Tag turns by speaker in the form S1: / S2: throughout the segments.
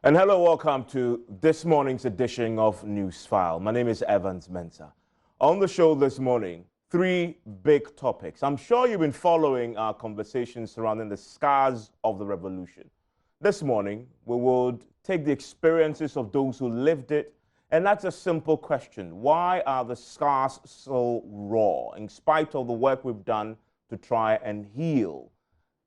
S1: And hello, welcome to this morning's edition of Newsfile. My name is Evans Mensah. On the show this morning, three big topics. I'm sure you've been following our conversations surrounding the scars of the revolution. This morning, we will take the experiences of those who lived it, and that's a simple question. Why are the scars so raw, in spite of the work we've done to try and heal?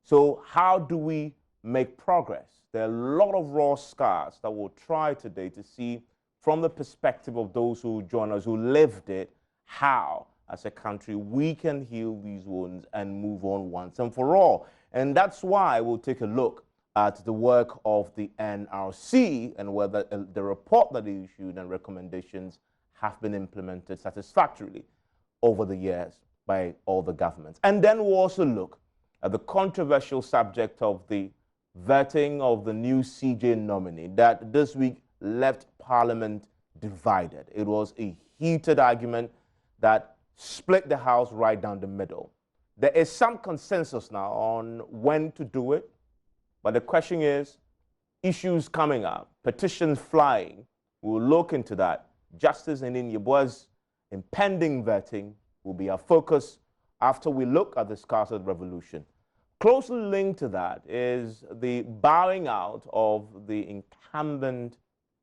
S1: So how do we make progress? There are a lot of raw scars that we'll try today to see from the perspective of those who join us, who lived it, how, as a country, we can heal these wounds and move on once and for all. And that's why we'll take a look at the work of the NRC and whether the report that they issued and recommendations have been implemented satisfactorily over the years by all the governments. And then we'll also look at the controversial subject of the vetting of the new CJ nominee that this week left Parliament divided. It was a heated argument that split the House right down the middle. There is some consensus now on when to do it, but the question is, issues coming up, petitions flying. We'll look into that. Justice Niniyebua's impending vetting will be our focus after we look at the scars of the revolution. Closely linked to that is the bowing out of the incumbent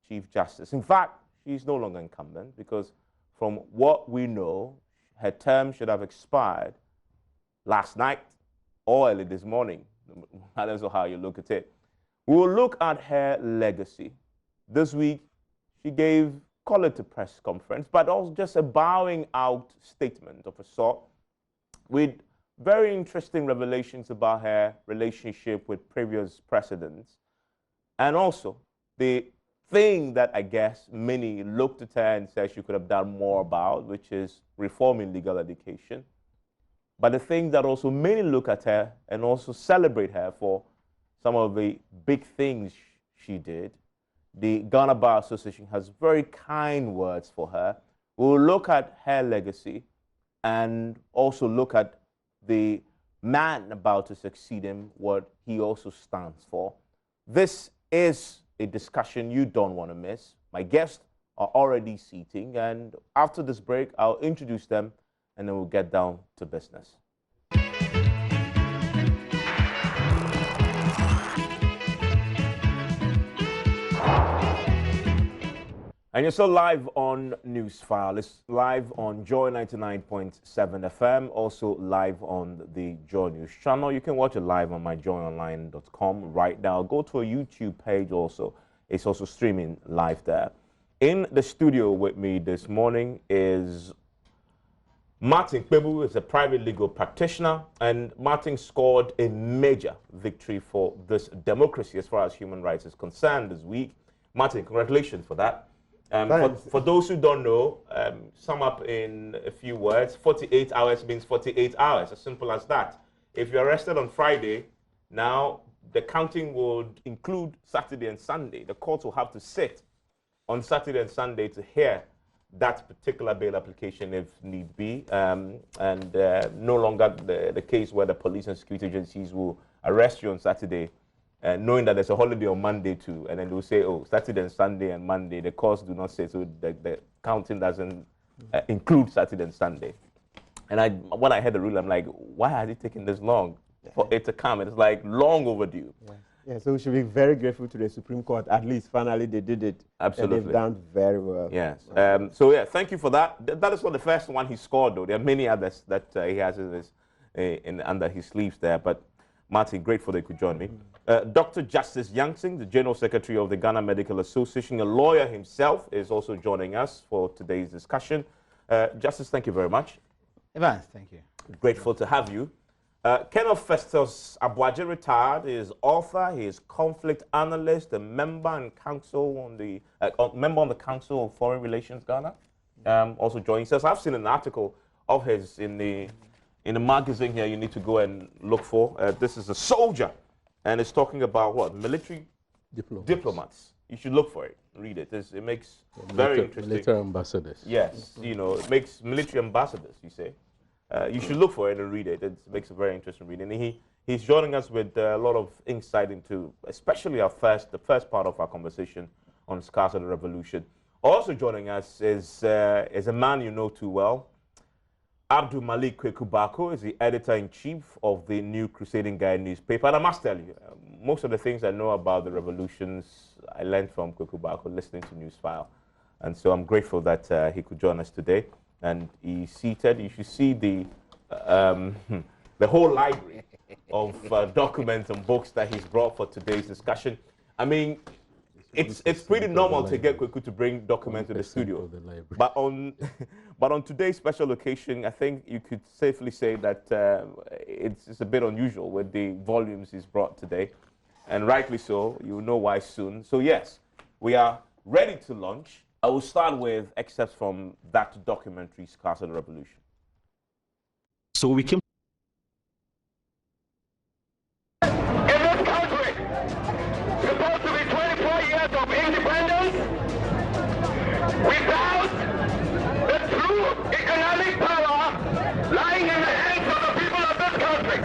S1: Chief Justice. In fact, she's no longer incumbent because from what we know, her term should have expired last night or early this morning. I don't know how you look at it. We will look at her legacy. This week, she gave, call it a press conference, but also just a bowing out statement of a sort with very interesting revelations about her relationship with previous presidents. And also, the thing that I guess many looked at her and said she could have done more about, which is reforming legal education. But the thing that also many look at her and also celebrate her for some of the big things she did. The Ghana Bar Association has very kind words for her. We'll look at her legacy and also look at the man about to succeed him, what he also stands for. This is a discussion you don't want to miss. My guests are already seating, and after this break, I'll introduce them, and then we'll get down to business. And you're still live on Newsfile. It's live on Joy 99.7 FM, also live on the JoyNews channel. You can watch it live on myjoyonline.com right now. Go to a YouTube page also. It's also streaming live there. In the studio with me this morning is Martin Kpebu, who is a private legal practitioner, and Martin scored a major victory for this democracy as far as human rights is concerned this week. Martin, congratulations for that. For those who don't know, sum up in a few words, 48 hours means 48 hours, as simple as that. If you're arrested on Friday, now the counting would include Saturday and Sunday. The court will have to sit on Saturday and Sunday to hear that particular bail application if need be, and no longer the case where the police and security agencies will arrest you on Saturday, knowing that there's a holiday on Monday too, and then they'll say, oh, Saturday and Sunday and Monday, the courts do not say, so the counting doesn't include Saturday and Sunday. And when I heard the rule, I'm like, why has it taken this long for it to come? It's like long overdue.
S2: Yeah, so we should be very grateful to the Supreme Court. At least, finally, they did it.
S1: Absolutely.
S2: And they've done very well.
S1: Yes. So, yeah, thank you for that. That is not the first one he scored, though. There are many others that he has under his sleeves there. But, Martin, grateful that you could join me. Dr. Justice Yangsing, the General Secretary of the Ghana Medical Association, a lawyer himself, is also joining us for today's discussion. Justice, thank you very much.
S3: Evans, thank you.
S1: Grateful to have you. Kenneth Festus Abuaje retired. He is author, he is conflict analyst, a member and counsel on the member on the Council of Foreign Relations Ghana. Also joining us. I've seen an article of his in the magazine here. You need to go and look for. This is a soldier, and it's talking about what military diplomats. You should look for it, read it. It makes very interesting.
S4: Military ambassadors.
S1: Yes, you know, it makes military ambassadors. You say. You should look for it and read it. It makes a very interesting reading. And He's joining us with a lot of insight into, especially the first part of our conversation on scars of the revolution. Also joining us is a man you know too well. Abdul Malik Kwekubako is the editor-in-chief of the New Crusading Guide newspaper. And I must tell you, most of the things I know about the revolutions, I learned from Kwekubako listening to Newsfile. And so I'm grateful that he could join us today. And he's seated. You should see the whole library of documents and books that he's brought for today's discussion. I mean, it's pretty normal to get Kweku to bring documents to the studio. But on today's special occasion, I think you could safely say that it's a bit unusual with the volumes he's brought today. And rightly so, you'll know why soon. So yes, we are ready to launch. I will start with excerpts from that documentary, Scars of the Revolution.
S3: So we came.
S4: Of independence without the true economic power lying in the hands of the people of this country.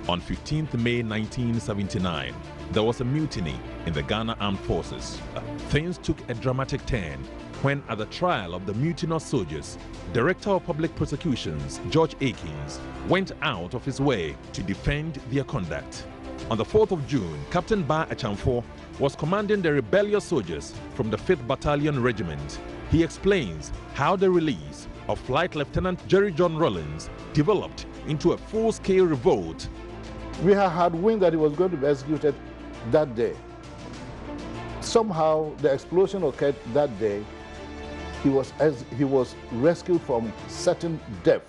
S5: On 15th May 1979, there was a mutiny in the Ghana Armed Forces. Things took a dramatic turn when, at the trial of the mutinous soldiers, Director of Public Prosecutions George Akins went out of his way to defend their conduct. On the 4th of June, Captain Ba Echamfo was commanding the rebellious soldiers from the 5th Battalion Regiment. He explains how the release of Flight Lieutenant Jerry John Rollins developed into a full-scale revolt.
S6: We had wind that he was going to be executed that day. Somehow the explosion occurred that day. He was rescued from certain death.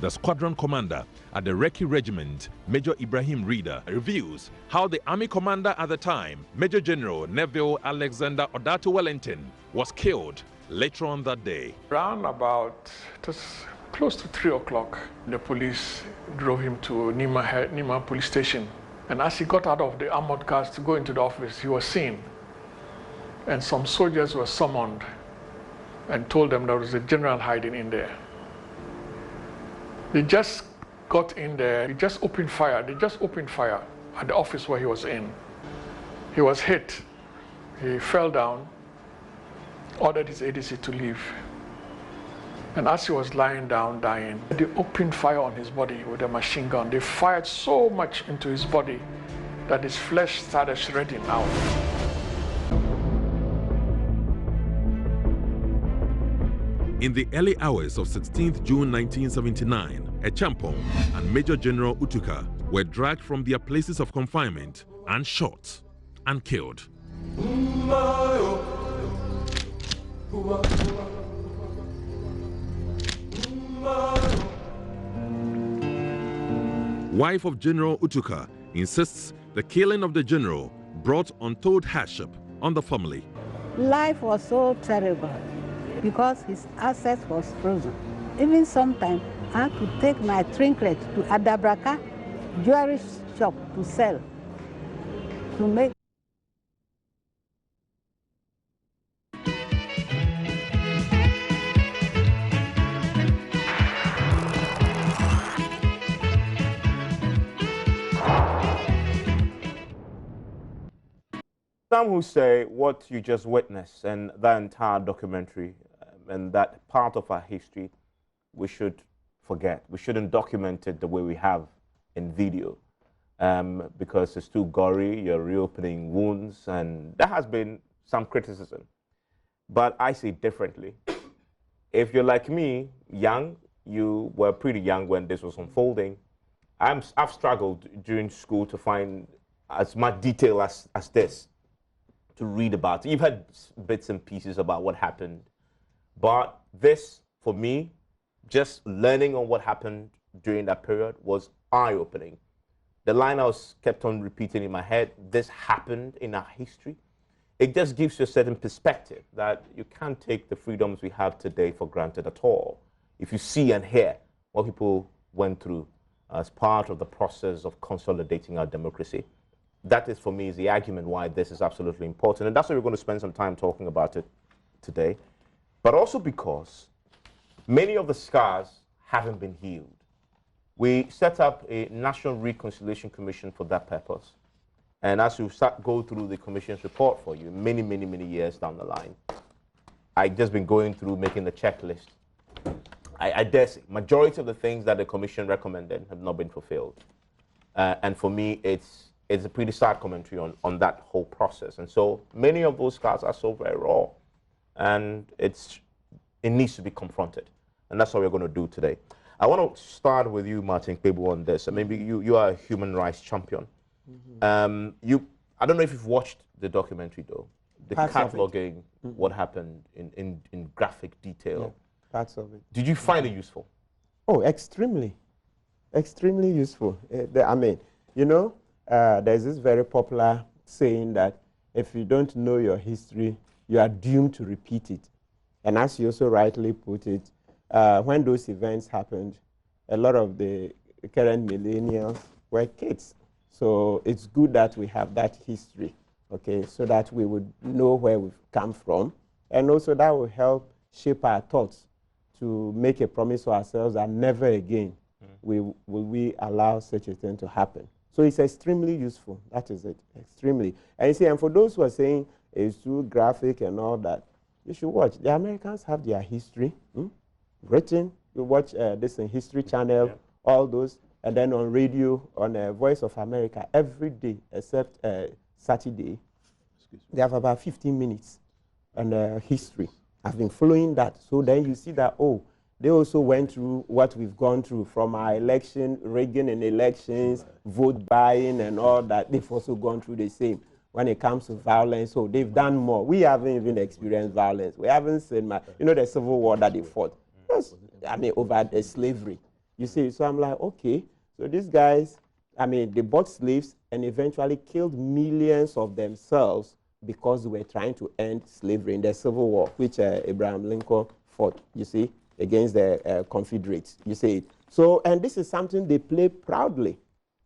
S5: The squadron commander at the Reki Regiment, Major Ibrahim Reader, reveals how the army commander at the time, Major General Neville Alexander Odato Wellington, was killed later on that day.
S7: Around about, it was close to 3 o'clock, the police drove him to Nima police station. And as he got out of the armored cars to go into the office, he was seen. And some soldiers were summoned and told them there was a general hiding in there. They just got in there, they just opened fire at the office where he was in. He was hit, he fell down, ordered his ADC to leave. And as he was lying down, dying, they opened fire on his body with a machine gun. They fired so much into his body that his flesh started shredding out.
S5: In the early hours of 16th June 1979, Echampong and Major General Utuka were dragged from their places of confinement and shot and killed. Wife of General Utuka insists the killing of the general brought untold hardship on the family.
S8: Life was so terrible because his assets was frozen. Even sometimes I had to take my trinket to Adabraka jewelry shop to sell, to make.
S1: Some who say what you just witnessed and that entire documentary and that part of our history, we should forget. We shouldn't document it the way we have in video because it's too gory, you're reopening wounds, and there has been some criticism. But I see it differently. If you're like me, young, you were pretty young when this was unfolding. I've struggled during school to find as much detail as this to read about. You've had bits and pieces about what happened. But this, for me, just learning on what happened during that period was eye-opening. The line I was kept on repeating in my head, this happened in our history. It just gives you a certain perspective that you can't take the freedoms we have today for granted at all. If you see and hear what people went through as part of the process of consolidating our democracy, that is, for me, is the argument why this is absolutely important. And that's why we're going to spend some time talking about it today. But also because many of the scars haven't been healed. We set up a National Reconciliation Commission for that purpose. And as you go through the commission's report for you, many, many, many years down the line, I've just been going through making the checklist. I dare say, majority of the things that the commission recommended have not been fulfilled. And for me, it's a pretty sad commentary on that whole process. And so many of those scars are so very raw. And it needs to be confronted. And that's what we're going to do today. I want to start with you, Martin Kpebu, on this. Maybe you are a human rights champion. Mm-hmm. I don't know if you've watched the documentary, though. The cataloging what happened in graphic detail.
S2: Yeah, parts of it.
S1: Did you find it useful?
S2: Oh, extremely. Extremely useful. I mean, you know, there's this very popular saying that if you don't know your history, you are doomed to repeat it. And as you also rightly put it, when those events happened, a lot of the current millennials were kids. So it's good that we have that history, okay, so that we would know where we've come from. And also that will help shape our thoughts to make a promise to ourselves that never again will we allow such a thing to happen. So it's extremely useful. That is it, extremely. And you see, and for those who are saying it's too graphic and all that, you should watch. The Americans have their history written. You watch this in History Channel, all those, and then on radio, on Voice of America, every day except Saturday, they have about 15 minutes on history. I've been following that. So then you see that, oh, they also went through what we've gone through from our election, rigging and elections, vote buying and all that. They've also gone through the same. When it comes to violence, so they've done more. We haven't even experienced violence. We haven't seen, the Civil War that they fought. I mean, over the slavery. You see, so I'm like, okay, so these guys, I mean, they bought slaves and eventually killed millions of themselves because they were trying to end slavery in the Civil War, which Abraham Lincoln fought, you see, against the Confederates, you see. So, and this is something they play proudly,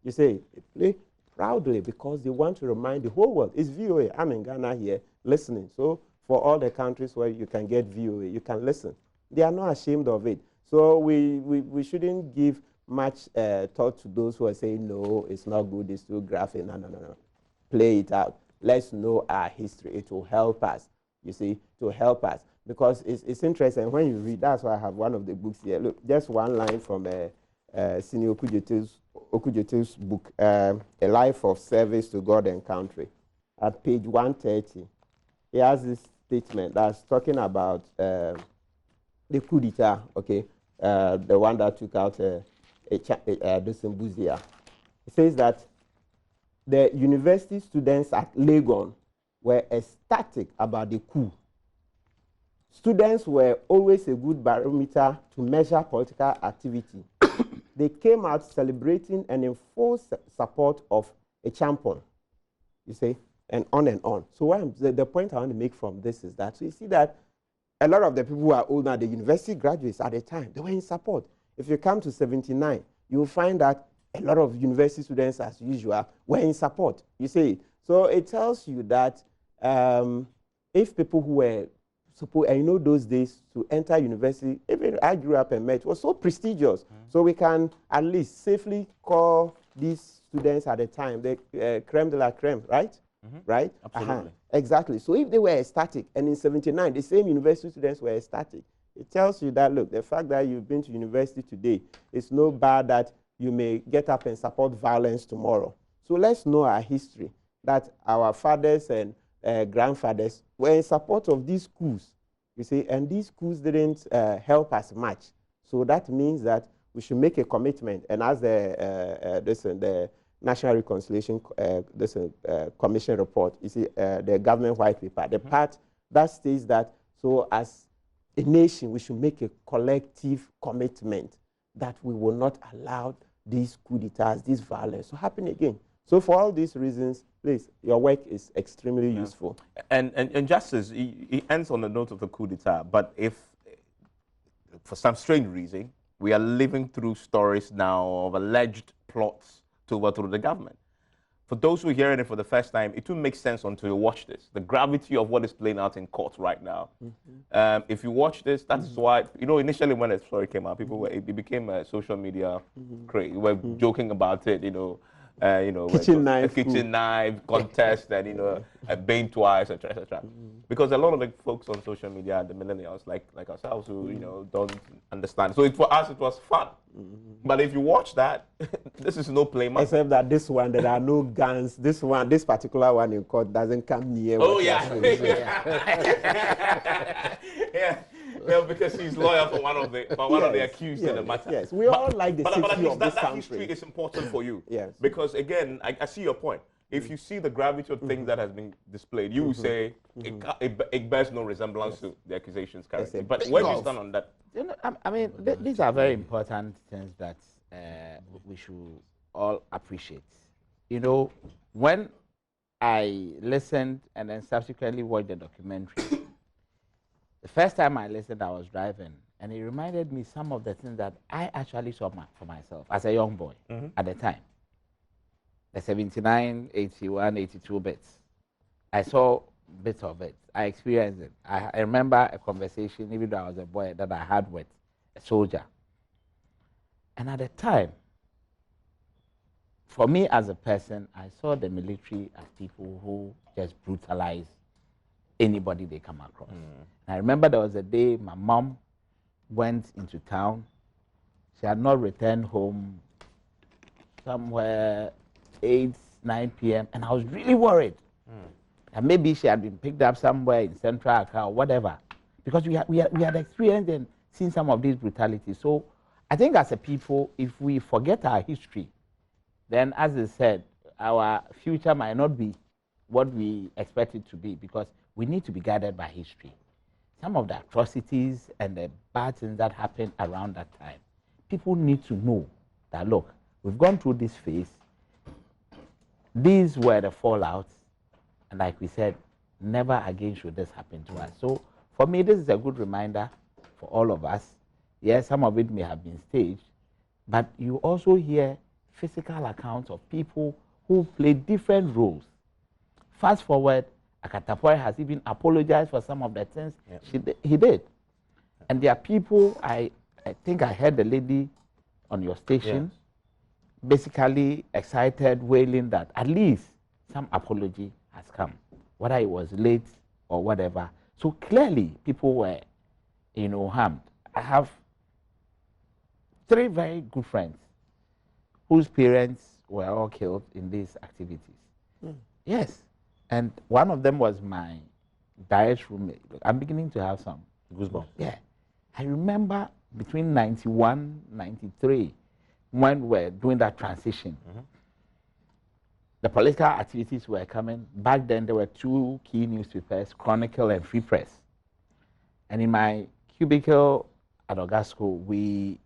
S2: you see, they play proudly because they want to remind the whole world. It's VOA. I'm in Ghana here listening. So for all the countries where you can get VOA, you can listen. They are not ashamed of it. So we shouldn't give much thought to those who are saying, no, it's not good, it's too graphic. No, no, no, no. Play it out. Let's know our history. It will help us, you see, to help us. Because it's interesting when you read. That's why I have one of the books here. Look, just one line from Senior Okujetu's book, A Life of Service to God and Country. At page 130, he has this statement that's talking about the coup d'etat, okay, the one that took out the Sembuzia. It says that the university students at Legon were ecstatic about the coup. Students were always a good barometer to measure political activity. They came out celebrating and in full support of a champion, you see, and on and on. So the point I want to make from this is that, so you see that a lot of the people who are older, the university graduates at the time, they were in support. If you come to 79, you'll find that a lot of university students, as usual, were in support, you see. So it tells you that if people who were supposed, and you know those days to enter university, even I grew up and met, it was so prestigious. So we can at least safely call these students at the time the creme de la creme, right? Right?
S1: Absolutely.
S2: Exactly. So if they were ecstatic, and in 79, the same university students were ecstatic, it tells you that, look, the fact that you've been to university today, it's no bad that you may get up and support violence tomorrow. So let's know our history, that our fathers and grandfathers were in support of these coups, you see, and these coups didn't help us much. So that means that we should make a commitment, and as the National Reconciliation Commission report, you see, the government white paper, the part that states that, so as a nation, we should make a collective commitment that we will not allow these coups d'etats, this violence to happen again. So for all these reasons, please, your work is extremely useful.
S1: And Justice, he ends on the note of the coup d'etat, but if, for some strange reason, we are living through stories now of alleged plots to overthrow the government. for those who are hearing it for the first time, it will make sense until you watch this. The gravity of what is playing out in court right now. If you watch this, that's why, you know, initially when the story came out, people were, it became a social media craze. We were joking about it, you know,
S2: kitchen knife
S1: contest, and you know, bane twice, etc. Because a lot of the folks on social media, the millennials like ourselves, who you know don't understand. So for us, it was fun. But if you watch that, this is no play match.
S2: Except that this one, there are no guns. This particular one in court doesn't come near.
S1: Oh yeah. Yeah, because he's lawyer for one of the accused in the matter.
S2: Yes, we all like the safety of this
S1: that
S2: country.
S1: history is important for you.
S2: Yes.
S1: Because again, I see your point. If you see the gravity of things that has been displayed, you will say it bears no resemblance to the accusations currently. But where do you stand on that?
S9: You know, I mean, these are very important things that we should all appreciate. You know, when I listened and then subsequently watched the documentary, the first time I listened, I was driving, and it reminded me some of the things that I actually saw for myself as a young boy at the time. The 79, 81, 82 bits. I saw bits of it. I experienced it. I remember a conversation, even though I was a boy, that I had with a soldier. And at the time, for me as a person, I saw the military as people who just brutalize anybody they come across. And I remember there was a day my mom went into town. She had not returned home somewhere 8, 9 p.m. and I was really worried. And maybe she had been picked up somewhere in Central Accra or whatever, because we had experienced and seen some of these brutalities. So I think as a people, if we forget our history, then as I said, our future might not be what we expect it to be, because we need to be guided by history. Some of the atrocities and the bad things that happened around that time, people need to know that, look, we've gone through this phase. These were the fallouts. And like we said, never again should this happen to us. So for me, this is a good reminder for all of us. Yes, some of it may have been staged, but you also hear physical accounts of people who play different roles. Fast forward, Akatapori has even apologized for some of the things he did. And there are people, I think I heard the lady on your station, basically excited, wailing that at least some apology has come, whether it was late or whatever. So clearly people were, you know, harmed. I have 3 very good friends whose parents were all killed in these activities. Yes. And one of them was my direct roommate. I'm beginning to have some goosebumps. Yeah. I remember between 91, 93, when we were doing that transition, the political activities were coming. Back then, there were 2 key newspapers, Chronicle and Free Press. And in my cubicle at Ogasco,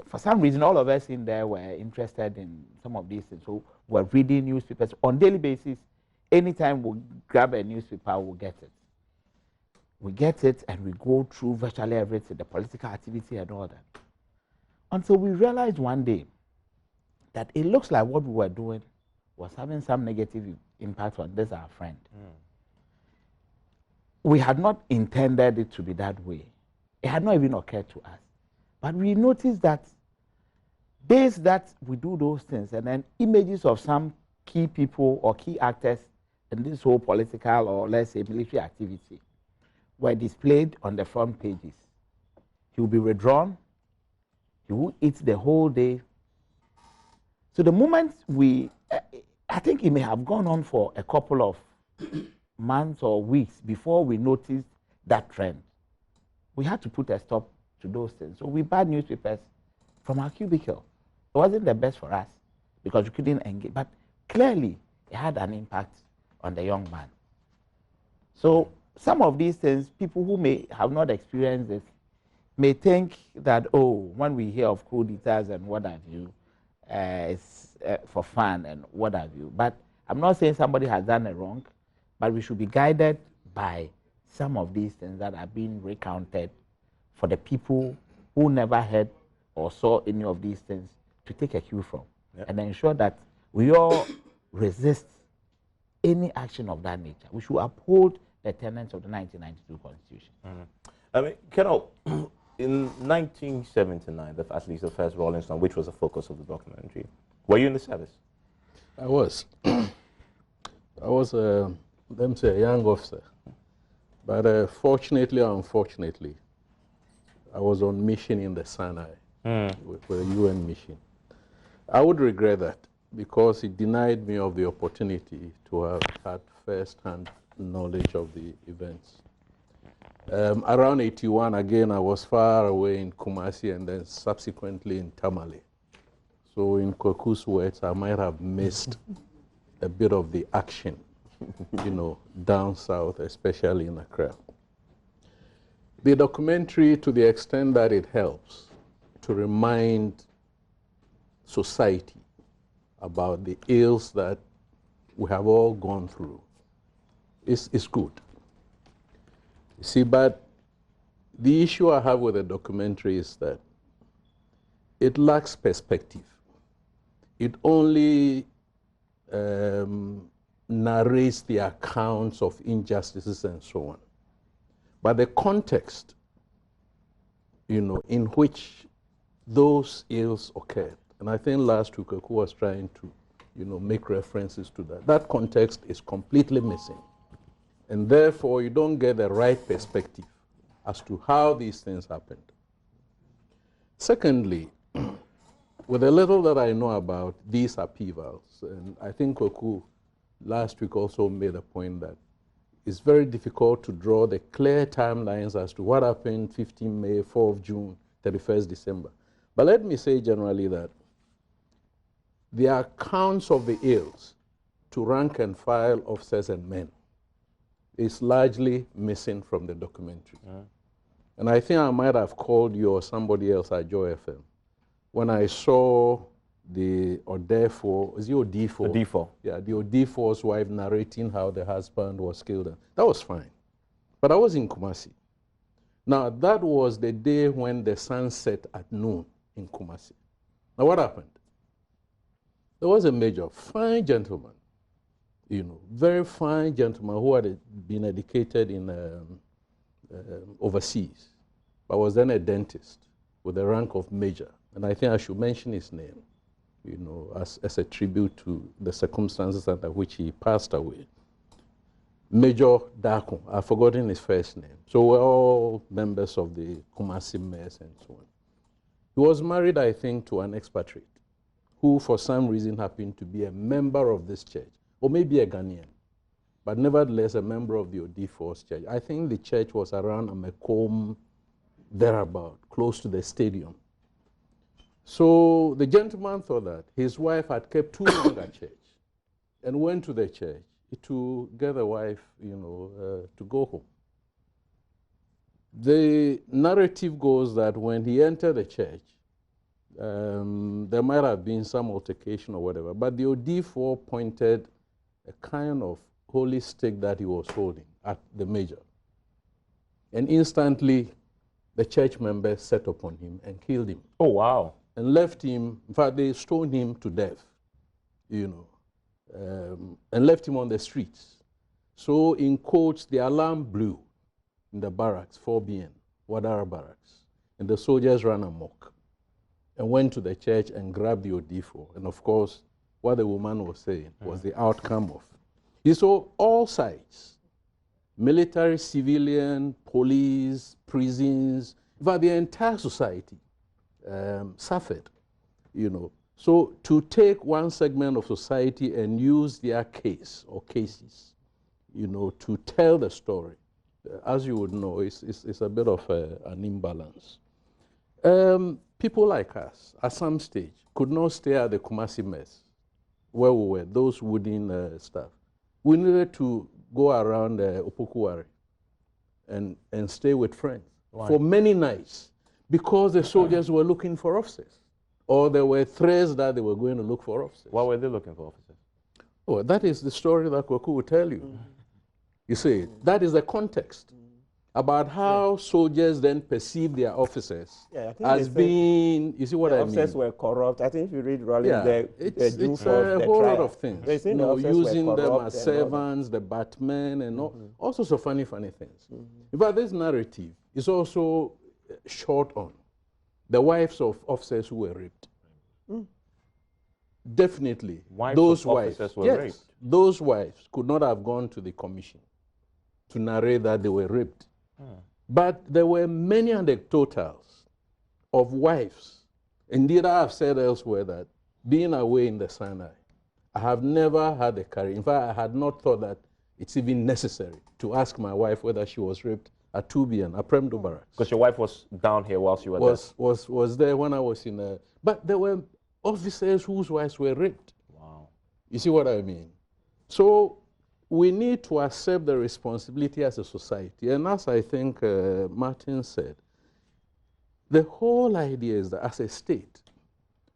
S9: for some reason, all of us in there were interested in some of these things. So we're reading newspapers on a daily basis. Anytime we grab a newspaper, we'll get it. We get it and we go through virtually everything, the political activity and all that. Until we realized one day that it looks like what we were doing was having some negative impact on this our friend. We had not intended it to be that way. It had not even occurred to us. But we noticed that days that we do those things and then images of some key people or key actors in this whole political or let's say military activity were displayed on the front pages. He will be withdrawn. He will eat the whole day. So the moment I think it may have gone on for a couple of months or weeks before we noticed that trend. We had to put a stop to those things. So we bought newspapers from our cubicle. It wasn't the best for us because we couldn't engage, but clearly it had an impact on the young man. So some of these things, people who may have not experienced it may think that, oh, when we hear of coup d'etats and what have you, it's for fun and what have you. But I'm not saying somebody has done it wrong, but we should be guided by some of these things that are being recounted for the people who never heard or saw any of these things to take a cue from and ensure that we all resist any action of that nature. We should uphold the tenets of the 1992 Constitution.
S1: I mean, Colonel, in 1979, at least the first Rolling Stone, which was the focus of the documentary, were you in the service?
S10: I was. I was, let me say, a young officer. But fortunately or unfortunately, I was on mission in the Sinai with a UN mission. I would regret that because it denied me of the opportunity to have had first-hand knowledge of the events. Around 81, again, I was far away in Kumasi and then subsequently in Tamale. So in Kwaku's words, I might have missed a bit of the action, you know, down south, especially in Accra. The documentary, to the extent that it helps to remind society about the ills that we have all gone through, is good. You see, but the issue I have with the documentary is that it lacks perspective. It only narrates the accounts of injustices and so on. But the context, you know, in which those ills occurred, and I think last week Oku was trying to, you know, make references to that. That context is completely missing. And therefore, you don't get the right perspective as to how these things happened. Secondly, with the little that I know about these upheavals, and I think Oku last week also made a point that it's very difficult to draw the clear timelines as to what happened 15 May, 4th June, 31st December. But let me say generally that the accounts of the ills to rank and file officers and men is largely missing from the documentary. And I think I might have called you or somebody else at Joy FM when I saw the Odefo, is it Odefo?
S1: Odefo.
S10: Yeah, the Odefo's wife narrating how the husband was killed. That was fine. But I was in Kumasi. Now, that was the day when the sun set at noon in Kumasi. Now, what happened? There was a major, fine gentleman, you know, very fine gentleman who had been educated in overseas, but was then a dentist with the rank of major. And I think I should mention his name, you know, as a tribute to the circumstances under which he passed away. Major Dako, I've forgotten his first name. So we're all members of the Kumasi mess and so on. He was married, I think, to an expatriate who for some reason happened to be a member of this church, or maybe a Ghanaian, but nevertheless a member of the Odefo's church. I think the church was around Amekom, thereabout, close to the stadium. So the gentleman thought that his wife had kept too long at church and went to the church to get the wife, you know, to go home. The narrative goes that when he entered the church, there might have been some altercation or whatever, but the Odefo pointed a kind of holy stick that he was holding at the major. And instantly, the church members set upon him and killed him.
S1: Oh, wow.
S10: And left him, in fact, they stoned him to death, you know, and left him on the streets. So, in quotes, the alarm blew in the barracks, 4BN, Wadara barracks, and the soldiers ran amok and went to the church and grabbed the Odefo. And of course, what the woman was saying was the outcome of. You saw all sides, military, civilian, police, prisons, but the entire society suffered, you know. So to take one segment of society and use their case or cases, you know, to tell the story, as you would know, it's a bit of an imbalance. People like us, at some stage, could not stay at the Kumasi mess, where we were, those wooden stuff. We needed to go around Opokuwari and stay with friends for many nights because the soldiers were looking for officers, or there were threats that they were going to look for officers.
S1: Why were they looking for officers?
S10: Oh, that is the story that Kwaku will tell you. You see, that is the context. about how soldiers then perceive their officers as being, you see what I mean?
S2: The officers were corrupt. I think if you read Rollins,
S10: it's a whole lot of things. You know, using them as servants, the batmen, and all sorts of funny things. But this narrative is also short on the wives of officers who were raped. Definitely, those wives
S1: were raped.
S10: Those wives could not have gone to the commission to narrate that they were raped. But there were many anecdotals of wives. Indeed, I have said elsewhere that being away in the Sinai, I have never had the courage. In fact, I had not thought that it's even necessary to ask my wife whether she was raped at Tubian, at Premdo Barracks.
S1: Because your wife was down here whilst you were there?
S10: Was there when I was in a... But there were officers whose wives were raped.
S1: Wow.
S10: You see what I mean? So we need to accept the responsibility as a society. And as I think Martin said, the whole idea is that as a state,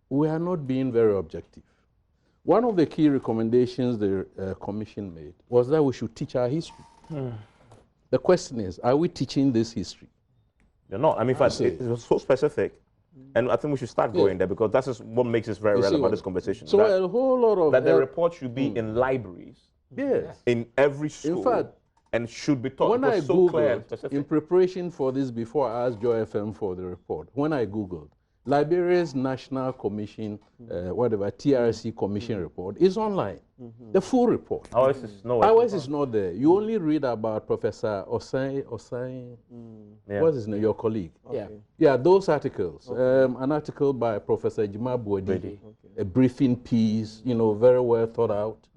S10: we are not being very objective. One of the key recommendations the commission made was that we should teach our history. The question is, are we teaching this history?
S1: You're not. I mean, it was so specific. And I think we should start going there because that's what makes this very relevant, this conversation.
S10: So a whole lot of...
S1: That the report should be in libraries.
S10: Yes.
S1: In every school.
S10: In fact,
S1: and should be taught.
S10: When I Googled, in preparation for this, before I asked Joy FM for the report, when I Googled, Liberia's National Commission, TRC Commission report is online. The full report.
S1: Ours is
S10: not there. You only read about Professor Osai, what's his name, your colleague. Yeah, those articles. An article by Professor Jima Buodi, a briefing piece, you know, very well thought out,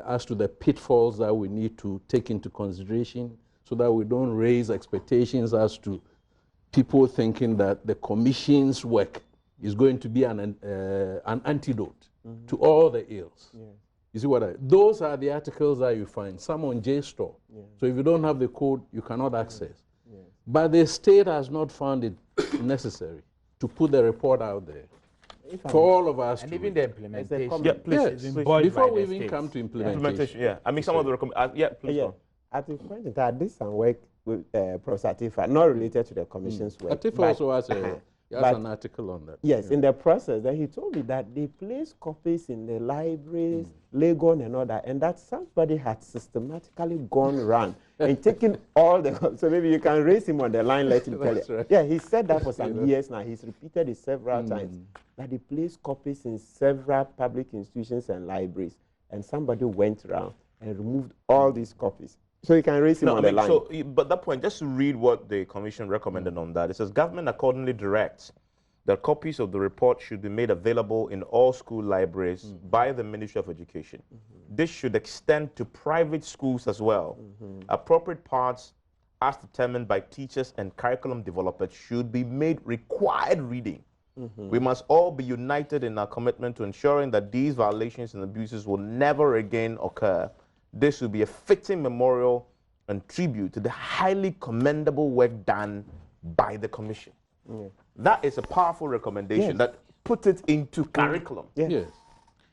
S10: as to the pitfalls that we need to take into consideration so that we don't raise expectations as to people thinking that the commission's work is going to be an antidote to all the ills. You see what those are the articles that you find, some on JSTOR. So if you don't have the code, you cannot access. But the state has not found it necessary to put the report out there for all of us.
S9: And even the implementation.
S1: Yeah, please.
S10: Before we even come to implementation.
S1: I mean, some of the recommendations.
S2: At the point in time, I did some work with Professor Atifa, not related to the commission's work.
S10: Atifa also has an article on that.
S2: Yes, in the process, then he told me that they place copies in the libraries, Legon and all that, and that somebody had systematically gone around and taken all the... So maybe you can raise him on the line, let him tell you.
S10: Right.
S2: Yeah, he said that for some years now. He's repeated it several times, that they place copies in several public institutions and libraries, and somebody went around and removed all these copies. So you can raise him on the line.
S1: So, but that point, just to read what the commission recommended on that, it says, government accordingly directs that copies of the report should be made available in all school libraries by the Ministry of Education. This should extend to private schools as well. Appropriate parts, as determined by teachers and curriculum developers, should be made required reading. We must all be united in our commitment to ensuring that these violations and abuses will never again occur. This will be a fitting memorial and tribute to the highly commendable work done by the commission. That is a powerful recommendation that puts it into curriculum.
S10: Yes.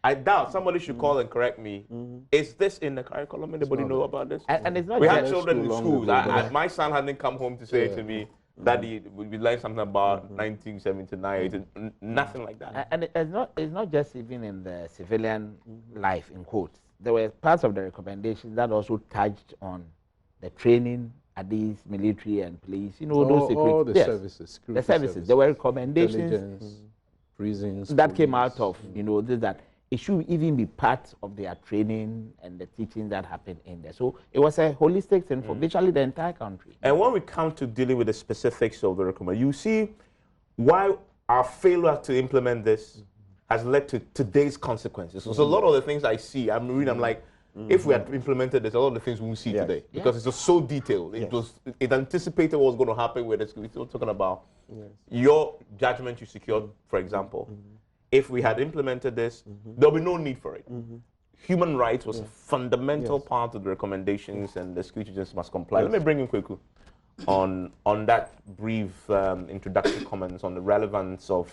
S1: I doubt somebody should call and correct me. Is this in the curriculum? Anybody know about this?
S9: And it's not
S1: we had children in schools. My son hadn't come home to say to me, Daddy, we learned something about 1979. Nothing like that.
S9: And it's not just even in the civilian life, in quotes. There were parts of the recommendations that also touched on the training at these military and police, you know, those security,
S10: all the services.
S9: The services. There were recommendations,
S10: prisons,
S9: that came out of, you know, that it should even be part of their training and the teaching that happened in there. So it was a holistic thing for virtually the entire country.
S1: And when we come to dealing with the specifics of the recommendation, you see why our failure to implement this has led to today's consequences. So a lot of the things I see, I'm reading, I'm like, if we had implemented this, a lot of the things we won't see today. Because it's just so detailed. It anticipated what was going to happen with this. We're still talking about your judgment you secured, for example. If we had implemented this, there'll be no need for it. Human rights was a fundamental part of the recommendations, and the security agencies must comply. Let me bring in Kweku on that brief introductory comments on the relevance of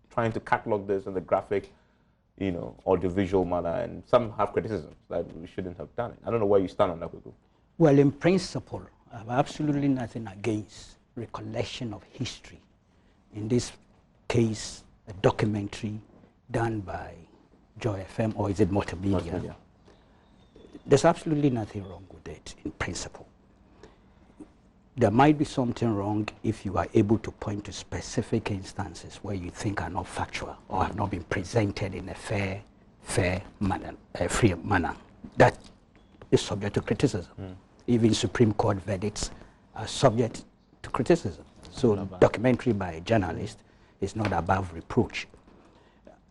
S1: trying to catalog this in the graphic, you know, audiovisual manner, and some have criticisms that we shouldn't have done it. I don't know where you stand on that, Kweku.
S11: Well, in principle, I have absolutely nothing against recollection of history. In this case, a documentary done by Joy FM, or is it multimedia? There's absolutely nothing wrong with it in principle. There might be something wrong if you are able to point to specific instances where you think are not factual or have not been presented in a fair manner, a free manner. That is subject to criticism. Even Supreme Court verdicts are subject to criticism. So documentary by a journalist is not above reproach.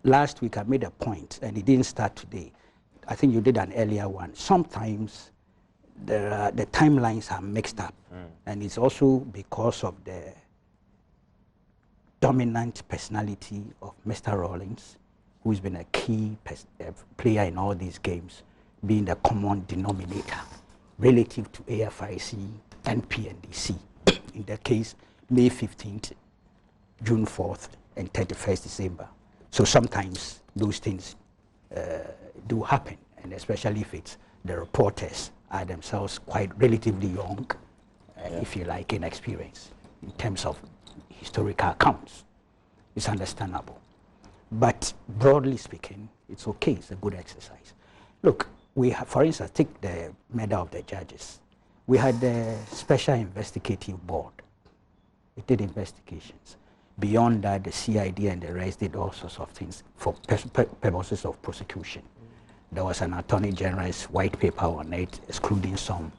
S11: Last week I made a point, and it didn't start today. I think you did an earlier one. Sometimes the timelines are mixed up, and it's also because of the dominant personality of Mr. Rawlings, who's been a key player in all these games, being the common denominator relative to AFIC and PNDC. In the case, May 15th, June 4th, and 31st December. So sometimes those things do happen, and especially if it's the reporters are themselves quite relatively young, if you like, in experience in terms of historical accounts. It's understandable. But broadly speaking, it's okay, it's a good exercise. Look, we have, for instance, take the murder of the judges. We had the Special Investigative Board. It did investigations. Beyond that, the CID and the rest did all sorts of things for purposes of prosecution. There was an Attorney General's white paper on it, excluding some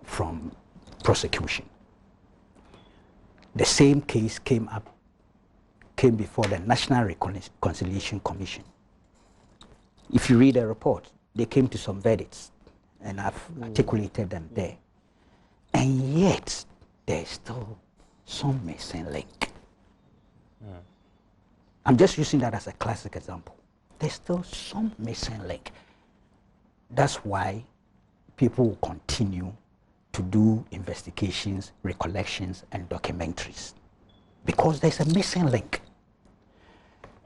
S11: from prosecution. The same case came before the National Reconciliation Commission. If you read the report, they came to some verdicts, and I've articulated them there. And yet, there's still some missing link. I'm just using that as a classic example. There's still some missing link. That's why people will continue to do investigations, recollections, and documentaries, because there's a missing link.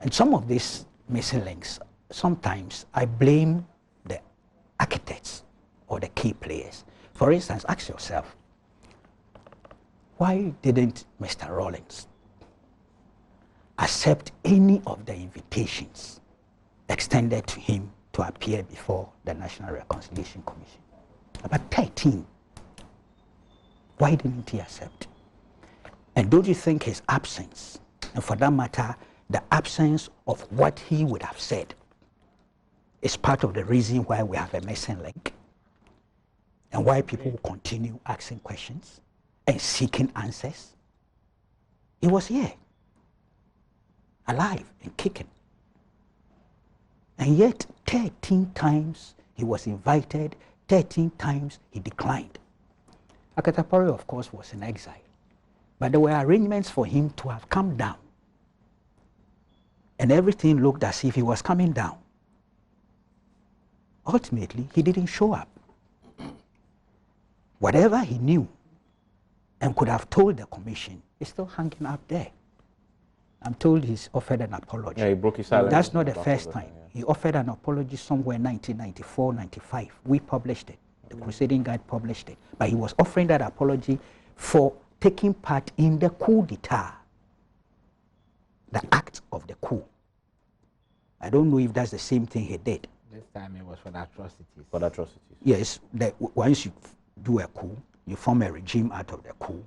S11: And some of these missing links, sometimes I blame the architects or the key players. For instance, ask yourself, why didn't Mr. Rawlings accept any of the invitations extended to him to appear before the National Reconciliation Commission? About 13. Why didn't he accept? And don't you think his absence, and for that matter, the absence of what he would have said, is part of the reason why we have a missing link, and why people will continue asking questions and seeking answers? He was here, alive and kicking. And yet 13 times he was invited, 13 times he declined. Akatapori, of course, was in exile, but there were arrangements for him to have come down, and everything looked as if he was coming down. Ultimately, he didn't show up. Whatever he knew and could have told the commission is still hanging up there. I'm told he's offered an apology.
S1: Yeah, he broke his silence.
S11: That's not the first time. He offered an apology somewhere in 1994, 95. We published it. The Crusading Guide published it. But he was offering that apology for taking part in the coup d'etat, the act of the coup. I don't know if that's the same thing he did.
S9: This time it was for the atrocities.
S1: For the atrocities.
S11: Yes, once you do a coup, you form a regime out of the coup.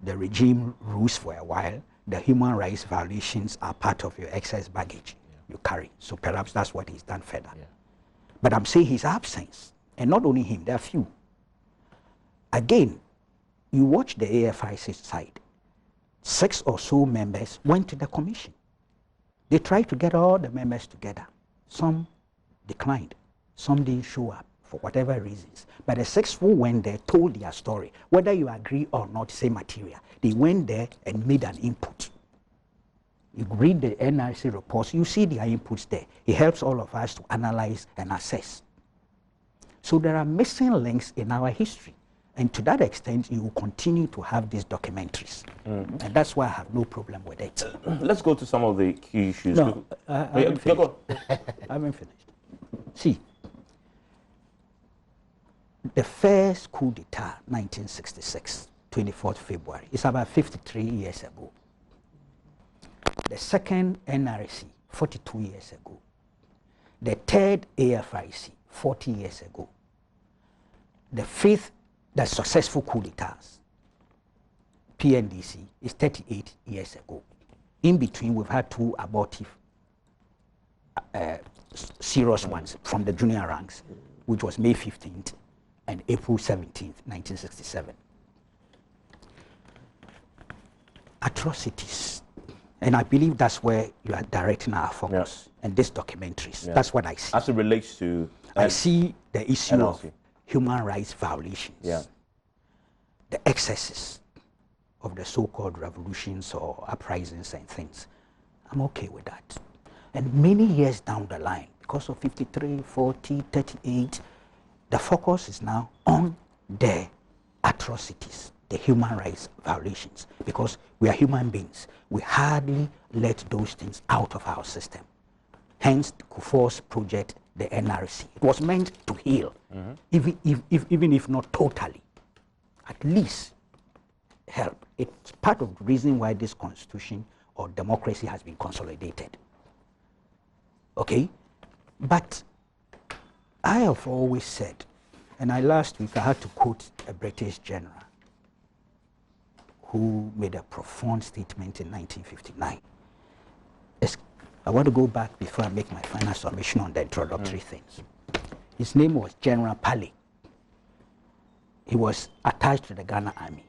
S11: The regime rules for a while. The human rights violations are part of your excess baggage you carry. So perhaps that's what he's done further. But I'm saying his absence, and not only him, there are few. Again, you watch the AFIC side. 6 or so members went to the commission. They tried to get all the members together. Some declined. Some didn't show up for whatever reasons. But the 6 who went there told their story. Whether you agree or not, same material. They went there and made an input. You read the NRC reports, you see their inputs there. It helps all of us to analyze and assess. So there are missing links in our history. And to that extent, you will continue to have these documentaries. And that's why I have no problem with it.
S1: Let's go to some of the key issues.
S11: No, I haven't finished. I haven't finished. See, the first coup d'etat, 1966, 24th February, is about 53 years ago. The second NRC, 42 years ago. The third AFIC, 40 years ago. The fifth, the successful coup d'etats, PNDC, is 38 years ago. In between, we've had two abortive serious ones from the junior ranks, which was May 15th and April 17th, 1967. Atrocities. And I believe that's where you are directing our focus. And these documentaries, that's what I see.
S1: As it relates to...
S11: I see the issue of human rights violations, the excesses of the so-called revolutions or uprisings and things. I'm okay with that. And many years down the line, because of 53, 40, 38, the focus is now on the atrocities, the human rights violations, because we are human beings. We hardly let those things out of our system. Hence, Kufuor's project, the NRC. It was meant to heal, even if not totally, at least help. It's part of the reason why this constitution or democracy has been consolidated. Okay? But I have always said, and last week I had to quote a British general who made a profound statement in 1959. I want to go back before I make my final submission on the introductory things. His name was General Pale. He was attached to the Ghana Army.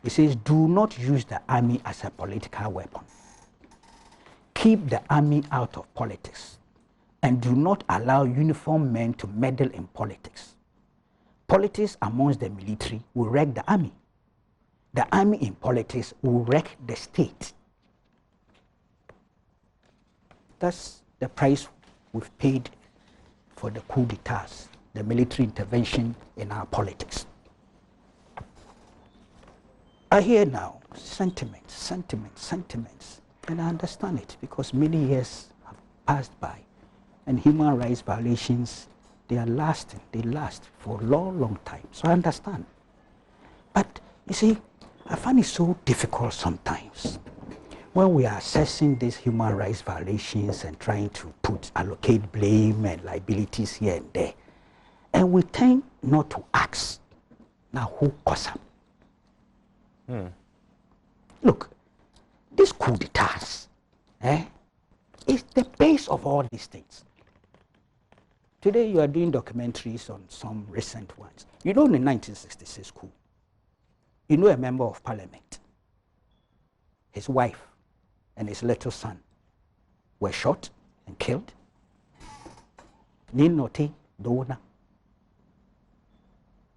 S11: He says, do not use the army as a political weapon. Keep the army out of politics and do not allow uniformed men to meddle in politics. Politics amongst the military will wreck the army. The army in politics will wreck the state. That's the price we've paid for the coup d'etats, the military intervention in our politics. I hear now sentiments, and I understand it because many years have passed by, and human rights violations, they are lasting, they last for a long, long time, so I understand. But you see, I find it so difficult sometimes when we are assessing these human rights violations and trying to allocate blame and liabilities here and there, and we tend not to ask, now who caused them? Look, this coup d'etats is the base of all these things. Today you are doing documentaries on some recent ones. You know, in the 1966 coup, you know a member of parliament, his wife and his little son were shot and killed. Ninote Dona.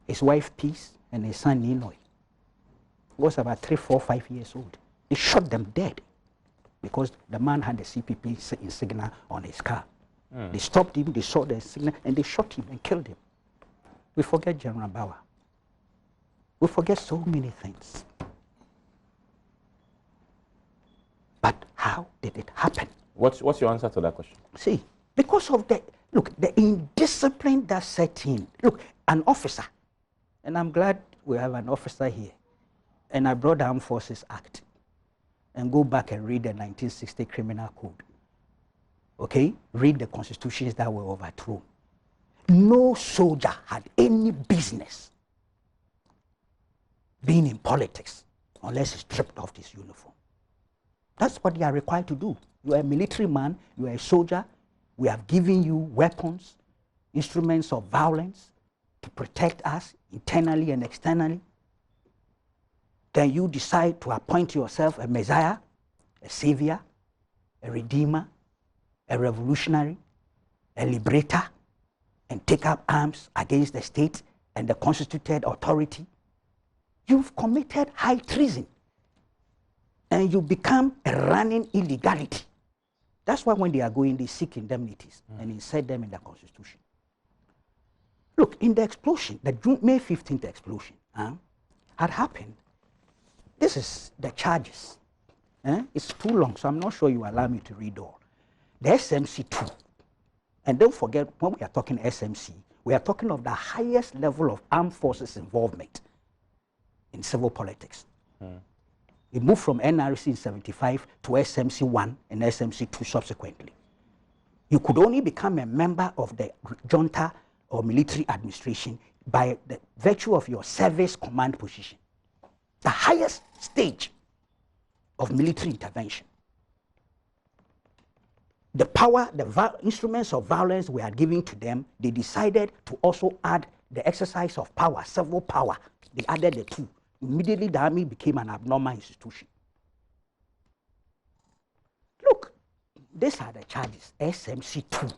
S11: His wife Peace and his son Ninoy was about 3, 4, 5 years old. They shot them dead because the man had the CPP insignia on his car. They stopped him, they saw the insignia, and they shot him and killed him. We forget General Bauer. We forget so many things. But how did it happen?
S1: What's your answer to that question?
S11: See, because of the indiscipline that set in. Look, an officer, and I'm glad we have an officer here, and I brought the Armed Forces Act, and go back and read the 1960 Criminal Code. Okay? Read the constitutions that were overthrown. No soldier had any business being in politics unless he stripped off his uniform. That's what they are required to do. You are a military man, you are a soldier, we have given you weapons, instruments of violence to protect us internally and externally. Then you decide to appoint yourself a messiah, a savior, a redeemer, a revolutionary, a liberator, and take up arms against the state and the constituted authority. You've committed high treason. And you become a running illegality. That's why when they are going, they seek indemnities and insert them in the Constitution. Look, in the explosion, the May 15th explosion had happened. This is the charges. It's too long, so I'm not sure you allow me to read all. The SMC2. And don't forget, when we are talking SMC, We are talking of the highest level of armed forces involvement in civil politics. It moved from NRC in 75 to SMC 1 and SMC 2 subsequently. You could only become a member of the junta or military administration by the virtue of your service command position. The highest stage of military intervention. The power, the instruments of violence we are giving to them, they decided to also add the exercise of power, civil power. They added the two. Immediately the army became an abnormal institution. Look, these are the charges SMC2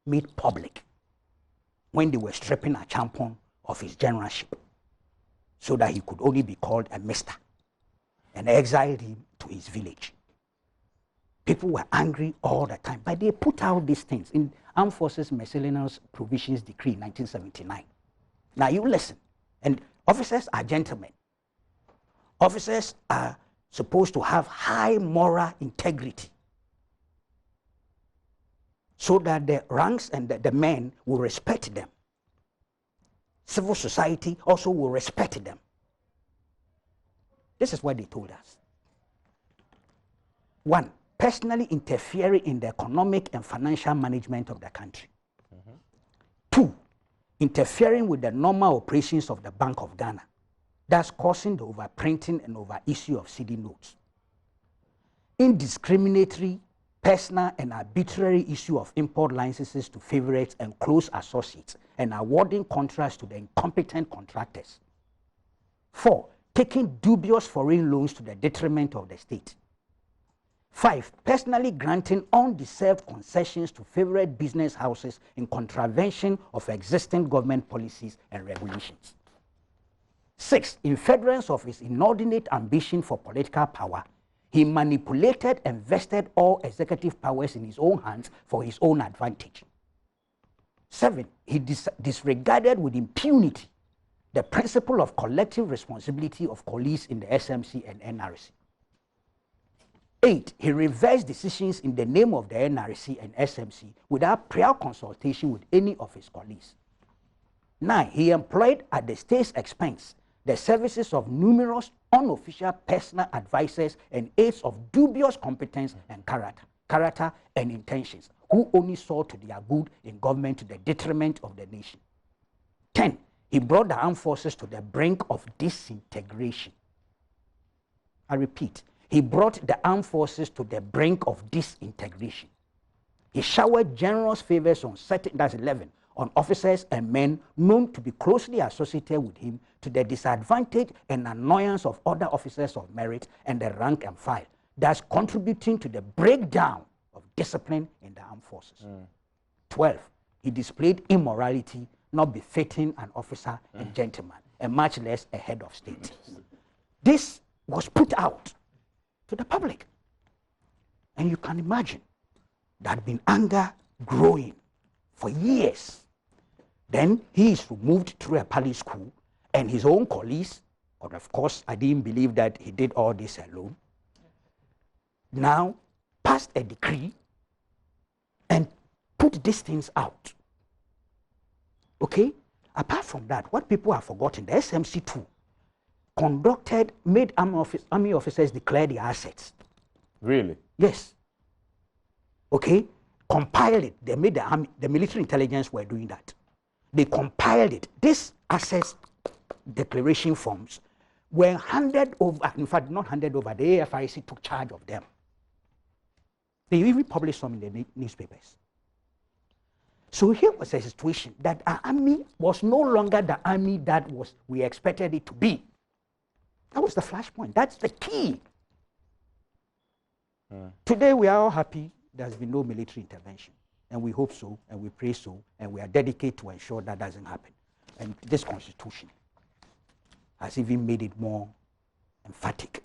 S11: made public when they were stripping a champion of his generalship so that he could only be called a mister, and exiled him to his village. People were angry all the time, but they put out these things in Armed Forces Miscellaneous Provisions Decree 1979. Now you listen, and officers are gentlemen. Officers are supposed to have high moral integrity so that the ranks and the men will respect them. Civil society also will respect them. This is what they told us. 1, personally interfering in the economic and financial management of the country. 2, interfering with the normal operations of the Bank of Ghana, thus causing the overprinting and overissue of CD notes. Indiscriminatory, personal and arbitrary issue of import licenses to favorites and close associates and awarding contracts to the incompetent contractors. 4, taking dubious foreign loans to the detriment of the state. 5, personally granting undeserved concessions to favorite business houses in contravention of existing government policies and regulations. 6, in furtherance of his inordinate ambition for political power, he manipulated and vested all executive powers in his own hands for his own advantage. 7, he disregarded with impunity the principle of collective responsibility of police in the SMC and NRC. 8, he reversed decisions in the name of the NRC and SMC without prior consultation with any of his colleagues. 9, he employed at the state's expense the services of numerous unofficial personal advisors and aides of dubious competence and character and intentions, who only saw to their good in government to the detriment of the nation. 10, he brought the armed forces to the brink of disintegration. I repeat, he brought the armed forces to the brink of disintegration. He showered generous favors on certain, that's 11, on officers and men known to be closely associated with him to the disadvantage and annoyance of other officers of merit and the rank and file, thus contributing to the breakdown of discipline in the armed forces. 12, he displayed immorality not befitting an officer and gentleman, and much less a head of state. This was put out to the public. And you can imagine there had been anger growing for years. Then he is removed through a palace school, and his own colleagues, but of course I didn't believe that he did all this alone, now passed a decree and put these things out. Okay? Apart from that, what people have forgotten, the SMC2 made army officers declare their assets.
S1: Really?
S11: Yes. Okay? Compiled it. They made the military intelligence were doing that. They compiled it. These assets declaration forms were handed over, in fact, not handed over, the AFIC took charge of them. They even published some in the newspapers. So here was a situation that our army was no longer the army that we expected it to be. That was the flashpoint. That's the key. Today we are all happy there's been no military intervention. And we hope so, and we pray so, and we are dedicated to ensure that doesn't happen. And this constitution has even made it more emphatic.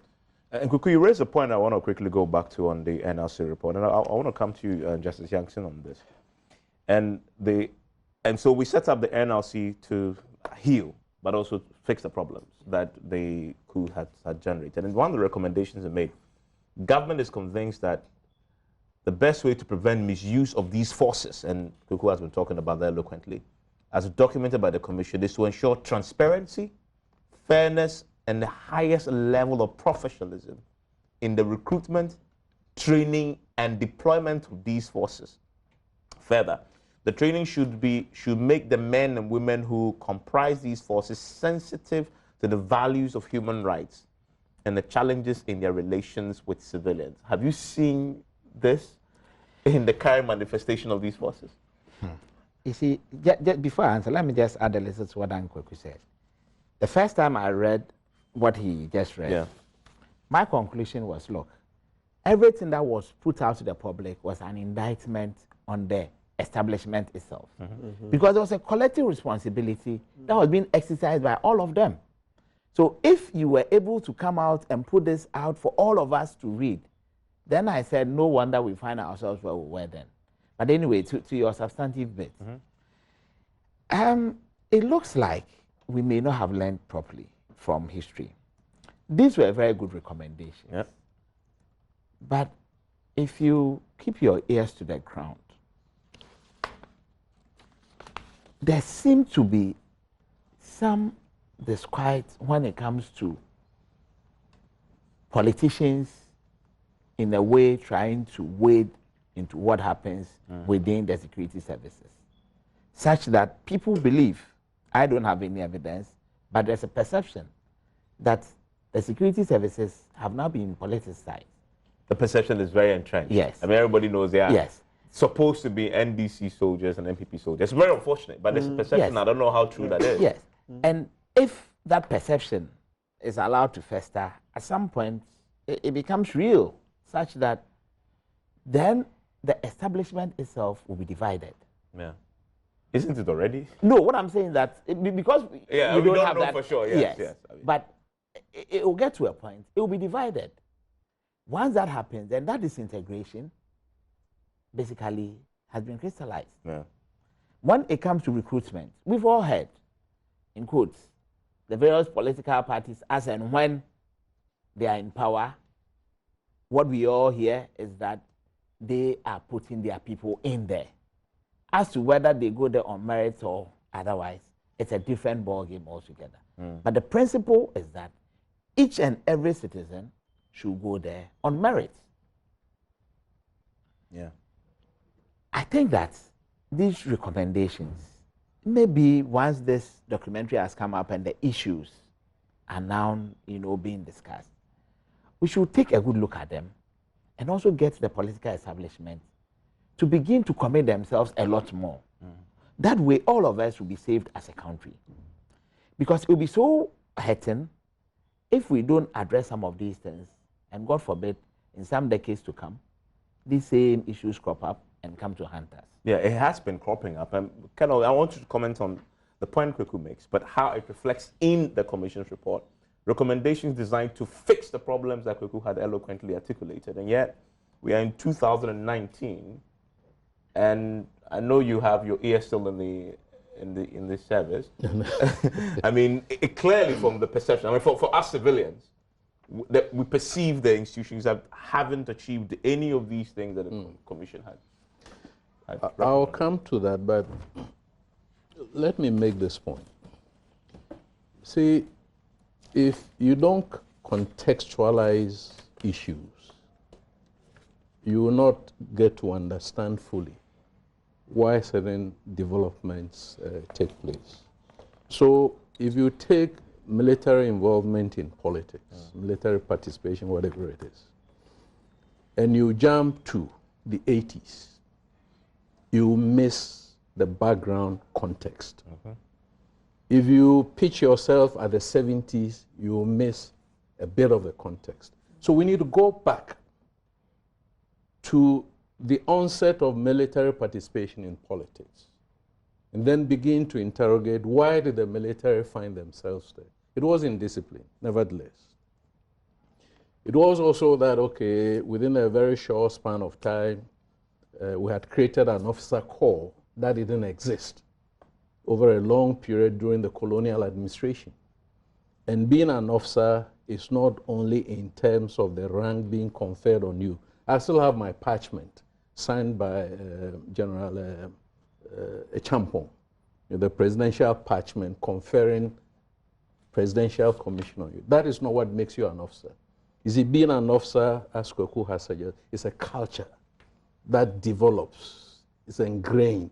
S1: And Kuku, you raised a point I want to quickly go back to on the NRC report. And I want to come to you, Justice Yankson, on this. And so we set up the NRC to heal, but also fix the problems that the coup had generated. And one of the recommendations they made, government is convinced that the best way to prevent misuse of these forces, and Kuku has been talking about that eloquently, as documented by the Commission, is to ensure transparency, fairness, and the highest level of professionalism in the recruitment, training, and deployment of these forces. Further, the training should make the men and women who comprise these forces sensitive to the values of human rights and the challenges in their relations with civilians. Have you seen this in the current manifestation of these forces?
S9: You see, just before I answer, let me just add a little to what Nkweku said. The first time I read what he just read, my conclusion was, look, everything that was put out to the public was an indictment on the establishment itself. Because there was a collective responsibility that was being exercised by all of them. So if you were able to come out and put this out for all of us to read, then I said, no wonder we find ourselves where we were then. But anyway, to your substantive bit, it looks like we may not have learned properly from history. These were very good recommendations. But if you keep your ears to the ground, there seems to be some disquiet when it comes to politicians in a way trying to wade into what happens within the security services, such that people believe, I don't have any evidence, but there's a perception that the security services have now been politicized.
S1: The perception is very entrenched.
S9: Yes.
S1: I mean, everybody knows they are.
S9: Yes.
S1: Supposed to be NDC soldiers and NPP soldiers. It's very unfortunate, but there's a perception.
S9: Yes.
S1: I don't know how true that is.
S9: Yes. And if that perception is allowed to fester, at some point it becomes real, such that then the establishment itself will be divided.
S1: Yeah. Isn't it already?
S9: No, what I'm saying is that because we
S1: don't
S9: have
S1: know
S9: that,
S1: for sure. Yes. I mean.
S9: But it will get to a point, it will be divided. Once that happens, then that disintegration basically has been crystallized.
S1: Yeah.
S9: When it comes to recruitment, we've all heard, in quotes, the various political parties, as and when they are in power, what we all hear is that they are putting their people in there. As to whether they go there on merit or otherwise, it's a different ballgame altogether. But the principle is that each and every citizen should go there on merit.
S1: Yeah. I
S9: think that these recommendations, maybe once this documentary has come up and the issues are now, being discussed, we should take a good look at them and also get the political establishment to begin to commit themselves a lot more. That way, all of us will be saved as a country. Because it will be so hurting if we don't address some of these things, and God forbid, in some decades to come, these same issues crop up and come to haunt us.
S1: Yeah, it has been cropping up. And Colonel, I want you to comment on the point Kweku makes, but how it reflects in the Commission's report. Recommendations designed to fix the problems that Kweku had eloquently articulated. And yet, we are in 2019, and I know you have your ear still in the service. I mean, it clearly from the perception, I mean, for us civilians, that we perceive the institutions that haven't achieved any of these things that the Commission had.
S10: I'll come to that, but let me make this point. See, if you don't contextualize issues, you will not get to understand fully why certain developments take place. So if you take military involvement in politics, military participation, whatever it is, and you jump to the 80s, you miss the background context. If you pitch yourself at the 70s, you miss a bit of the context. So we need to go back to the onset of military participation in politics and then begin to interrogate why did the military find themselves there. It was indiscipline, nevertheless. It was also that, okay, within a very short span of time, we had created an officer corps that didn't exist over a long period during the colonial administration. And being an officer is not only in terms of the rank being conferred on you. I still have my parchment signed by General Champong, the presidential parchment conferring presidential commission on you. That is not what makes you an officer. You see, being an officer, as Kweku has suggested, is a culture that develops. It's ingrained.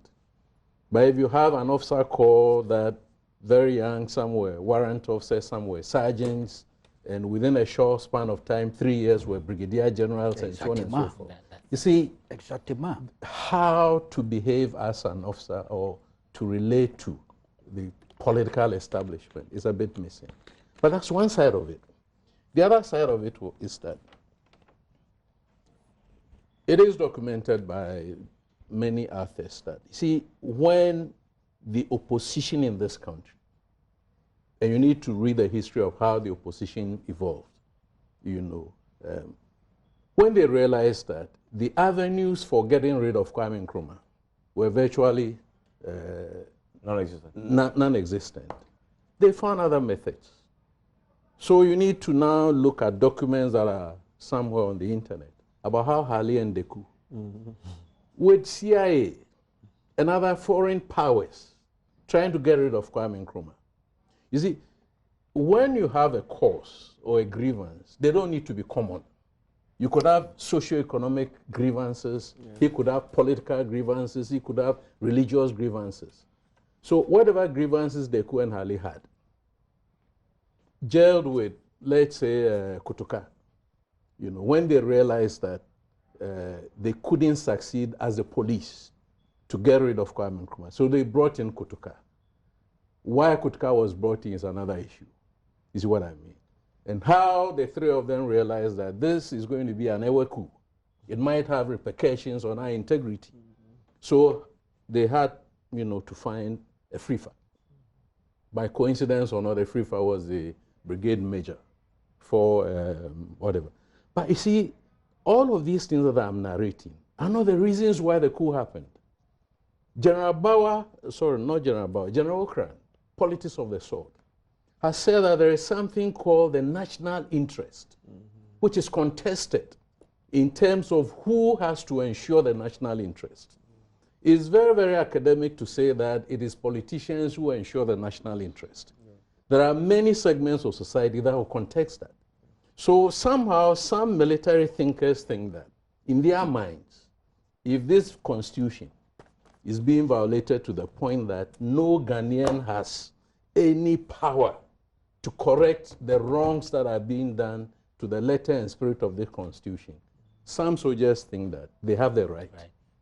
S10: But if you have an officer corps that very young somewhere, warrant officers somewhere, sergeants, and within a short span of time, 3 years were brigadier generals and so on and so forth. You see, how to behave as an officer or to relate to the political establishment is a bit missing. But that's one side of it. The other side of it is that it is documented by many authors that, see, when the opposition in this country, and you need to read the history of how the opposition evolved, you know, when they realized that the avenues for getting rid of Kwame Nkrumah were virtually non-existent, they found other methods. So you need to now look at documents that are somewhere on the internet about how Hali and Deku, with CIA and other foreign powers trying to get rid of Kwame Nkrumah. You see, when you have a cause or a grievance, they don't need to be common. You could have socio-economic grievances, he could have political grievances, he could have religious grievances. So whatever grievances Deku and Hali had, jailed with, let's say, Kutuka, you know, when they realized that they couldn't succeed as the police to get rid of Kwame Nkrumah, so they brought in Kutuka. Why Kutuka was brought in is another issue, is what I mean. And how the three of them realized that this is going to be an Ewe coup. It might have repercussions on our integrity. So they had, you know, to find a free-for. By coincidence or not, the free-for was the brigade major for whatever. But you see, all of these things that I'm narrating are not the reasons why the coup happened. General Bauer, sorry, not General Bauer, General Okran, politics of the sword, has said that there is something called the national interest, which is contested in terms of who has to ensure the national interest. It's very, very academic to say that it is politicians who ensure the national interest. There are many segments of society that will contest that. So somehow some military thinkers think that in their minds, if this constitution is being violated to the point that no Ghanaian has any power to correct the wrongs that are being done to the letter and spirit of the constitution, some soldiers think that they have the right.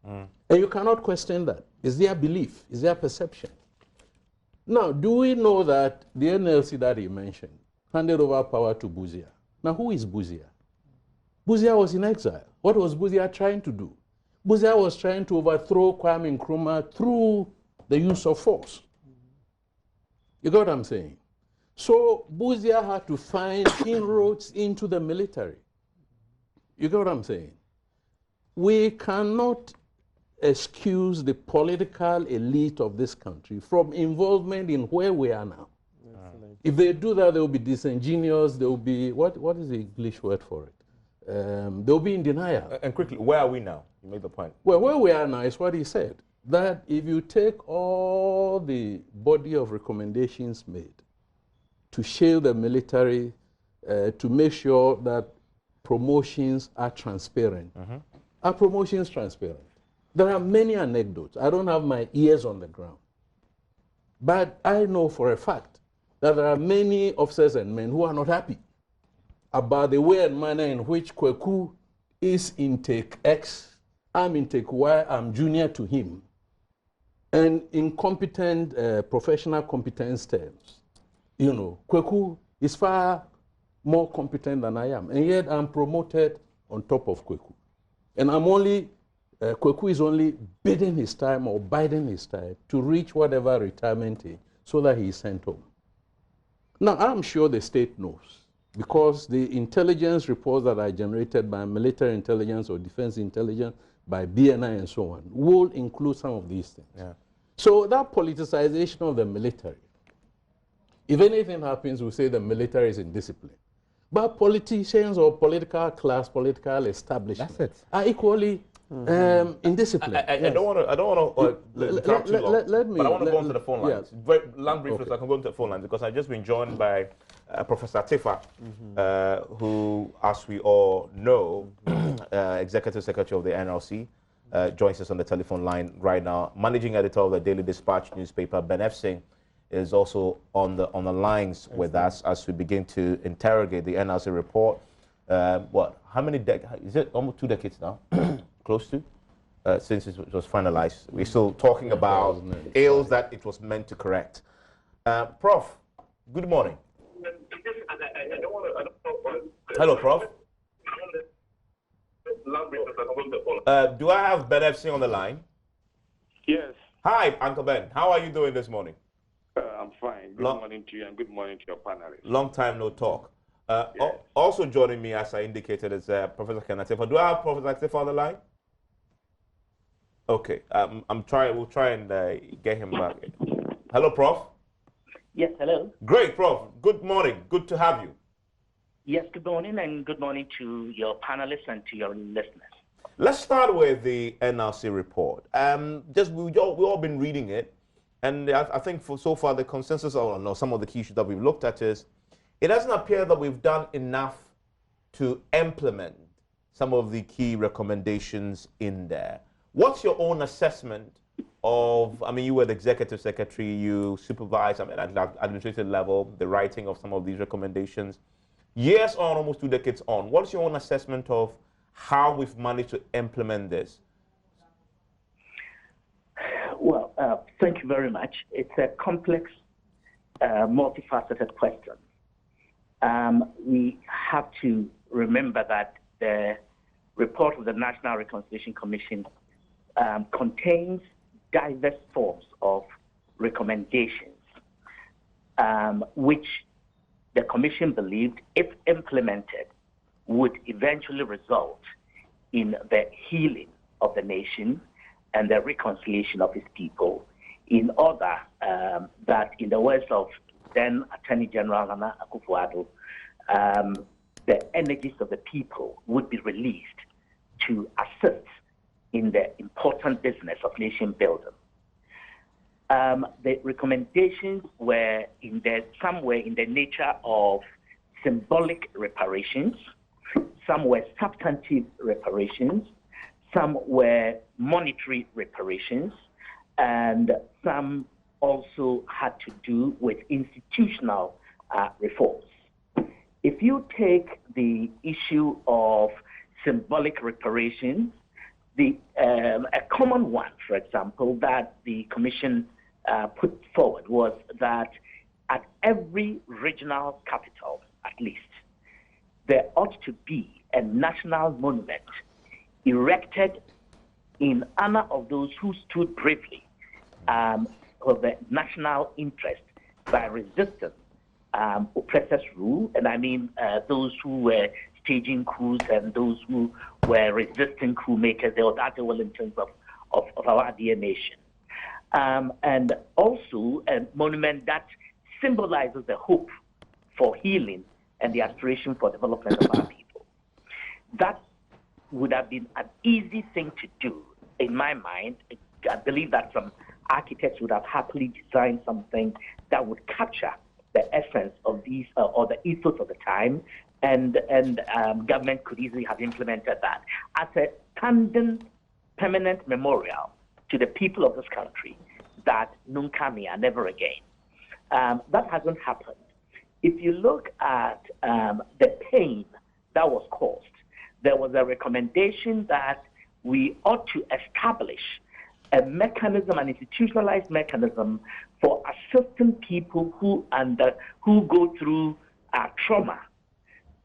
S10: And you cannot question that. It's their belief, it's their perception. Now, do we know that the NLC that he mentioned handed over power to Buzia? Now, who is Buzia? Buzia was in exile. What was Buzia trying to do? Buzia was trying to overthrow Kwame Nkrumah through the use of force. You got what I'm saying? So Buzia had to find inroads into the military. You got what I'm saying? We cannot excuse the political elite of this country from involvement in where we are now. If they do that, they will be disingenuous, they will be, what is the English word for it? They will be in denial.
S1: And quickly, where are we now? You made the point.
S10: Well, where we are now is what he said, that if you take all the body of recommendations made to shield the military, to make sure that promotions are transparent, are promotions transparent? There are many anecdotes. I don't have my ears on the ground. But I know for a fact that there are many officers and men who are not happy about the way and manner in which Kweku is in take X, I'm in take Y, I'm junior to him. And in competent, professional competence terms, you know, Kweku is far more competent than I am. And yet I'm promoted on top of Kweku. And I'm only, Kweku is only bidding his time or biding his time to reach whatever retirement age so that he is sent home. Now, I'm sure the state knows, because the intelligence reports that are generated by military intelligence or defense intelligence, by BNI and so on, will include some of these things. Yeah. So that politicization of the military, if anything happens, we say the military is indisciplined. But politicians or political class, political establishment are equally Indiscipline.
S1: I don't want to talk too long.
S10: Let me.
S1: But I want to go onto the phone lines.
S10: Yeah.
S1: Very briefly, so I can go into the phone lines because I've just been joined by Professor Tifa, who, as we all know, Executive Secretary of the NLC, joins us on the telephone line right now. Managing Editor of the Daily Dispatch newspaper, Ben F. Singh, is also on the lines with us as we begin to interrogate the NLC report. How many decades? Is it almost 2 decades now? Close to? Since it was finalized. We're still talking about ills that it was meant to correct. Prof, good morning. Hello, Prof. Do I have Ben F. Singh on the line?
S12: Yes.
S1: Hi, Uncle Ben. How are you doing this morning?
S12: I'm fine. Good morning to you and good morning to your panelists.
S1: Long time no talk.
S12: Yes.
S1: Also joining me, as I indicated, is Professor Kenatefa. Do I have Professor Kenatefa on the line? Okay. We'll try and get him back. Hello, Prof.
S13: Yes, hello.
S1: Great, Prof. Good morning. Good to have you.
S13: Yes, good morning, and good morning to your panelists and to your listeners.
S1: Let's start with the NLC report. We've all been reading it, and I think so far the consensus on some of the key issues that we've looked at is it doesn't appear that we've done enough to implement some of the key recommendations in there. What's your own assessment of, you were the Executive Secretary, you supervise at administrative level, the writing of some of these recommendations. Years on, almost 2 decades on, what's your own assessment of how we've managed to implement this?
S13: Well, thank you very much. It's a complex, multifaceted question. We have to remember that the report of the National Reconciliation Commission contains diverse forms of recommendations, which the Commission believed, if implemented, would eventually result in the healing of the nation and the reconciliation of its people, in order that, in the words of then Attorney General Nana Akufo-Addo, the energies of the people would be released to assist in the important business of nation building. The recommendations were somewhere in the nature of symbolic reparations, some were substantive reparations, some were monetary reparations, and some also had to do with institutional reforms. If you take the issue of symbolic reparations, a common one, for example, that the Commission put forward was that at every regional capital, at least, there ought to be a national monument erected in honor of those who stood bravely for the national interest by resisting oppressors' rule, and I mean those who were staging coups and those who were resisting coup makers. They were that well in terms of our dear nation. And also a monument that symbolizes the hope for healing and the aspiration for development of our people. That would have been an easy thing to do, in my mind. I believe that some architects would have happily designed something that would capture the essence of these, or the ethos of the time, and government could easily have implemented that as a standing permanent memorial to the people of this country that nunca mea, never again. That hasn't happened. If you look at the pain that was caused, there was a recommendation that we ought to establish a mechanism, an institutionalized mechanism for assisting people who go through trauma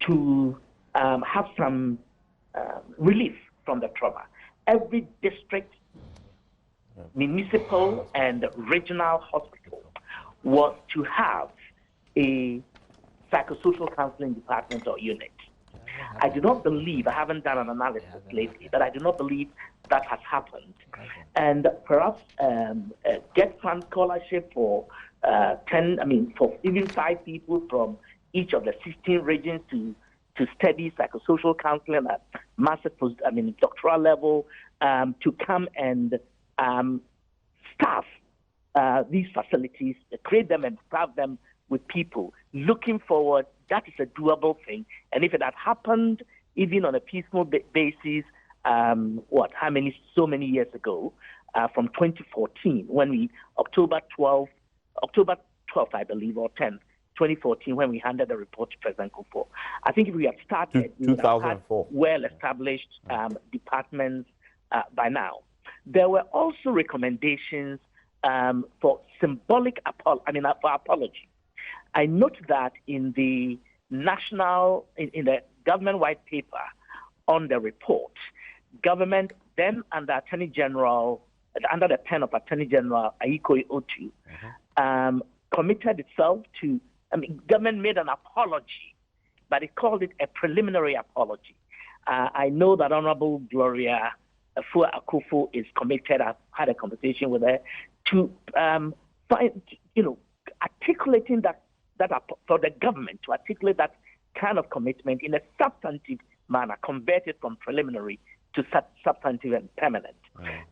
S13: to have some relief from the trauma. Every district, municipal, and regional hospital was to have a psychosocial counseling department or unit. I do not believe, I haven't done an analysis lately, but I do not believe that has happened. And perhaps get fund scholarship for for even 5 people from each of the 16 regions to study psychosocial counseling at master doctoral level, to come and staff these facilities, create them and staff them with people. Looking forward, that is a doable thing. And if it had happened even on a peaceful basis, so many years ago, from 2014, when we, October 12th, I believe, or 10th, 2014, when we handed the report to President Kufuor. I think if we had started, we would have had well-established departments by now. There were also recommendations for symbolic apology. I note that in the in the government white paper on the report, government then under the pen of Attorney General Aikoyi Otu, committed itself to, government made an apology, but it called it a preliminary apology. I know that Honorable Gloria Fua Akufo is committed. I've had a conversation with her to articulating that for the government to articulate that kind of commitment in a substantive manner, converted from preliminary to substantive and permanent.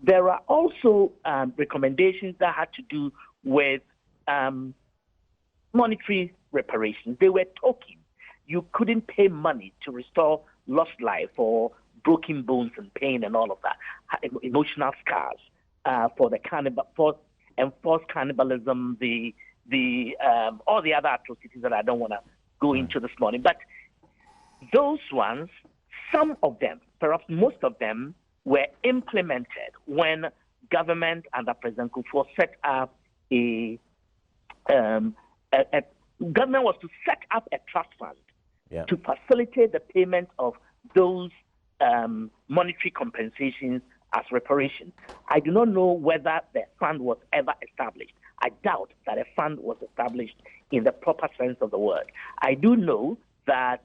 S13: There are also recommendations that had to do with monetary reparations. They were talking. You couldn't pay money to restore lost life or broken bones and pain and all of that, emotional scars for the enforced cannibalism, all the other atrocities that I don't want to go into this morning. But those ones, some of them, perhaps most of them, were implemented when government under President Kufuor set up government was to set up a trust fund to facilitate the payment of those monetary compensations as reparations. I do not know whether the fund was ever established. I doubt that a fund was established in the proper sense of the word. I do know that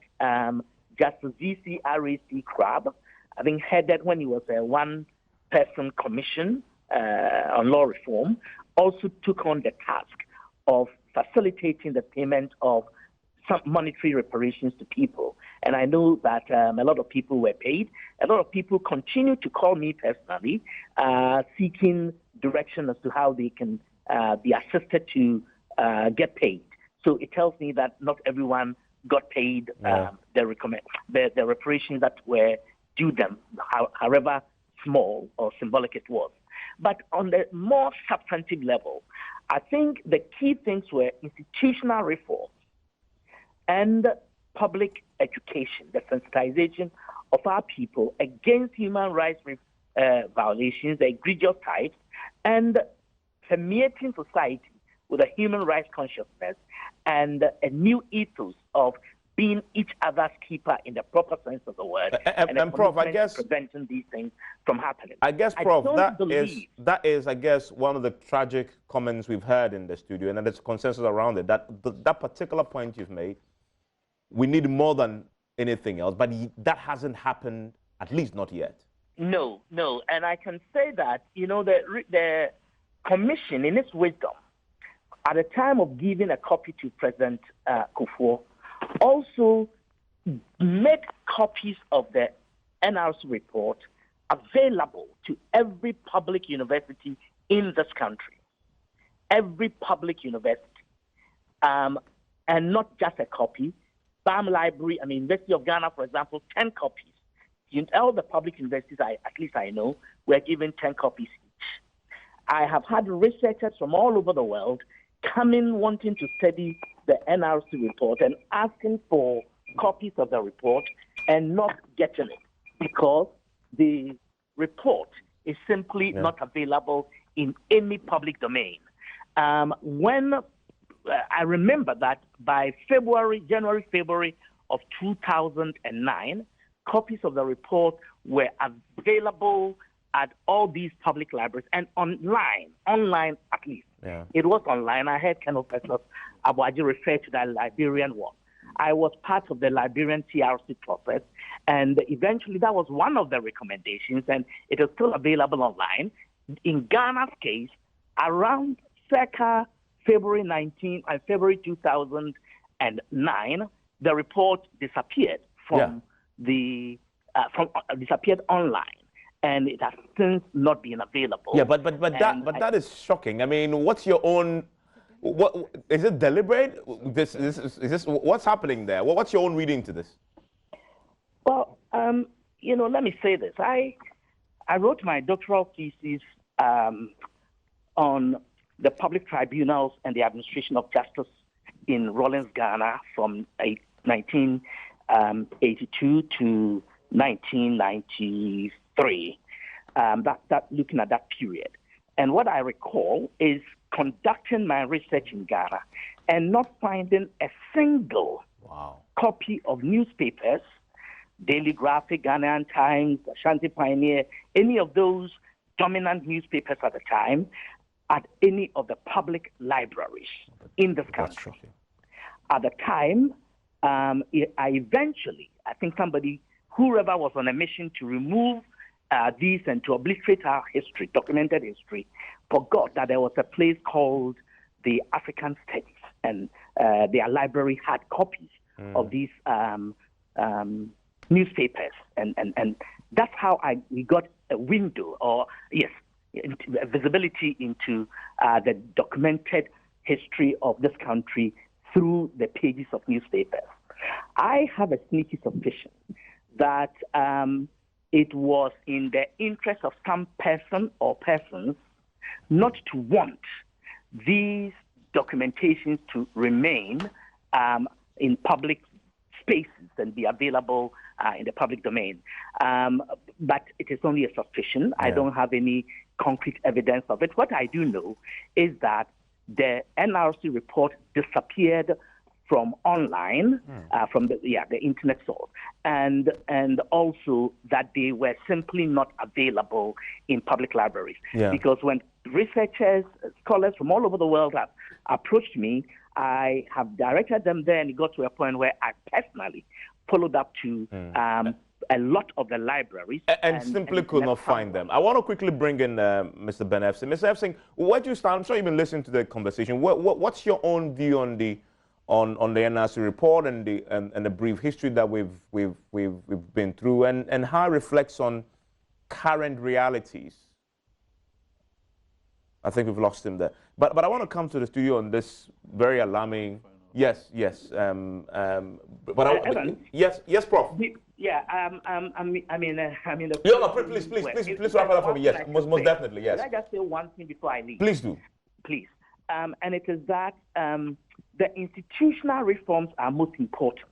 S13: Justice V.C. R.A.C. Crab, I think headed when he was a one-person commission on law reform, also took on the task of facilitating the payment of some monetary reparations to people. And I know that a lot of people were paid. A lot of people continue to call me personally, seeking direction as to how they can be assisted to get paid. So it tells me that not everyone got paid the reparations that were due them, however small or symbolic it was. But on the more substantive level, I think the key things were institutional reforms and public education, the sensitization of our people against human rights violations, the egregious types, and permeating society with a human rights consciousness and a new ethos of being each other's keeper in the proper sense of the word, and
S1: Prof, I guess
S13: preventing these things from happening.
S1: I guess, Prof, that is, I guess, one of the tragic comments we've heard in the studio, and there's consensus around it. That particular point you've made, we need more than anything else, but that hasn't happened, at least not yet.
S13: No, and I can say that the commission, in its wisdom, at the time of giving a copy to President Kufuor, also made copies of the NRC report available to every public university in this country. Every public university. And not just a copy. BAM Library, University of Ghana, for example, 10 copies. All the public universities, at least I know, were given 10 copies each. I have had researchers from all over the world coming wanting to study the NRC report and asking for copies of the report and not getting it because the report is simply not available in any public domain. When I remember that by January, February of 2009, copies of the report were available at all these public libraries and online at least. It was online. I heard Colonel Festus Abuaji refer to that Liberian one. I was part of the Liberian TRC process, and eventually that was one of the recommendations, and it is still available online. In Ghana's case, around circa February 2009, the report disappeared disappeared online. and it has since not been available.
S1: Yeah, but that is shocking. I mean, what's your own? What is it deliberate? Is this what's happening there? What's your own reading to this?
S13: Well, you know, let me say this. I wrote my doctoral thesis on the public tribunals and the administration of justice in Rawlins, Ghana, from 1982 to 1993. That looking at that period, and what I recall is conducting my research in Ghana and not finding a single copy of newspapers, Daily Graphic, Ghanaian Times, Ashanti Pioneer, any of those dominant newspapers at the time, at any of the public libraries in this country. At the time, I think whoever was on a mission to remove these and to obliterate our history, documented history, forgot that there was a place called the African Studies, and their library had copies of these newspapers, and that's how we got a window, or visibility into the documented history of this country through the pages of newspapers. I have a sneaky suspicion that it was in the interest of some person or persons not to want these documentations to remain in public spaces and be available in the public domain. But it is only a suspicion. I don't have any concrete evidence of it. What I do know is that the NRC report disappeared from online, from the internet source, and also that they were simply not available in public libraries. Because when researchers, scholars from all over the world have approached me, I have directed them there, and it got to a point where I personally followed up to a lot of the libraries.
S1: And simply could not find them. I want to quickly bring in Mr. Ben Efsing. Mr. Efsing, where do you stand? I'm sure you've been listening to the conversation. What's your own view on the NRC report and the brief history that we've been through, and how it reflects on current realities? I think we've lost him there. But I want to come to the studio on this very alarming. Yes. Yes, Prof. Please wrap it up for me. Yes, most definitely. Yes.
S13: Can I just say one thing before I leave?
S1: Please do.
S13: Please. And it is that the institutional reforms are most important.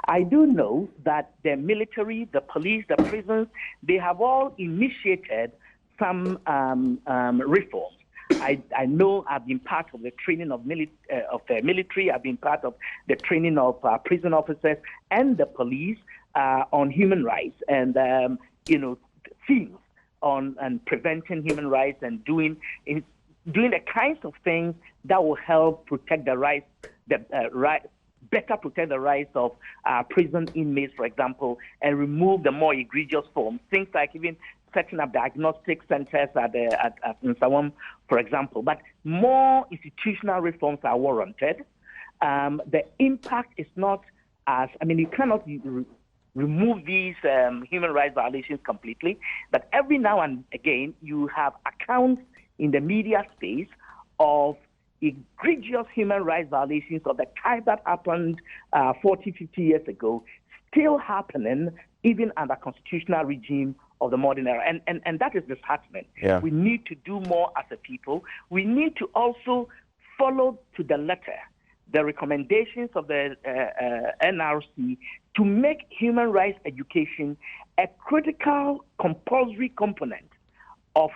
S13: I do know that the military, the police, the prisons, they have all initiated some reforms. I know I've been part of the training of the military. I've been part of the training of prison officers and the police on human rights and themes on and preventing human rights and doing the kinds of things that will help protect the rights, better protect the rights of prison inmates, for example, and remove the more egregious forms. Things like even setting up diagnostic centers at Nsawam, for example. But more institutional reforms are warranted. The impact is not you cannot remove these human rights violations completely, but every now and again you have accounts in the media space of egregious human rights violations of the kind that happened 40, 50 years ago, still happening even under constitutional regime of the modern era. And that is disheartening. We need to do more as a people. We need to also follow to the letter the recommendations of the NRC to make human rights education a critical, compulsory component of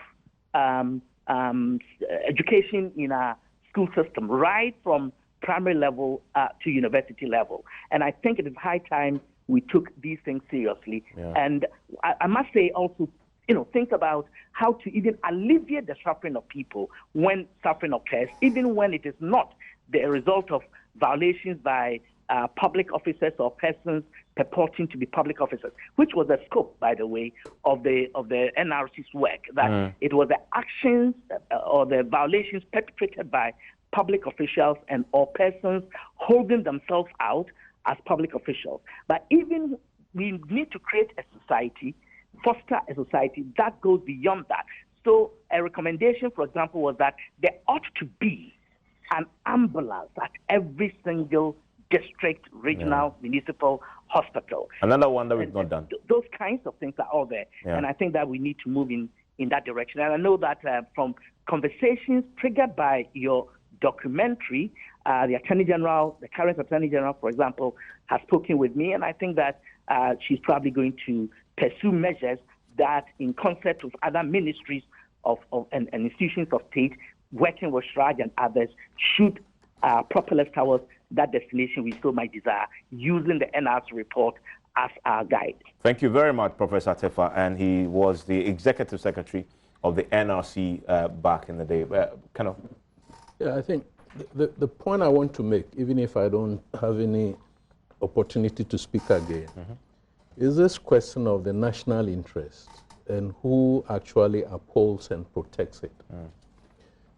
S13: education in our school system, right from primary level to university level. And I think it is high time we took these things seriously. And I must say also, think about how to even alleviate the suffering of people when suffering occurs, even when it is not the result of violations by public officers or persons purporting to be public officers, which was the scope, by the way, of the NRC's work, that it was the actions or the violations perpetrated by public officials and or persons holding themselves out as public officials. But even we need to create a society foster a society that goes beyond that. So a recommendation, for example, was that there ought to be an ambulance at every single district, regional, municipal hospital.
S1: Another one that we've not done.
S13: Those kinds of things are all there.
S1: Yeah.
S13: And I think that we need to move in that direction. And I know that from conversations triggered by your documentary, the Attorney General, the current Attorney General, for example, has spoken with me. And I think that she's probably going to pursue measures that, in concert with other ministries and institutions of state, working with Shraj and others, should propel us towards that destination we still might desire, using the NRC report as our guide.
S1: Thank you very much, Professor Tefa. And he was the Executive Secretary of the NRC back in the day.
S10: Yeah, I think the point I want to make, even if I don't have any opportunity to speak again, is this question of the national interest and who actually upholds and protects it.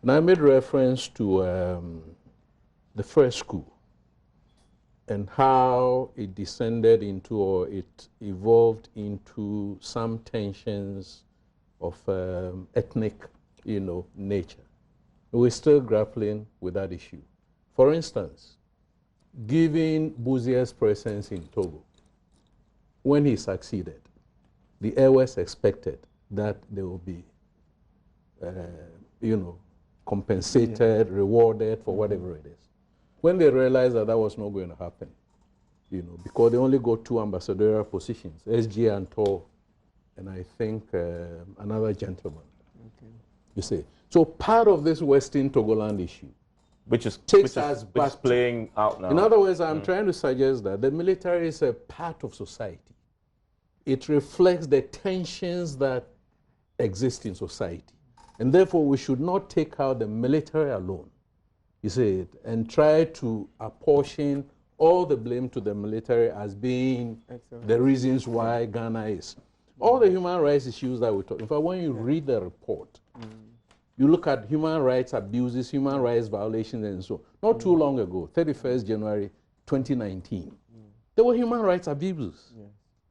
S10: And I made reference to the first school and how it descended into, or it evolved into, some tensions of ethnic, nature. We're still grappling with that issue. For instance, given Bouzier's presence in Togo, when he succeeded, the airways expected that they will be, compensated, rewarded for whatever it is. When they realized that that was not going to happen, because they only got 2 ambassadorial positions, SG Antor and I think another gentleman. You see, so part of this Western Togoland issue, which is
S1: playing out now.
S10: In other words, I'm trying to suggest that the military is a part of society. It reflects the tensions that exist in society. And therefore, we should not take out the military alone, you see, and try to apportion all the blame to the military as being the reasons why Ghana is. All the human rights issues that we talk, in fact, when you read the report, you look at human rights abuses, human rights violations, and so on. Not too long ago, 31st January 2019, there were human rights abuses.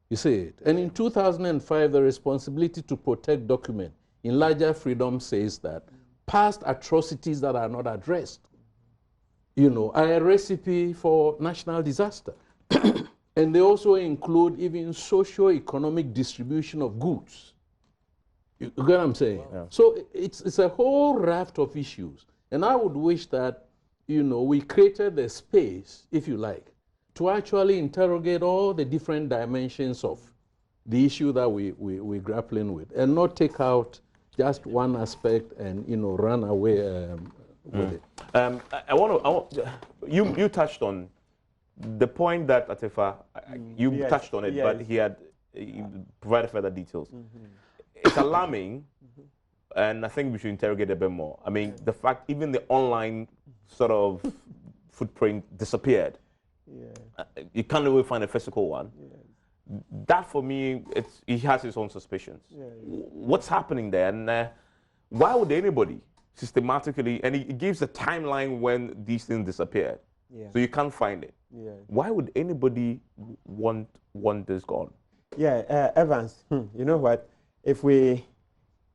S10: You see it. And in 2005, the responsibility to protect documents in larger freedom says that past atrocities that are not addressed, are a recipe for national disaster. And they also include even socio-economic distribution of goods. You get what I'm saying? Yeah. So it's a whole raft of issues. And I would wish that, we created the space, if you like, to actually interrogate all the different dimensions of the issue that we're grappling with, and not take out just one aspect and, run away with it.
S1: You touched on the point that Atefa, you touched on it, but he provided further details. It's alarming, and I think we should interrogate a bit more. I mean, the fact even the online sort of footprint disappeared. You can't really find a physical one. That, for me, he has his own suspicions. What's happening there, and why would anybody systematically, and he gives a timeline when these things disappeared, so you can't find it. Why would anybody want this gone?
S2: Evans, you know what? If we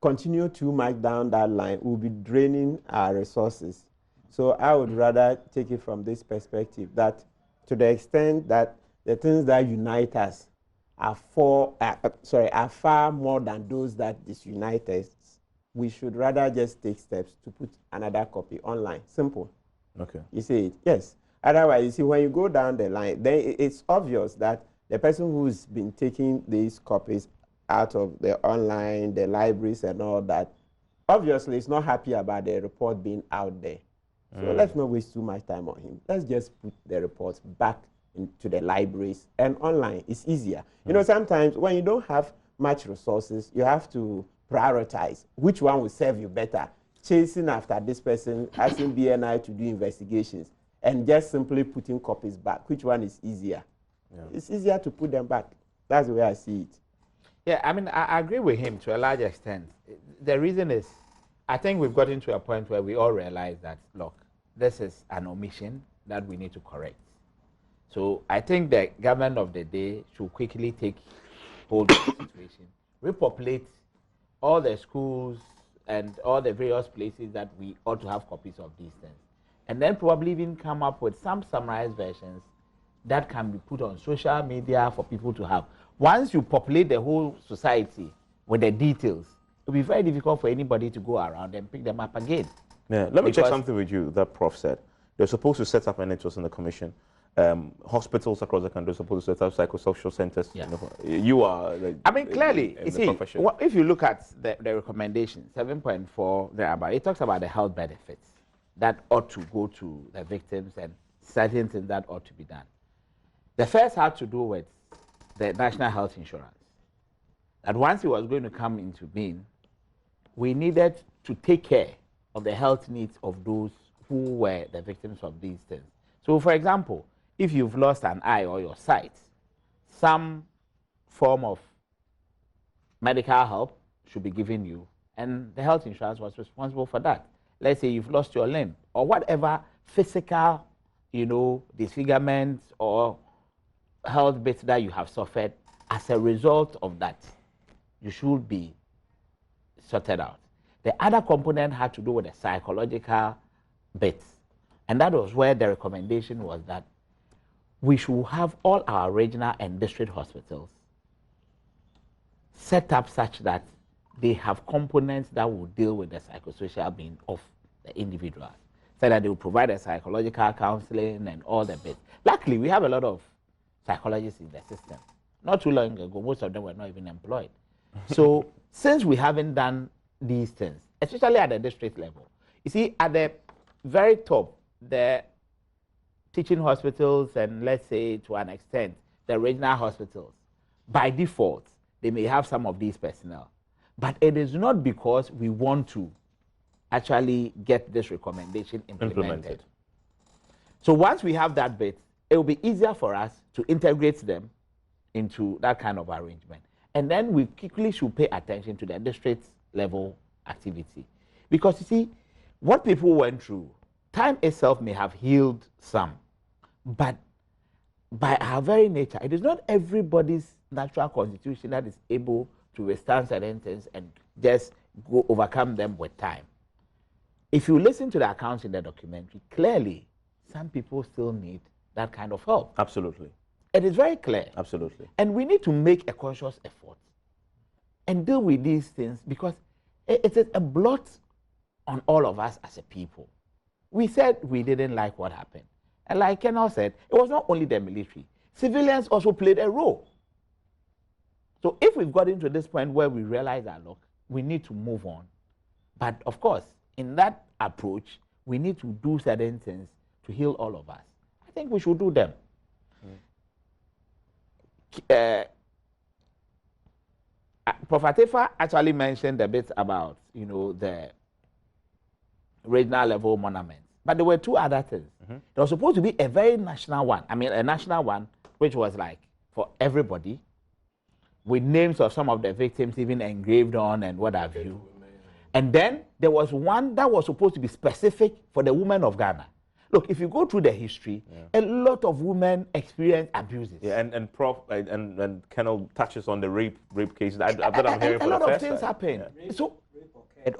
S2: continue to march down that line, we'll be draining our resources. So I would rather take it from this perspective, that to the extent that the things that unite us are far more than those that disunite us, we should rather just take steps to put another copy online. Simple.
S1: Okay.
S2: You see it? Yes. Otherwise, you see, when you go down the line, then it's obvious that the person who's been taking these copies out of the online, the libraries and all that, obviously is not happy about the report being out there. So let's not waste too much time on him. Let's just put the reports back into the libraries and online. It's easier. You know, sometimes when you don't have much resources, you have to prioritize which one will serve you better. Chasing after this person, asking BNI to do investigations, and just simply putting copies back. Which one is easier? It's easier to put them back. That's the way I see it.
S9: Yeah, I mean, I agree with him to a large extent. The reason is, I think we've gotten to a point where we all realize that, look, this is an omission that we need to correct. So I think the government of the day should quickly take hold of the situation, repopulate all the schools and all the various places that we ought to have copies of these things. And then probably even come up with some summarized versions that can be put on social media for people to have. Once you populate the whole society with the details, it will be very difficult for anybody to go around and pick them up again.
S1: Yeah, let me check something with you that Prof said. They're supposed to set up, and it was in the commission, hospitals across the country are supposed to set up psychosocial centers.
S9: Yeah.
S1: You are... Like,
S9: I mean, clearly,
S1: in
S9: you
S1: the
S9: see,
S1: profession.
S9: if you look at the recommendation, 7.4, thereabout, it talks about the health benefits that ought to go to the victims and certain things that ought to be done. The first had to do with the national health insurance. That once it was going to come into being, we needed to take care of the health needs of those who were the victims of these things. So, for example, if you've lost an eye or your sight, some form of medical help should be given you, and the health insurance was responsible for that. Let's say you've lost your limb or whatever physical, disfigurement or health bits that you have suffered as a result of that, you should be sorted out. The other component had to do with the psychological bits, and that was where the recommendation was that we should have all our regional and district hospitals set up such that they have components that will deal with the psychosocial being of the individuals, so that they will provide a psychological counseling and all the bits. Luckily, we have a lot of psychologists in the system. Not too long ago, most of them were not even employed. So since we haven't done these things, especially at the district level, you see, at the very top, the teaching hospitals and, let's say, to an extent, the regional hospitals, by default, they may have some of these personnel. But it is not because we want to actually get this recommendation implemented. So once we have that bit, it will be easier for us to integrate them into that kind of arrangement. And then we quickly should pay attention to the district level activity. Because you see, what people went through, time itself may have healed some, but by our very nature, it is not everybody's natural constitution that is able to withstand certain things and just overcome them with time. If you listen to the accounts in the documentary, clearly, some people still need that kind of help.
S1: Absolutely.
S9: It is very clear.
S1: Absolutely.
S9: And we need to make a conscious effort and deal with these things, because it is a blot on all of us as a people. We said we didn't like what happened. And like Kenal said, it was not only the military. Civilians also played a role. So if we've gotten to this point where we realize that, look, we need to move on. But of course, in that approach, we need to do certain things to heal all of us. I think we should do them. Prof. Atefa actually mentioned a bit about, the regional level monuments. But there were two other things. There was supposed to be a very national one. I mean, a national one, which was like for everybody, with names of some of the victims even engraved on and what have you. And then there was one that was supposed to be specific for the women of Ghana. Look, if you go through the history, a lot of women experience abuses.
S1: Yeah, and Prof and Kenal touches on the rape cases that I'm hearing for the first time.
S9: A lot of things happen. Yeah. So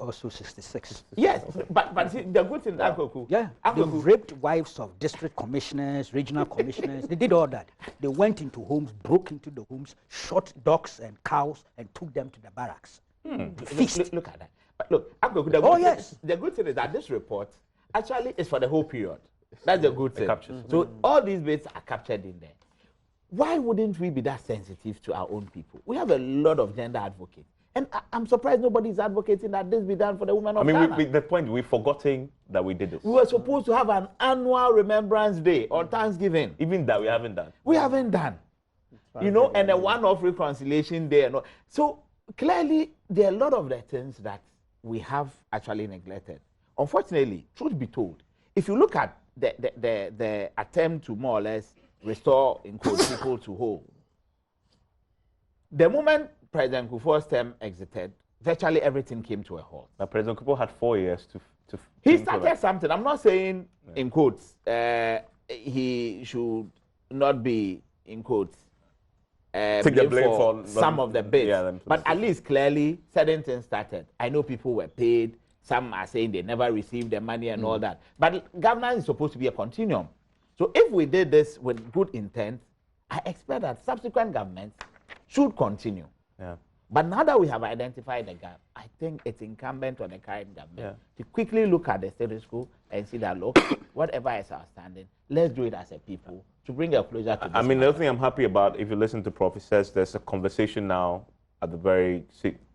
S11: also 66.
S9: Yes, but see, the good thing,
S11: they raped wives of district commissioners, regional commissioners. They did all that. They went into homes, broke into the homes, shot dogs and cows, and took them to the barracks.
S9: Look at that. But look, the good thing is that this report actually is for the whole period. That's the good thing. So all these bits are captured in there. Why wouldn't we be that sensitive to our own people? We have a lot of gender advocates. And I'm surprised nobody's advocating that this be done for the women of Ghana.
S1: I mean, the point, we're forgetting that we did this.
S9: We were supposed to have an annual Remembrance Day or Thanksgiving.
S1: Even that we haven't done.
S9: We haven't done. And a one-off reconciliation day. So clearly, there are a lot of the things that we have actually neglected. Unfortunately, truth be told, if you look at the attempt to more or less restore, in quotes, people to whole, the moment President Kufuor's term exited, virtually everything came to a halt.
S1: Now, President Kufuor had 4 years to
S9: he started something. I'm not saying, in quotes, he should not be, in quotes,
S1: take the blame for
S9: some of the bits.
S1: Yeah,
S9: but at least clearly certain things started. I know people were paid. Some are saying they never received the money and all that. But governance is supposed to be a continuum. So if we did this with good intent, I expect that subsequent governments should continue.
S1: Yeah.
S9: But now that we have identified the gap, I think it's incumbent on the current government to quickly look at the status quo and see that, look, whatever is outstanding, let's do it as a people to bring it closer to this.
S1: I mean, the other thing I'm happy about, if you listen to Prof, he says there's a conversation now at the very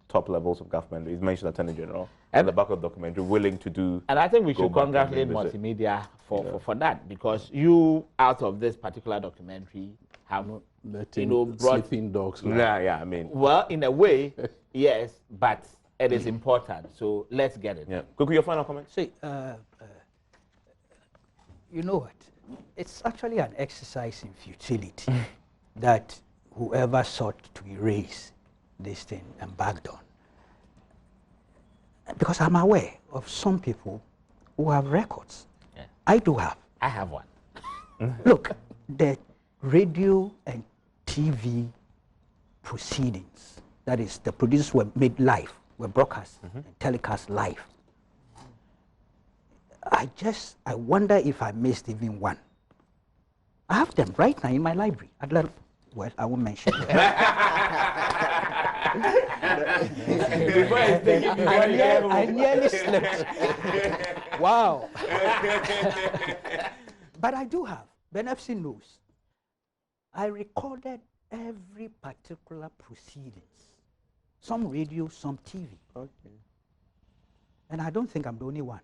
S1: top levels of government. He's mentioned Attorney General at the back of the documentary, willing to do.
S9: And I think we should congratulate multimedia for that, because you, out of this particular documentary, have brought
S10: sleeping dogs.
S1: Yeah, I mean.
S9: Well, in a way, yes, but it is important. So let's get it.
S1: Yeah. Kuku, your final comment?
S11: See, you know what? It's actually an exercise in futility that whoever sought to erase this thing embarked on. Because I'm aware of some people who have records.
S9: Yeah.
S11: I do have.
S9: I have one.
S11: Look, the radio and TV proceedings, that is, the producers were made live, were broadcast and telecast live. I wonder if I missed even one. I have them right now in my library. Well, I won't mention it. I nearly slept. Wow. But I do have. Ben FC knows. I recorded every particular proceedings. Some radio, some TV.
S2: Okay.
S11: And I don't think I'm the only one.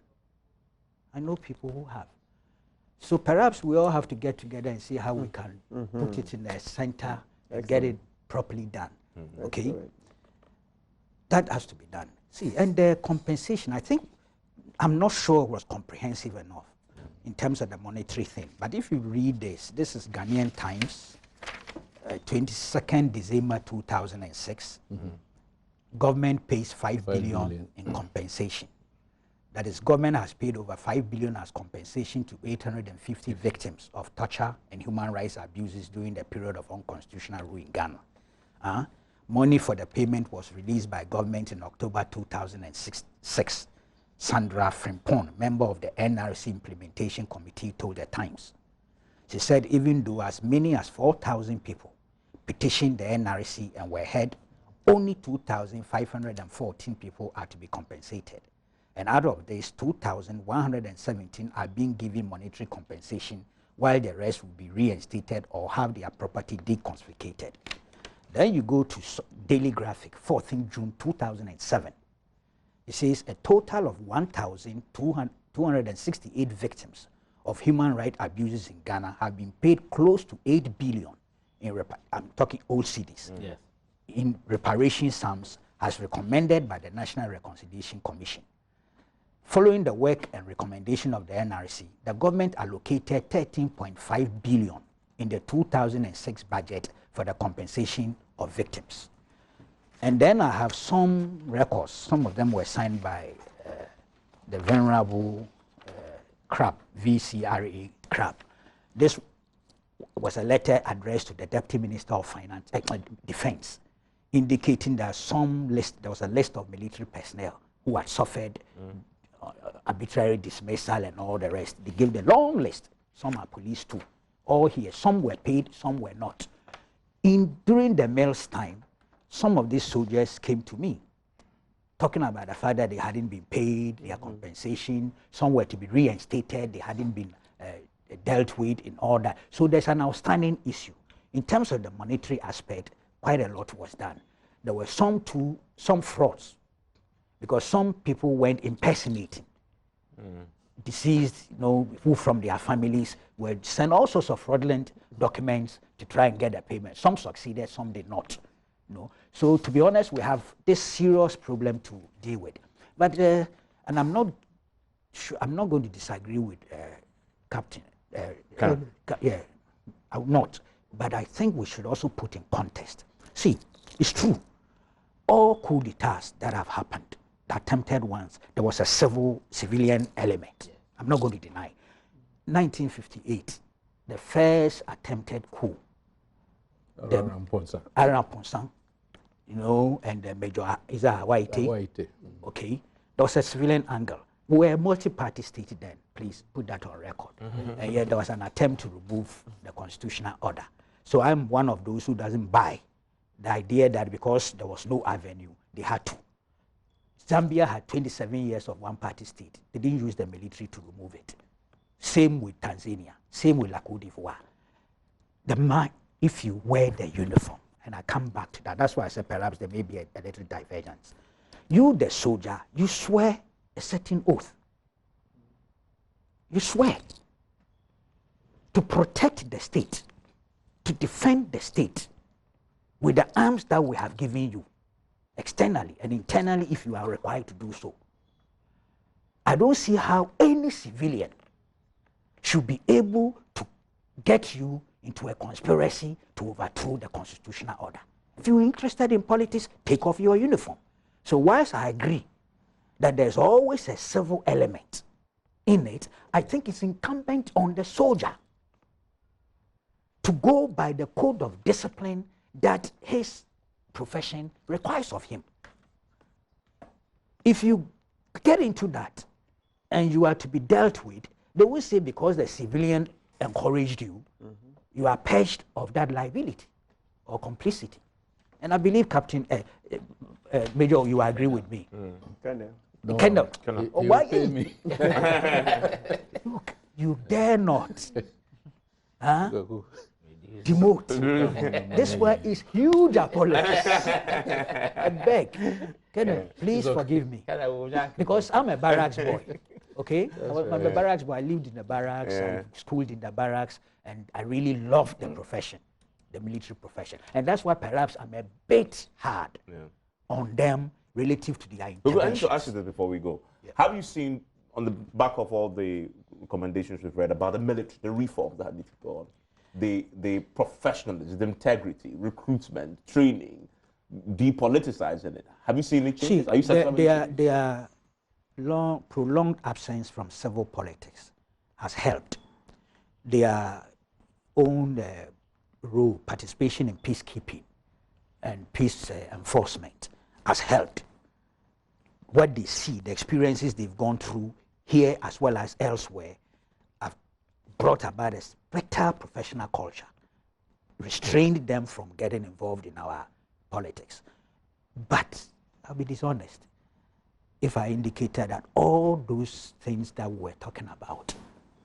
S11: I know people who have. So perhaps we all have to get together and see how we can put it in the center and get it properly done. Okay?
S2: Excellent.
S11: That has to be done. See, and the compensation, I think, I'm not sure it was comprehensive enough in terms of the monetary thing. But if you read this is Ghanaian Times, 22nd December 2006. Government pays 5 billion in compensation. That is, government has paid over 5 billion as compensation to 850 victims of torture and human rights abuses during the period of unconstitutional rule in Ghana. Money for the payment was released by government in October 2006. Sandra Frimpong, member of the NRC Implementation Committee, told the Times. She said even though as many as 4,000 people petitioned the NRC and were heard, only 2,514 people are to be compensated. And out of these, 2,117 are being given monetary compensation, while the rest will be reinstated or have their property deconfiscated. Then you go to Daily Graphic, 14 June 2007. It says a total of 1,268 victims of human rights abuses in Ghana have been paid close to 8 billion in I'm talking old cedis.
S9: Yes.
S11: In reparation sums as recommended by the National Reconciliation Commission. Following the work and recommendation of the NRC, the government allocated 13.5 billion in the 2006 budget for the compensation of victims. And then I have some records. Some of them were signed by the Venerable Crab, VCRA Crab. This was a letter addressed to the Deputy Minister of Finance, Defense, indicating that there was a list of military personnel who had suffered arbitrary dismissal and all the rest. They gave the long list. Some are police too. All here. Some were paid, some were not. During the Mills time, some of these soldiers came to me, talking about the fact that they hadn't been paid, their compensation, some were to be reinstated, they hadn't been dealt with in all that. So there's an outstanding issue. In terms of the monetary aspect, quite a lot was done. There were some frauds, because some people went impersonating deceased, who from their families were sent all sorts of fraudulent documents to try and get a payment. Some succeeded, some did not. So to be honest, we have this serious problem to deal with. But and I'm not going to disagree with Captain. Yeah, I will not. But I think we should also put in context. See, it's true. All coup d'etats that have happened, the attempted ones, there was a civilian element. I'm not going to deny. 1958, the first attempted coup Ponsang, you know, and Major Isa Waite. Okay, there was a civilian angle. We were a multi-party state then. Please put that on record. And yet there was an attempt to remove the constitutional order. So I'm one of those who doesn't buy the idea that because there was no avenue, they had to. Zambia had 27 years of one-party state. They didn't use the military to remove it. Same with Tanzania. Same with Côte d'Ivoire. The man, if you wear the uniform, and I come back to that, that's why I said perhaps there may be a little divergence. You, the soldier, you swear a certain oath. You swear to protect the state, to defend the state with the arms that we have given you, externally and internally if you are required to do so. I don't see how any civilian should be able to get you into a conspiracy to overthrow the constitutional order. If you're interested in politics, take off your uniform. So whilst I agree that there's always a civil element in it, I think it's incumbent on the soldier to go by the code of discipline that his profession requires of him. If you get into that and you are to be dealt with, they will say because the civilian encouraged you, you are purged of that liability or complicity. And I believe, Captain Major, you agree with me. Why
S10: me?
S11: Look, you dare not. Huh? Demote. This one is huge apology. I beg. Please forgive me. Because I'm a barracks boy. Okay? I'm a barracks boy. I lived in the barracks, I schooled in the barracks, and I really loved the profession, the military profession. And that's why perhaps I'm a bit hard on them relative to their interventions.
S1: I need to ask you this before we go. Have you seen, on the back of all the recommendations we've read about the military, the reforms that need to go on, the professionalism, the integrity, recruitment, training, depoliticizing it? Have you seen any changes?
S11: Their prolonged absence from civil politics has helped. Their own role, participation in peacekeeping and peace enforcement has helped. What they see, the experiences they've gone through here as well as elsewhere, have brought about a better professional culture, restrained them from getting involved in our politics. But I'll be dishonest if I indicated that all those things that we're talking about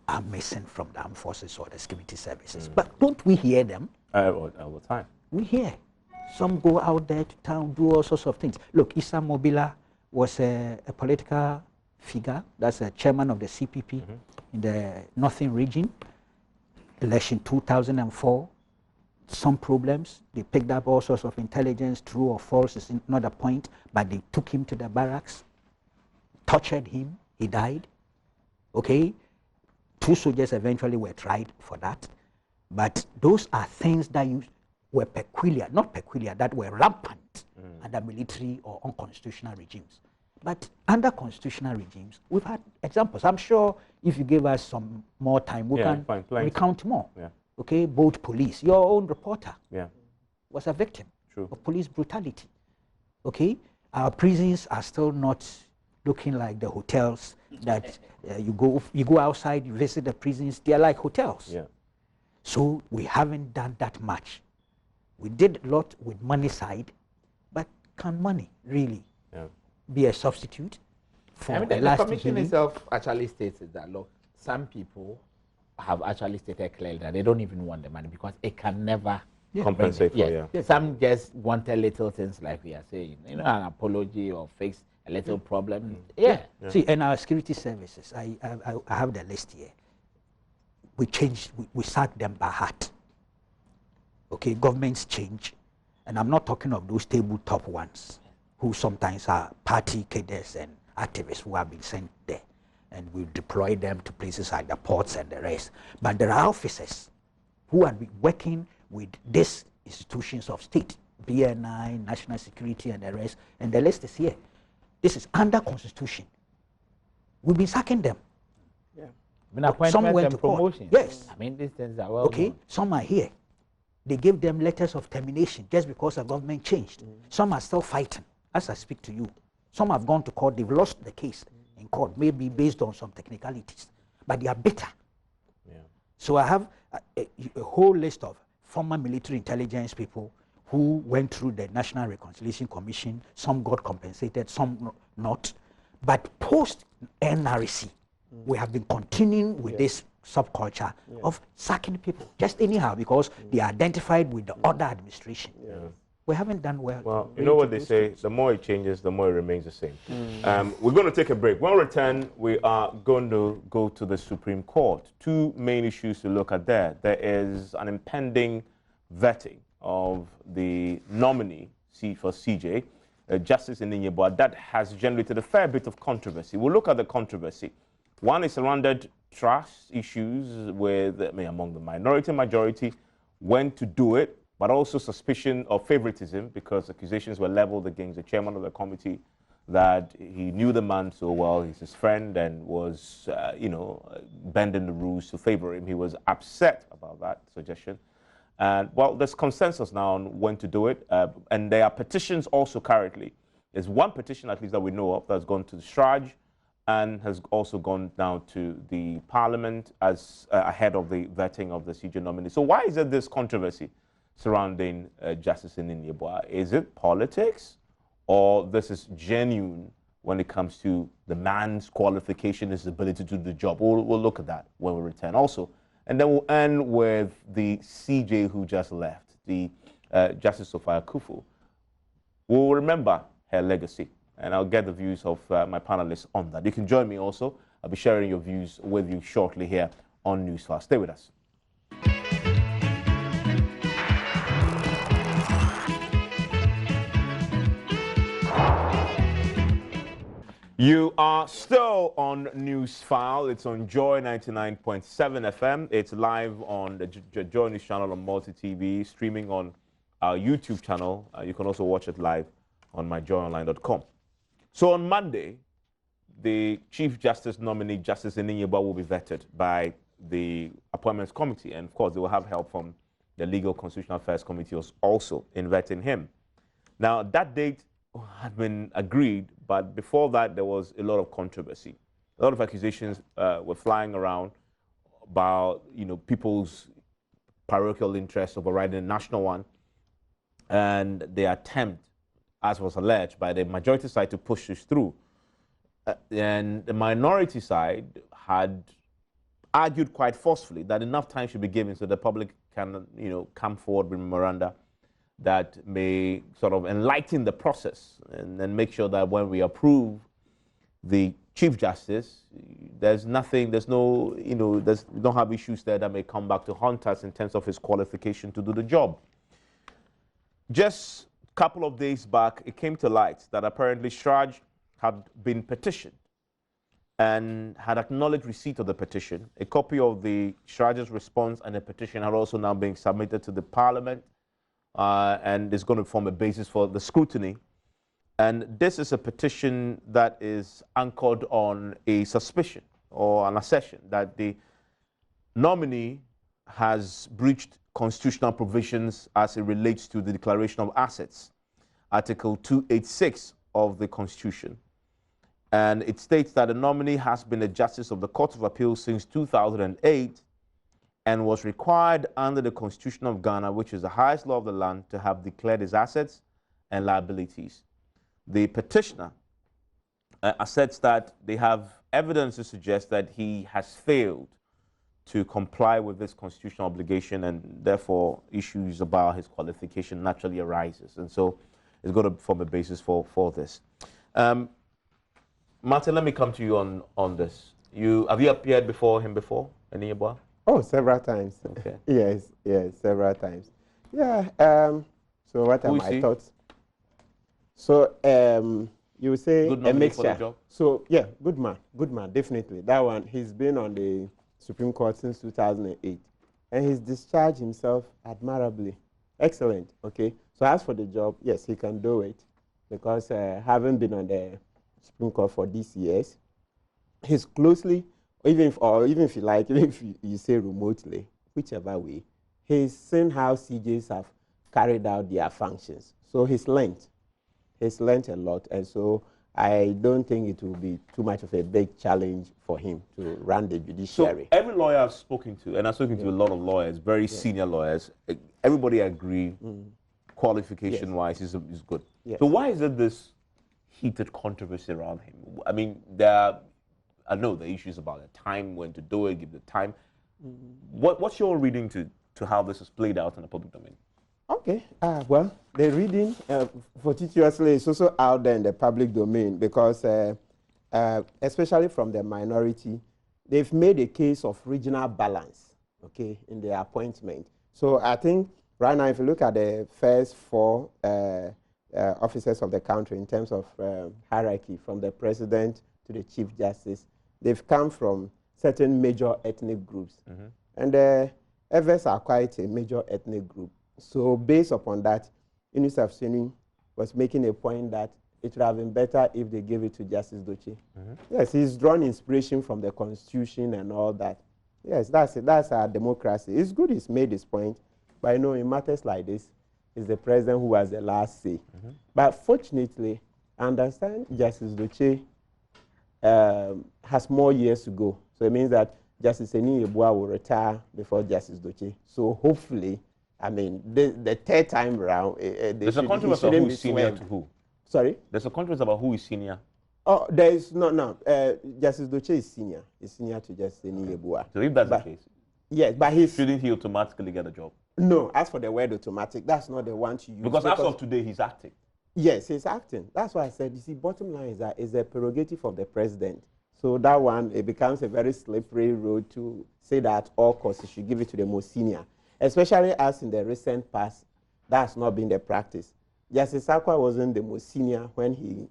S11: are missing from the armed forces or the security services. But don't we hear them?
S1: All the time.
S11: We hear. Some go out there to town, do all sorts of things. Look, Issa Mobila was a political figure. That's a chairman of the CPP in the Northern region. Election 2004, some problems. They picked up all sorts of intelligence, true or false is not a point, but they took him to the barracks, tortured him, he died. Okay? 2 soldiers eventually were tried for that. But those are things that were peculiar, not peculiar, that were rampant under military or unconstitutional regimes. But under constitutional regimes, we've had examples. I'm sure if you give us some more time, we can recount more. Okay, both police. Your own reporter was a victim of police brutality. Okay, our prisons are still not looking like the hotels that you go outside, you visit the prisons, they're like hotels. So we haven't done that much. We did a lot with money side, but can money really be a substitute for
S9: the commission itself actually states that, look, some people have actually stated clearly that they don't even want the money because it can never
S1: compensate for
S9: Some just wanted little things like we are saying, you know, an apology or fix a little problem.
S11: See, in our security services, I have the list here. We changed, we sacked them by heart. Okay, governments change, and I'm not talking of those tabletop ones who sometimes are party cadres and activists who have been sent there, and we deploy them to places like the ports and the rest. But there are officers who are working with these institutions of state, BNI, national security, and the rest, and the list is here. This is under constitution. We've been sacking them.
S9: Some went to
S11: court.
S9: Yes. I mean, these things are well known.
S11: Some are here. they gave them letters of termination just because the government changed. Some are still fighting as I speak to you. Some have gone to court, they've lost the case in court, maybe based on some technicalities, but they are bitter. Yeah. So I have a whole list of former military intelligence people who went through the National Reconciliation Commission. Some got compensated, some not. But post NRC, we have been continuing with this subculture of sacking people just anyhow because they are identified with the other administration. We haven't done well.
S1: Well, you know what they say, the more it changes, the more it remains the same. We're going to take a break. When we return, we are going to go to the Supreme Court. Two main issues to look at there. There is an impending vetting of the nominee for CJ, Justice Ininyebua, that has generated a fair bit of controversy. We'll look at the controversy. One is surrounded trust issues with, among the minority and majority, when to do it, but also suspicion of favoritism because accusations were leveled against the chairman of the committee that he knew the man so well, he's his friend, and was, bending the rules to favor him. He was upset about that suggestion. And, well, there's consensus now on when to do it, and there are petitions also currently. There's one petition, at least, that we know of that's gone to the Straj and has also gone down to the Parliament as ahead of the vetting of the CJ nominee. So why is there this controversy surrounding Justice Ininyebua? Is it politics, or this is genuine when it comes to the man's qualification, his ability to do the job? We'll look at that when we return also. And then we'll end with the CJ who just left, the Justice Sophia Kufu. We'll remember her legacy, and I'll get the views of my panelists on that. You can join me also. I'll be sharing your views with you shortly here on Newsfile. Stay with us. You are still on Newsfile. It's on Joy 99.7 FM. It's live on the JoyNews channel on Multi-TV, streaming on our YouTube channel. You can also watch it live on myjoyonline.com. So on Monday, the Chief Justice nominee, Justice Ininyebua, will be vetted by the Appointments Committee. And of course, they will have help from the Legal Constitutional Affairs Committee also in vetting him. Now, that date had been agreed, but before that, there was a lot of controversy. A lot of accusations were flying around about, people's parochial interests overriding the national one, and the attempt, as was alleged, by the majority side to push this through. And the minority side had argued quite forcefully that enough time should be given so the public can, come forward with memoranda that may sort of enlighten the process and make sure that when we approve the Chief Justice, there's nothing, we don't have issues there that may come back to haunt us in terms of his qualification to do the job. Just a couple of days back, it came to light that apparently Straj had been petitioned and had acknowledged receipt of the petition. A copy of the Straj's response and the petition had also now been submitted to the Parliament, and is going to form a basis for the scrutiny. And this is a petition that is anchored on a suspicion or an assertion that the nominee has breached constitutional provisions as it relates to the declaration of assets, Article 286 of the Constitution. And it states that the nominee has been a justice of the Court of Appeal since 2008 and was required under the Constitution of Ghana, which is the highest law of the land, to have declared his assets and liabilities. The petitioner asserts that they have evidence to suggest that he has failed to comply with this constitutional obligation, and therefore issues about his qualification naturally arises. And so it's going to form a basis for this. Martin, let me come to you on this. Have you appeared before him before, Ininyebua?
S2: Oh, several times.
S1: Okay.
S2: Yes, several times. Yeah. So what are my thoughts? So you say
S1: good
S2: a mixture.
S1: For the job?
S2: So yeah, good man, definitely. That one, he's been on the Supreme Court since 2008, and he's discharged himself admirably. Excellent. Okay. So as for the job, yes, he can do it because having been on the Supreme Court for these years, he's closely. Even if you like, even if you say remotely, whichever way, he's seen how CJs have carried out their functions. So he's learned. He's learned a lot. And so I don't think it will be too much of a big challenge for him to run the judiciary.
S1: So every lawyer I've spoken to, and I've spoken to a lot of lawyers, very senior lawyers, everybody agree qualification-wise is good.
S2: Yes.
S1: So why is there this heated controversy around him? I mean, I know the issues about the time, when to do it, give the time. What's your reading to how this is played out in the public domain?
S2: Okay, well, the reading fortuitously is also out there in the public domain because, especially from the minority, they've made a case of regional balance, okay, in their appointment. So I think right now, if you look at the first four officers of the country in terms of hierarchy, from the president to the chief justice, they've come from certain major ethnic groups. And the others are quite a major ethnic group. So based upon that, Yunus Afsini was making a point that it would have been better if they gave it to Justice Doche. Yes, he's drawn inspiration from the Constitution and all that. Yes, that's our democracy. It's good he's made this point, but you know, in matters like this, it's the president who has the last say. But fortunately, I understand Justice Doche has more years to go. So it means that Justice Eni Yeboah will retire before Justice Doche. So hopefully, I mean, the third time around,
S1: there's a controversy about who is senior to who.
S2: Sorry?
S1: There's a controversy about who is senior.
S2: Oh, there is no. Justice Doche is senior. He's senior to Justice Eni Yeboah.
S1: So if that's the case,
S2: yes, but
S1: shouldn't he automatically get a job?
S2: No, as for the word automatic, that's not the one to use.
S1: Because as of today, he's acting.
S2: Yes, he's acting. That's why I said, you see, bottom line is that it's a prerogative of the president. So that one, it becomes a very slippery road to say that all costs you should give it to the most senior. Especially as in the recent past, that's not been the practice. Justice Sakwa wasn't the most senior when he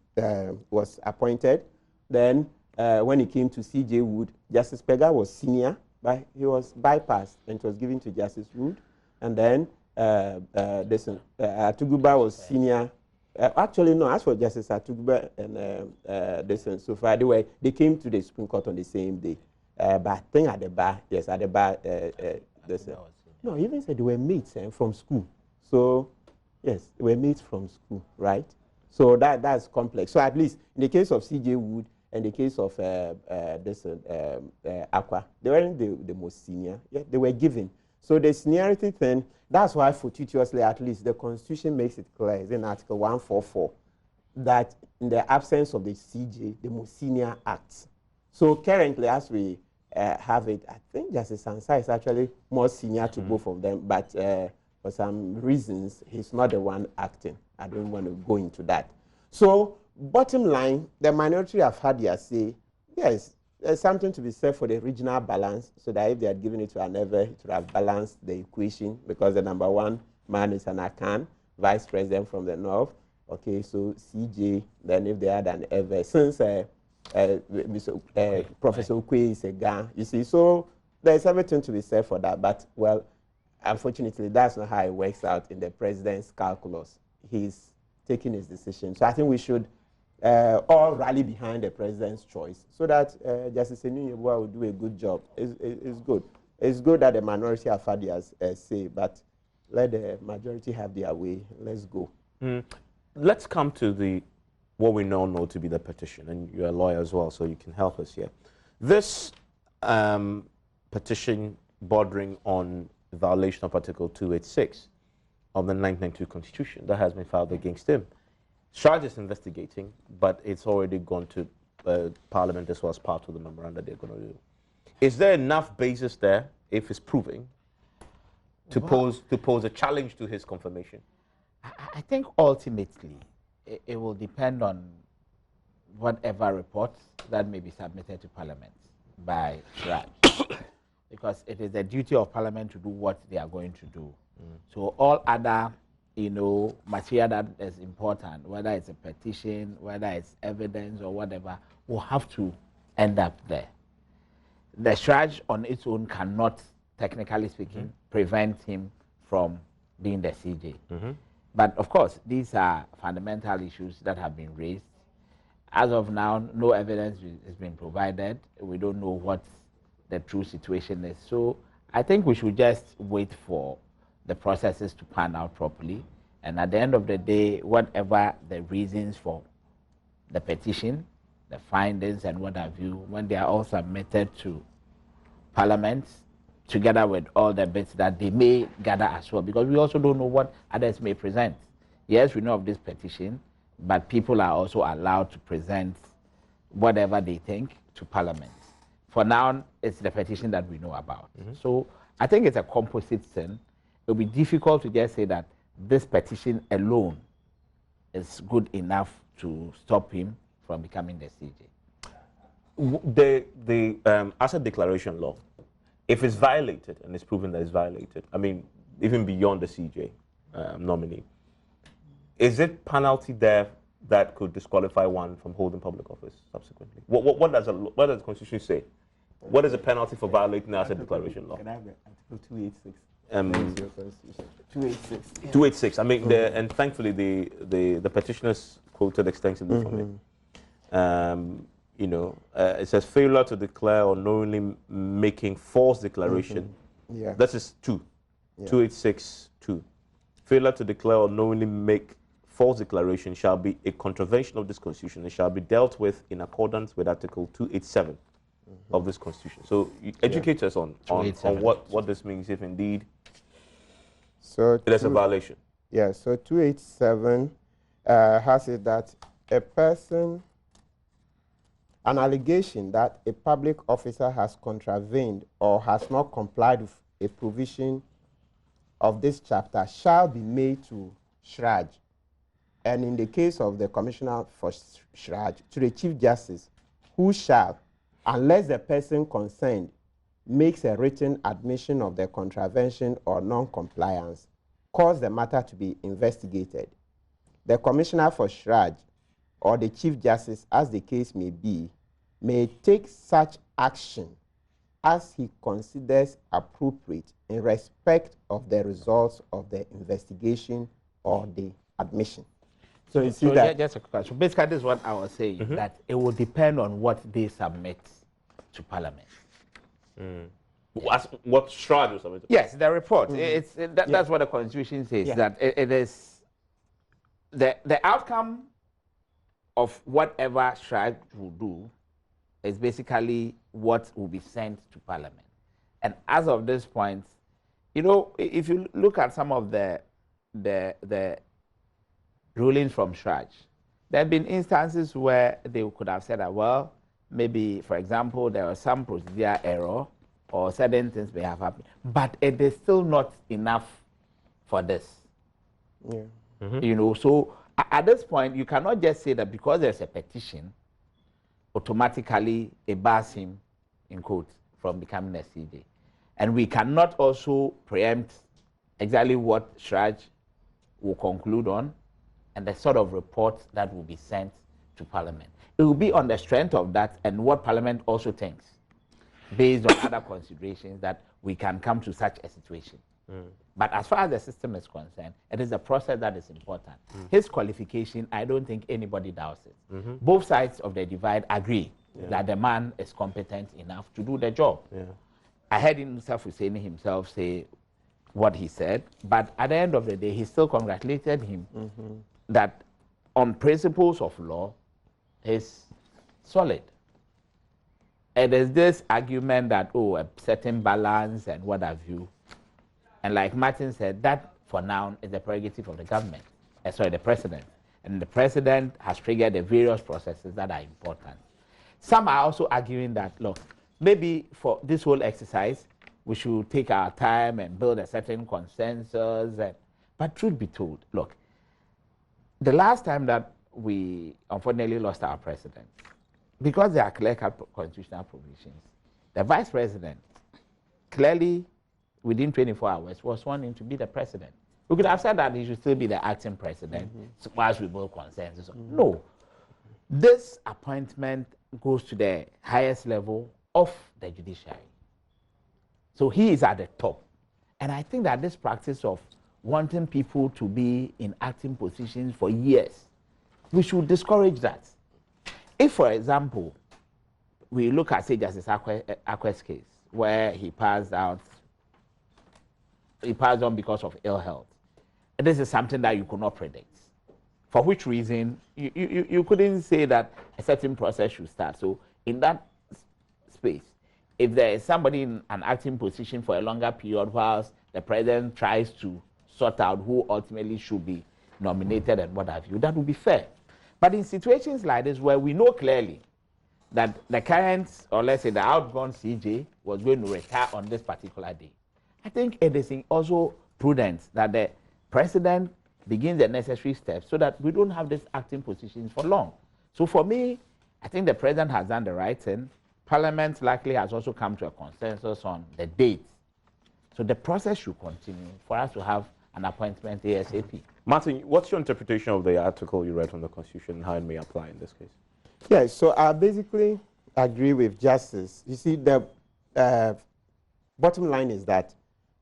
S2: was appointed. Then when he came to CJ Wood, Justice Pega was senior, but he was bypassed and it was given to Justice Wood. And then Atuguba was senior. Actually, no, as for Justice Atuguba and so far, they came to the Supreme Court on the same day. But I think at the bar, yes, at the bar, no, he even said they were mates from school. So, yes, they were mates from school, right? So that's complex. So at least in the case of CJ Wood and the case of Aqua, they weren't the most senior. Yeah, they were given. So the seniority thing, that's why fortuitously, at least, the Constitution makes it clear, it's in Article 144, that in the absence of the CJ, the most senior acts. So currently, as we have it, I think Justice Sansa is actually more senior to both of them, but for some reasons, he's not the one acting. I don't want to go into that. So bottom line, the minority have had their say. Yes, there's something to be said for the regional balance, so that if they had given it to another, it would have balanced the equation, because the number one man is an Akan, vice president from the north. Okay, so CJ, then if they had an ever, since Professor Ukwe is a Ga, you see, so there's everything to be said for that, but well, unfortunately, that's not how it works out in the president's calculus. He's taking his decision. So I think we should all rally behind the president's choice so that Justice Eni Yeboah will do a good job. It's good. It's good that the minority have had their say, but let the majority have their way. Let's go.
S1: Let's come to what we now know to be the petition, and you're a lawyer as well, so you can help us here. This petition bordering on the violation of Article 286 of the 1992 Constitution that has been filed against him. Charge is investigating, but it's already gone to Parliament as well as part of the memorandum they're going to do. Is there enough basis there, if it's proving, to pose a challenge to his confirmation?
S9: I think ultimately it will depend on whatever reports that may be submitted to Parliament by Charge. Because it is the duty of Parliament to do what they are going to do. So all other, material that is important, whether it's a petition, whether it's evidence or whatever, will have to end up there. The charge on its own cannot, technically speaking, prevent him from being the CJ. But of course, these are fundamental issues that have been raised. As of now, no evidence has been provided. We don't know what the true situation is. So I think we should just wait for the processes to pan out properly. And at the end of the day, whatever the reasons for the petition, the findings and what have you, when they are all submitted to Parliament, together with all the bits that they may gather as well, because we also don't know what others may present. Yes, we know of this petition, but people are also allowed to present whatever they think to Parliament. For now, it's the petition that we know about. So I think it's a composite thing. It'll be difficult to just say that this petition alone is good enough to stop him from becoming the CJ.
S1: The asset declaration law, if it's violated and it's proven that it's violated, I mean, even beyond the CJ nominee, is it penalty there that could disqualify one from holding public office subsequently? What does the Constitution say? What is the penalty for violating the asset declaration law?
S2: Can I have Article 286?
S1: 286. 286. I mean, and thankfully the petitioners quoted extensively from it. You know, it says failure to declare or knowingly making false declaration.
S2: Yeah.
S1: That is 286(2). Failure to declare or knowingly make false declaration shall be a contravention of this Constitution and shall be dealt with in accordance with Article 287 of this Constitution. So educate us on what this means, if indeed it is a violation.
S2: Yeah, so 287 has it that an allegation that a public officer has contravened or has not complied with a provision of this chapter shall be made to SHRAJ, and in the case of the Commissioner for SHRAJ, to the Chief Justice, who shall, unless the person concerned makes a written admission of the contravention or non-compliance, cause the matter to be investigated. The Commissioner for SHRAJ or the Chief Justice, as the case may be, may take such action as he considers appropriate in respect of the results of the investigation or the admission.
S9: So you see that. Just a question. So basically, this is what I was saying, that it will depend on what they submit to Parliament.
S1: What SHRAJ will submit?
S9: Yes, the report. That's what the Constitution says, that it is the outcome of whatever SHRAJ will do is basically what will be sent to Parliament. And as of this point, you know, if you look at some of the rulings from SHRAJ, there have been instances where they could have said that, well, maybe, for example, there was some procedural error or certain things may have happened, but it is still not enough for this. You know, so at this point, you cannot just say that because there's a petition, automatically it bars him, in quotes, from becoming a CJ. And we cannot also preempt exactly what SHRAJ will conclude on and the sort of report that will be sent to Parliament. It will be on the strength of that and what Parliament also thinks, based on other considerations, that we can come to such a situation. But as far as the system is concerned, it is the process that is important. His qualification, I don't think anybody doubts it. Both sides of the divide agree that the man is competent enough to do the job. I heard himself himself say what he said, but at the end of the day, he still congratulated him that on principles of law, he's solid. And there's this argument that, oh, a certain balance and what have you. And like Martin said, that for now is the prerogative of the government, the president. And the president has triggered the various processes that are important. Some are also arguing that, look, maybe for this whole exercise, we should take our time and build a certain consensus. But truth be told, look, the last time that we unfortunately lost our president, because there are clear-cut constitutional provisions, the vice president clearly, within 24 hours, was sworn in to be the president. We could have said that he should still be the acting president, whilst we build consensus. No. This appointment goes to the highest level of the judiciary. So he is at the top. And I think that this practice of wanting people to be in acting positions for years, we should discourage that. If, for example, we look at, say, Justice Akwe's case, where he passed out he passed on because of ill health. And this is something that you could not predict. For which reason, you couldn't say that a certain process should start. So in that space, if there is somebody in an acting position for a longer period whilst the president tries to sort out who ultimately should be nominated and what have you, that would be fair. But in situations like this where we know clearly that the current, or let's say the outgone CJ was going to retire on this particular day, I think it is also prudent that the president begins the necessary steps so that we don't have these acting positions for long. So for me, I think the president has done the right thing. Parliament likely has also come to a consensus on the date. So the process should continue for us to have an appointment ASAP.
S1: Martin, what's your interpretation of the article you read from the Constitution and how it may apply in this case?
S2: Yeah, so I basically agree with Justice. You see, the bottom line is that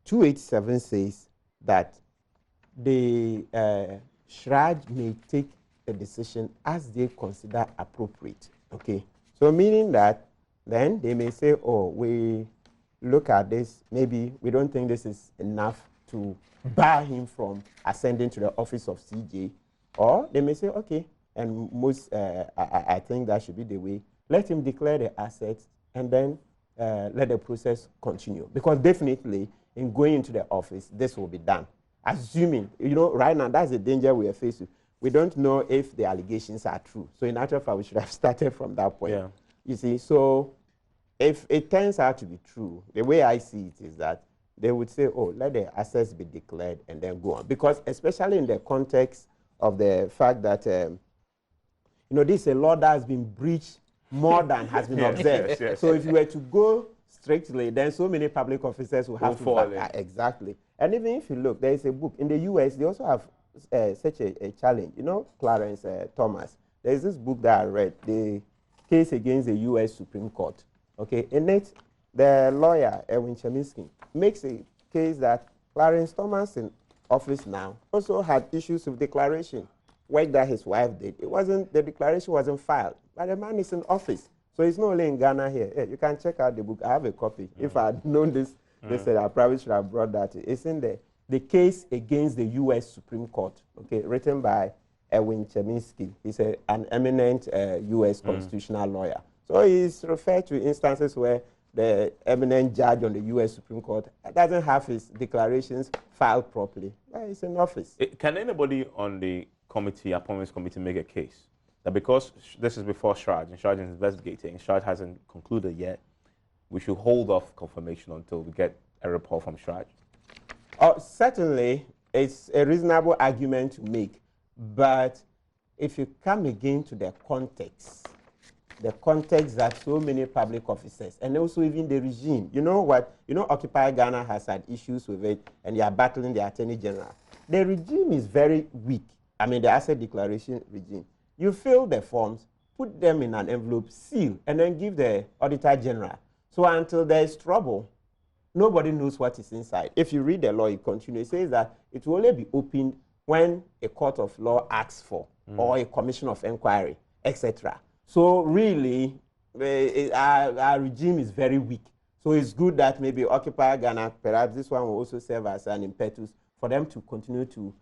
S2: 287 says that the Shraj may take a decision as they consider appropriate. Okay, so meaning that then they may say, oh, we look at this, maybe we don't think this is enough to bar him from ascending to the office of CJ, or they may say, okay, and most, I think that should be the way, let him declare the assets and then let the process continue. Because definitely, in going into the office, this will be done. Assuming, you know, right now, that's the danger we are facing. We don't know if the allegations are true. So in actual fact, we should have started from that point. Yeah. You see, so if it turns out to be true, the way I see it is that they would say, oh, let the assets be declared and then go on. Because especially in the context of the fact that, you know, this is a law that has been breached more than has been observed. Yes. So if you were to go strictly, then so many public officers will have to fall. Exactly. And even if you look, there is a book. In the US, they also have such a challenge. You know, Clarence Thomas. There is this book that I read, the case against the US Supreme Court. Okay, in it, the lawyer, Erwin Cheminsky, makes a case that Clarence Thomas in office now also had issues with declaration, work that his wife did. It wasn't, the declaration wasn't filed, but the man is in office. So it's not only in Ghana here. Yeah, you can check out the book. I have a copy. If I had known this, they said I probably should have brought that. It's in there. The case against the US Supreme Court, okay, written by Erwin Cheminsky. He's an eminent US constitutional lawyer. So he's referred to instances where the eminent judge on the US Supreme Court doesn't have his declarations filed properly. He's in office.
S1: Can anybody on the committee, appointments committee, make a case that because this is before Shraj and Shraj is investigating, Shraj hasn't concluded yet, we should hold off confirmation until we get a report from Shraj?
S2: Certainly, it's a reasonable argument to make, but if you come again to the context that so many public officers, and also even the regime, you know what, you know Occupy Ghana has had issues with it, and they are battling the Attorney General. The regime is very weak. I mean, the asset declaration regime. You fill the forms, put them in an envelope, seal, and then give the Auditor General. So until there is trouble, nobody knows what is inside. If you read the law, it continues. It says that it will only be opened when a court of law asks for, or a commission of inquiry, etc. So really, our regime is very weak. So it's good that maybe Occupy Ghana, perhaps this one will also serve as an impetus for them to continue to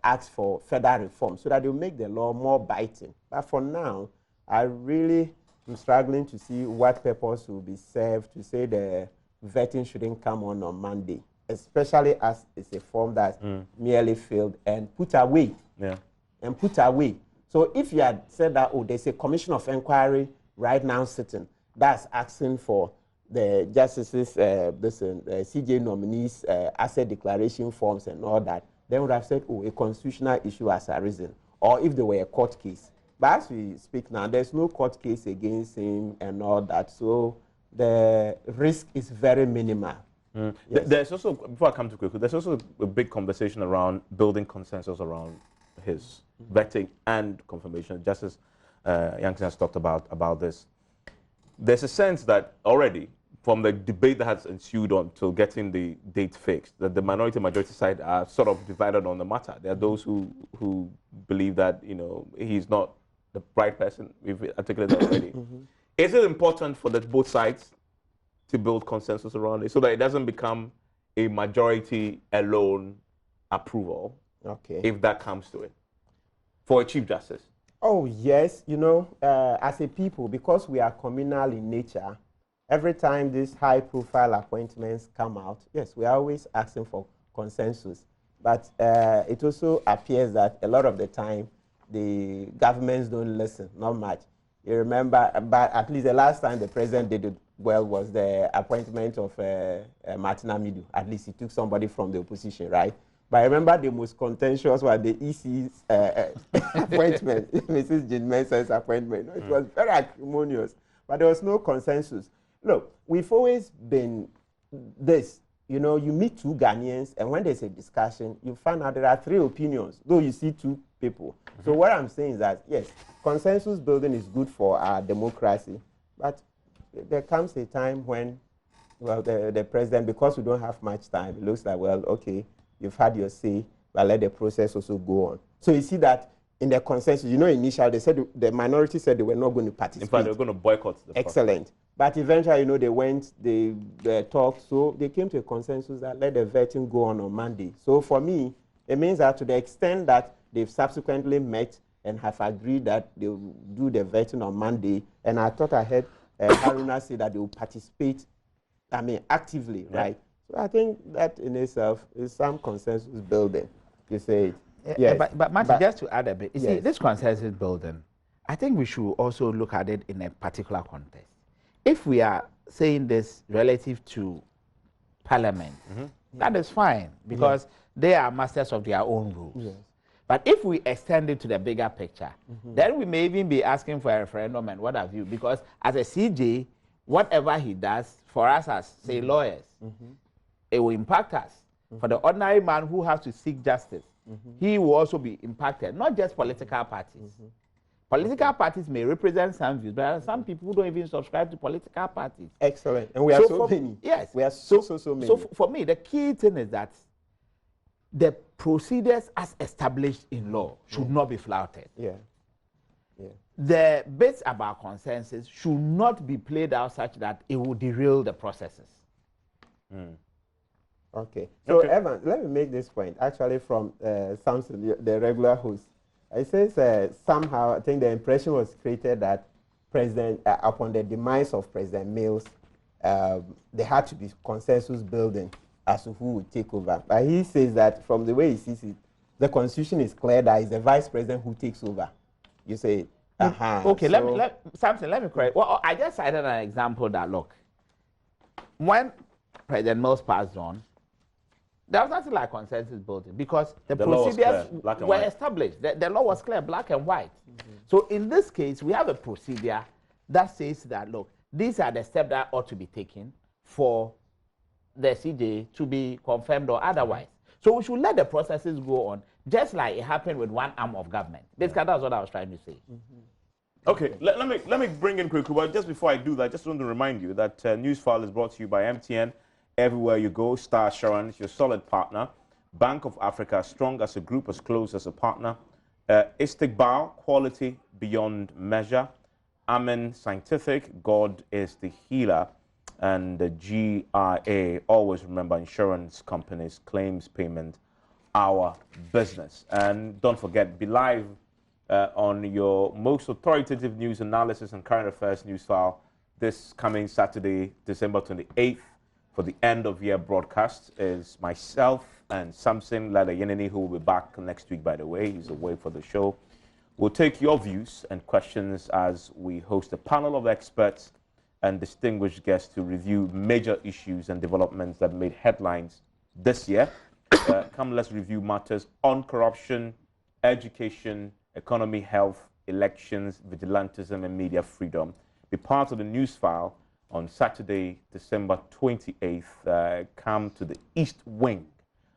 S2: ask for further reform so that they'll make the law more biting. But for now, I really am struggling to see what purpose will be served to say the vetting shouldn't come on Monday, especially as it's a form that's merely filled and put away. Yeah. And put away. So if you had said that, oh, there's a commission of inquiry right now sitting that's asking for the justices, CJ nominees, asset declaration forms and all that, then would have said, oh, a constitutional issue has arisen, or if there were a court case. But as we speak now, there's no court case against him and all that, so the risk is very minimal. Yes.
S1: There's also, before I come to quickly, there's also a big conversation around building consensus around his vetting and confirmation. Justice Yankton has talked about this. There's a sense that already, from the debate that has ensued until getting the date fixed, that the minority-majority side are sort of divided on the matter. There are those who believe that, you know, he's not the right person. We've articulated already. Is it important for both sides to build consensus around it so that it doesn't become a majority alone approval,
S2: okay,
S1: if that comes to it, for a Chief Justice?
S2: Oh, yes. You know, as a people, because we are communal in nature, every time these high-profile appointments come out, yes, we are always asking for consensus. But it also appears that a lot of the time, the governments don't listen, not much. You remember, but at least the last time the president did it well was the appointment of Martin Amidu. At least he took somebody from the opposition, right? But I remember the most contentious was the EC's appointment, Mrs. Jean Mensah's appointment. It was very acrimonious, but there was no consensus. Look, we've always been this. You know, you meet two Ghanaians, and when there's a discussion, you find out there are three opinions, though you see two people. So what I'm saying is that, yes, consensus building is good for our democracy, but there comes a time when, well, the president, because we don't have much time, it looks like, well, okay, you've had your say, but let the process also go on. So you see that in the consensus, you know, initially they said the minority said they were not going to participate.
S1: In fact, they were going to boycott the
S2: Excellent. Process. But eventually, you know, they went, they talked, so they came to a consensus that let the vetting go on Monday. So for me, it means that to the extent that they've subsequently met and have agreed that they will do the vetting on Monday, and I thought I heard Haruna say that they will participate, actively, right? So I think that in itself is some consensus building, you say it.
S9: Yes. But Martin, just to add a bit, you see,
S2: yes.
S9: This consensus building, I think we should also look at it in a particular context. If we are saying this relative to Parliament, that is fine, because they are masters of their own rules. Yes. But if we extend it to the bigger picture, then we may even be asking for a referendum and what have you, because as a CJ, whatever he does, for us as, say, lawyers, it will impact us. For the ordinary man who has to seek justice, he will also be impacted, not just political parties. Political parties may represent some views, but there are some people who don't even subscribe to political parties.
S2: Excellent. And we are so many.
S9: Yes.
S2: We are so many.
S9: So for me, the key thing is that the procedures as established in law should not be flouted. The bits about consensus should not be played out such that it will derail the processes.
S2: Okay. So, Evan, let me make this point, actually, from Samson, the regular host. It says somehow, I think the impression was created that upon the demise of President Mills, there had to be consensus building as to who would take over. But he says that from the way he sees it, the constitution is clear that it's the vice president who takes over. You say,
S9: okay, so let me correct. Well, I just cited an example that, look, when President Mills passed on, there was nothing like consensus building because the procedures were established. The law was clear, black and white. So in this case, we have a procedure that says that, look, these are the steps that ought to be taken for the CJ to be confirmed or otherwise. So we should let the processes go on, just like it happened with one arm of government. Basically, that's what I was trying to say.
S1: Okay, let me bring in quickly, but just before I do that, I just want to remind you that Newsfile is brought to you by MTN. Everywhere you go, Star Assurance, your solid partner. Bank of Africa, strong as a group, as close as a partner. Istiqbal, quality beyond measure. Amen Scientific, God is the healer. And the GRA, always remember, insurance companies, claims payment, our business. And don't forget, be live on your most authoritative news analysis and current affairs Newsfile this coming Saturday, December 28th. For the end of year broadcast is myself and Samson Ladayenini, who will be back next week, by the way. He's away for the show. We'll take your views and questions as we host a panel of experts and distinguished guests to review major issues and developments that made headlines this year. Come, let's review matters on corruption, education, economy, health, elections, vigilantism, and media freedom. Be part of the Newsfile on Saturday, December 28th. Come to the East Wing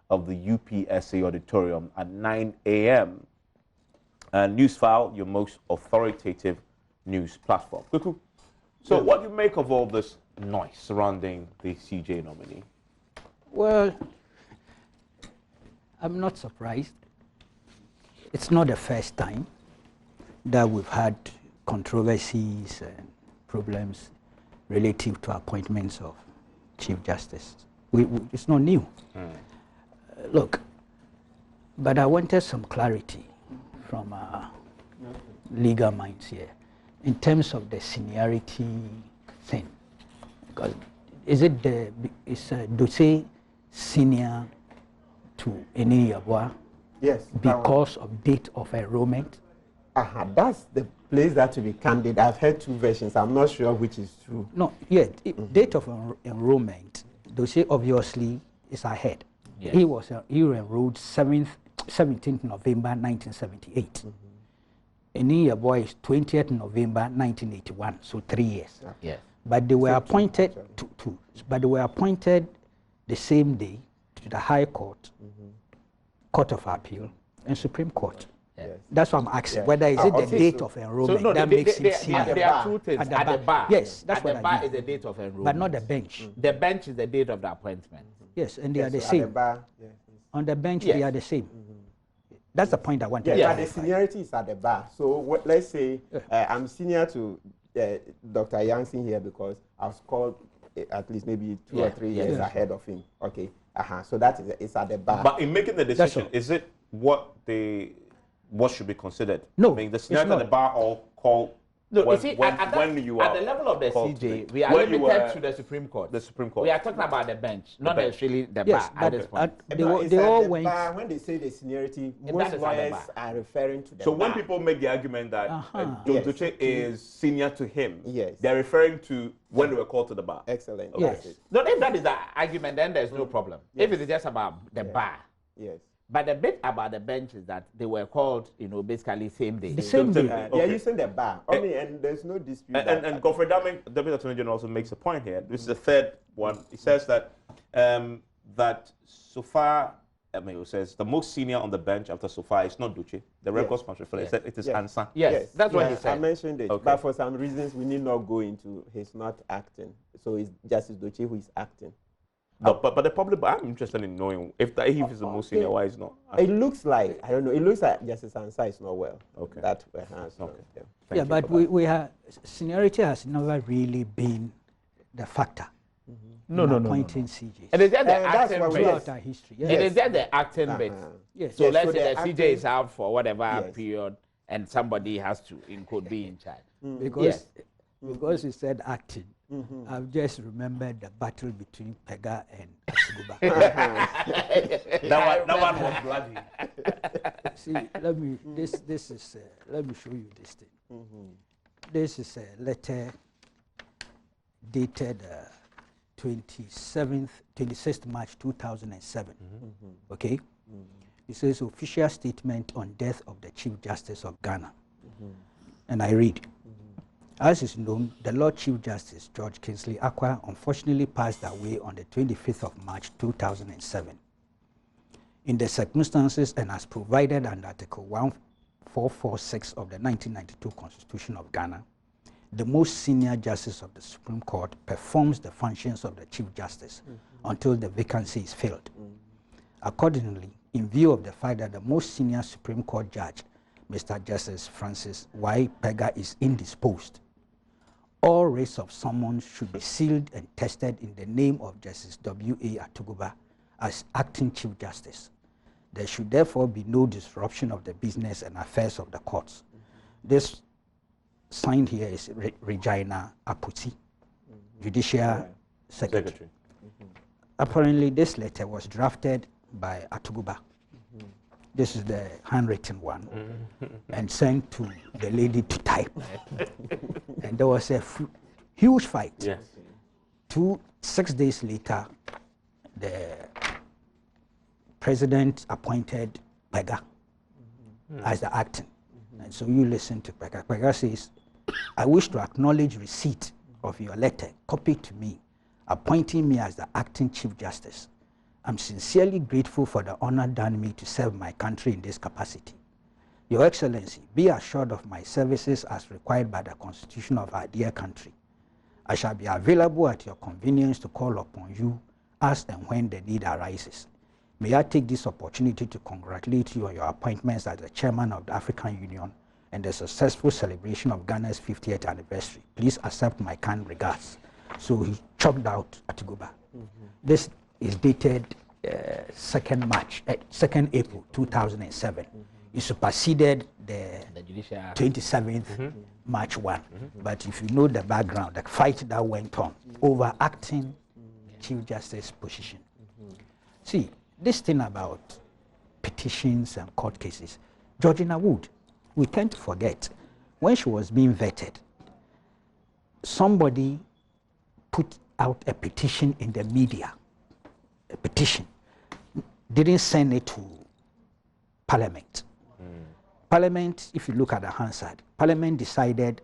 S1: of the UPSA Auditorium at 9 a.m. Newsfile, your most authoritative news platform. Kuku, so what do you make of all this noise surrounding the CJ nominee?
S11: Well, I'm not surprised. It's not the first time that we've had controversies and problems relative to appointments of Chief Justice. It's not new. Look, but I wanted some clarity from legal minds here in terms of the seniority thing. Because is Doche senior to any Yabwa?
S2: Yes.
S11: Because of date of enrollment?
S2: That's the place that to be candid. I've heard two versions. I'm not sure which is true.
S11: No, yet date of enrollment, Doche obviously is ahead. Yes. He enrolled 17th November 1978. Any boy is 20th November 1981, so 3 years.
S9: Yes.
S11: But they were appointed but they were appointed the same day to the High Court, Court of Appeal, and Supreme Court. Yes. That's what I'm asking. Whether is it the date of enrollment that makes it senior?
S9: There are two things. At the bar.
S11: Yes, that's what
S9: I mean. At the bar is the date of enrollment.
S11: But not the bench.
S9: The bench is the date of the appointment.
S11: Yes, and they are the same.
S2: At the bar,
S11: on the bench, they are the same. That's the point I wanted to
S2: but the seniority is at the bar. So let's say I'm senior to Dr. Yancey here because I was called at least maybe 2 or 3 years ahead of him. Okay. So that is it's at the bar.
S1: But in making the decision, is it what should be considered?
S11: No,
S1: I mean, the seniority at the bar or call.
S9: No,
S1: when,
S9: you see,
S1: when
S9: you are at the level of the CJ, we are limited to the Supreme Court.
S1: The Supreme Court.
S9: We are talking about the bench, not necessarily the bar at this point.
S2: They all went. When they say the seniority, most lawyers are referring to the
S1: So
S2: bar.
S1: when people make the argument that Doche is senior to him, they're referring to when they were called to the bar.
S2: Excellent.
S1: Okay.
S2: Yes.
S9: No, if that is the argument, then there's no problem. If it is just about the bar.
S2: Yes.
S9: But the bit about the bench is that they were called, basically same day.
S11: The same day.
S2: They are using the bar. I mean, and there's no dispute.
S1: And Godfrey Daming, Deputy Attorney General, also makes a point here. This is the third one. He says that that so far, it says the most senior on the bench after so far is not Doche. The records must reflect that it is Ansa.
S9: Yes, that's what he said.
S2: I mentioned it, but for some reasons we need not go into. He's not acting, so it's Justice Doche who is acting.
S1: But the public, I'm interested in knowing if he's the most senior, why is not?
S2: It looks like, I don't know, it looks like Justice Ansa is not well.
S1: Okay.
S2: That
S11: but we have, seniority has never really been the factor.
S9: No.
S11: Appointing CJs.
S9: It is just the acting bit.
S11: Our history.
S9: It is just the acting bit.
S11: Yes.
S9: So let's say the CJ is out for whatever period and somebody has to, be in charge.
S11: Because he said acting. I've just remembered the battle between Pega and Asuguba.
S1: that one was bloody.
S11: See, let me show you this thing. This is a letter dated 26th March 2007. Okay? It says official statement on death of the Chief Justice of Ghana. And I read. As is known, the Lord Chief Justice George Kingsley Acquah unfortunately passed away on the 25th of March 2007. In the circumstances and as provided under Article 1446 of the 1992 Constitution of Ghana, the most senior justice of the Supreme Court performs the functions of the Chief Justice until the vacancy is filled. Accordingly, in view of the fact that the most senior Supreme Court judge, Mr. Justice Francis Y. Pega, is indisposed, all writs of summons should be sealed and tested in the name of Justice W.A. Atuguba as acting Chief Justice. There should therefore be no disruption of the business and affairs of the courts. This signed here is Regina Aputi, Judiciary Secretary. Apparently, this letter was drafted by Atuguba. This is the handwritten one, and sent to the lady to type. And there was a huge fight.
S1: Yes.
S11: 6 days later, the president appointed Pega as the acting. And so you listen to Pega. Pega says, I wish to acknowledge receipt of your letter copied to me, appointing me as the acting Chief Justice. I'm sincerely grateful for the honor done me to serve my country in this capacity. Your Excellency, be assured of my services as required by the Constitution of our dear country. I shall be available at your convenience to call upon you as and when the need arises. May I take this opportunity to congratulate you on your appointments as the Chairman of the African Union and the successful celebration of Ghana's 50th anniversary. Please accept my kind regards. So he chopped out Atuguba. This is dated 2nd April 2007. It superseded the
S9: Judiciary
S11: 27th March 1. But if you know the background, the fight that went on over acting Chief Justice position. See, this thing about petitions and court cases, Georgina Wood, we tend to forget, when she was being vetted, somebody put out a petition in the media, a petition, didn't send it to Parliament. Parliament, if you look at the Hansard, Parliament decided,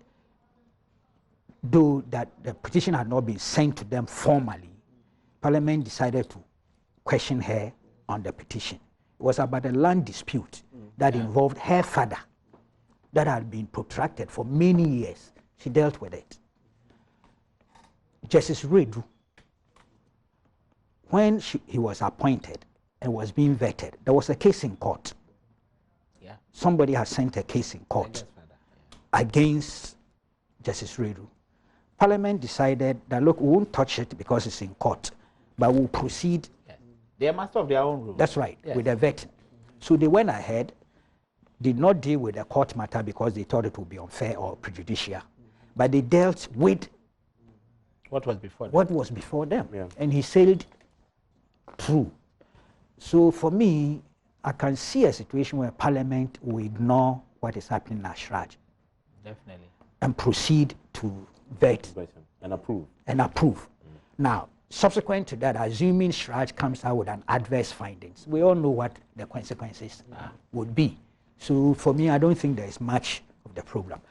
S11: though that the petition had not been sent to them formally, Parliament decided to question her on the petition. It was about a land dispute that involved her father that had been protracted for many years. She dealt with it. Justice Redu, when he was appointed and was being vetted, there was a case in court. Somebody had sent a case in court against Justice Redu. Parliament decided that, look, we won't touch it because it's in court, but we'll proceed.
S9: They are master of their own rules.
S11: That's right, with the vetting. So they went ahead, did not deal with the court matter because they thought it would be unfair or prejudicial, but they dealt with
S9: what was before them.
S11: What was before them. And he sailed through. So for me, I can see a situation where Parliament will ignore what is happening at Shraj.
S9: Definitely.
S11: And proceed to vet.
S1: And approve.
S11: And approve. Now, subsequent to that, assuming Shraj comes out with an adverse findings, we all know what the consequences would be. So for me, I don't think there is much of the problem.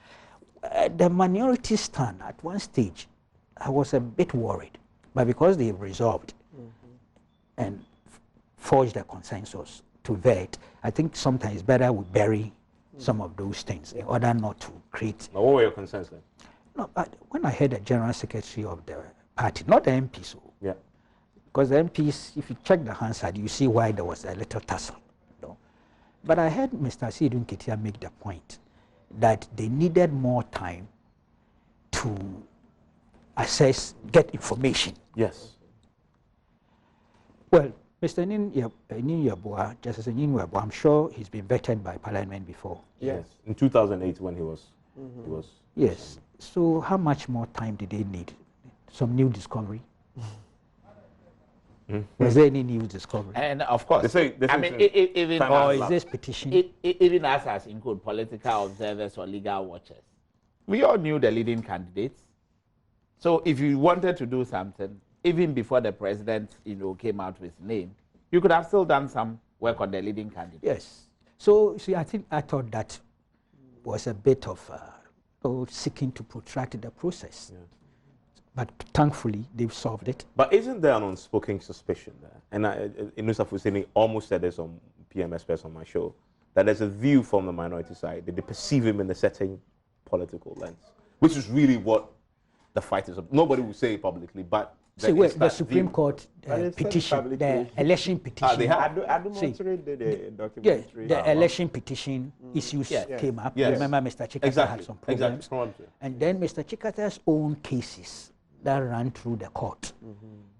S11: The minority stand, at one stage, I was a bit worried. But because they resolved and forged a consensus to vet, I think sometimes it's better we bury some of those things in order not to create.
S1: But what were your concerns then?
S11: No, when I heard the general secretary of the party, not the MPs, so, because the MPs, if you check the Hansard, you see why there was a little tussle. But I heard Mr. Sidun Ketia make the point that they needed more time to assess, get information.
S1: Yes.
S11: Well, Mr. Yabua, Justice Yabua, I'm sure he's been vetted by Parliament before.
S1: Yes. In 2008 when he was.
S11: Yes. So how much more time did they need? Some new discovery? Was there any new discovery?
S9: And of course, I mean, even
S11: or is this petition?
S9: Even as include political observers or legal watchers, we all knew the leading candidates. So if you wanted to do something, even before the president, came out with his name, you could have still done some work on the leading candidate.
S11: Yes. So, see, I thought that was a bit of seeking to protract the process. But thankfully, they've solved it.
S1: But isn't there an unspoken suspicion there? And Inusa Fusini almost said this on PM Express on my show, that there's a view from the minority side that they perceive him in a certain political lens, which is really what the fight is about. Nobody will say it publicly, but
S11: see, well, the Supreme Court petition, the election petition.
S1: They have.
S11: The election petition issues came up. Remember, Mr. Chikata had some problems. And then Mr. Chikata's own cases that ran through the court.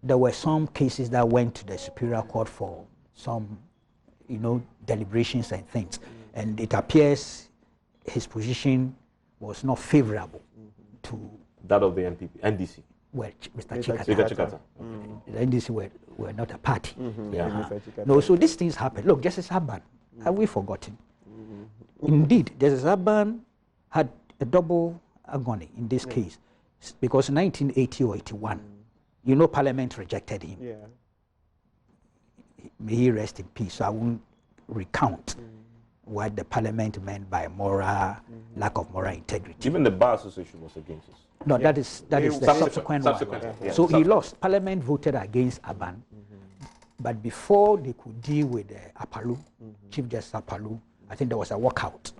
S11: There were some cases that went to the Superior Court for some, deliberations and things. And it appears his position was not favorable to
S1: that of the NDC.
S11: Well, Mr. Chikata. The NDC were not a party. No, so these things happen. Look, Justice Aban, have we forgotten? Indeed, Justice Aban had a double agony in this case, because in 1980 or 81, Parliament rejected him. May he rest in peace. So I won't recount what the Parliament meant by lack of moral integrity.
S1: Even the Bar Association was against us.
S11: No, that is the subsequent one. So he lost. Parliament voted against Aban. But before they could deal with Apalu, Chief Justice Apalu, I think there was a walkout.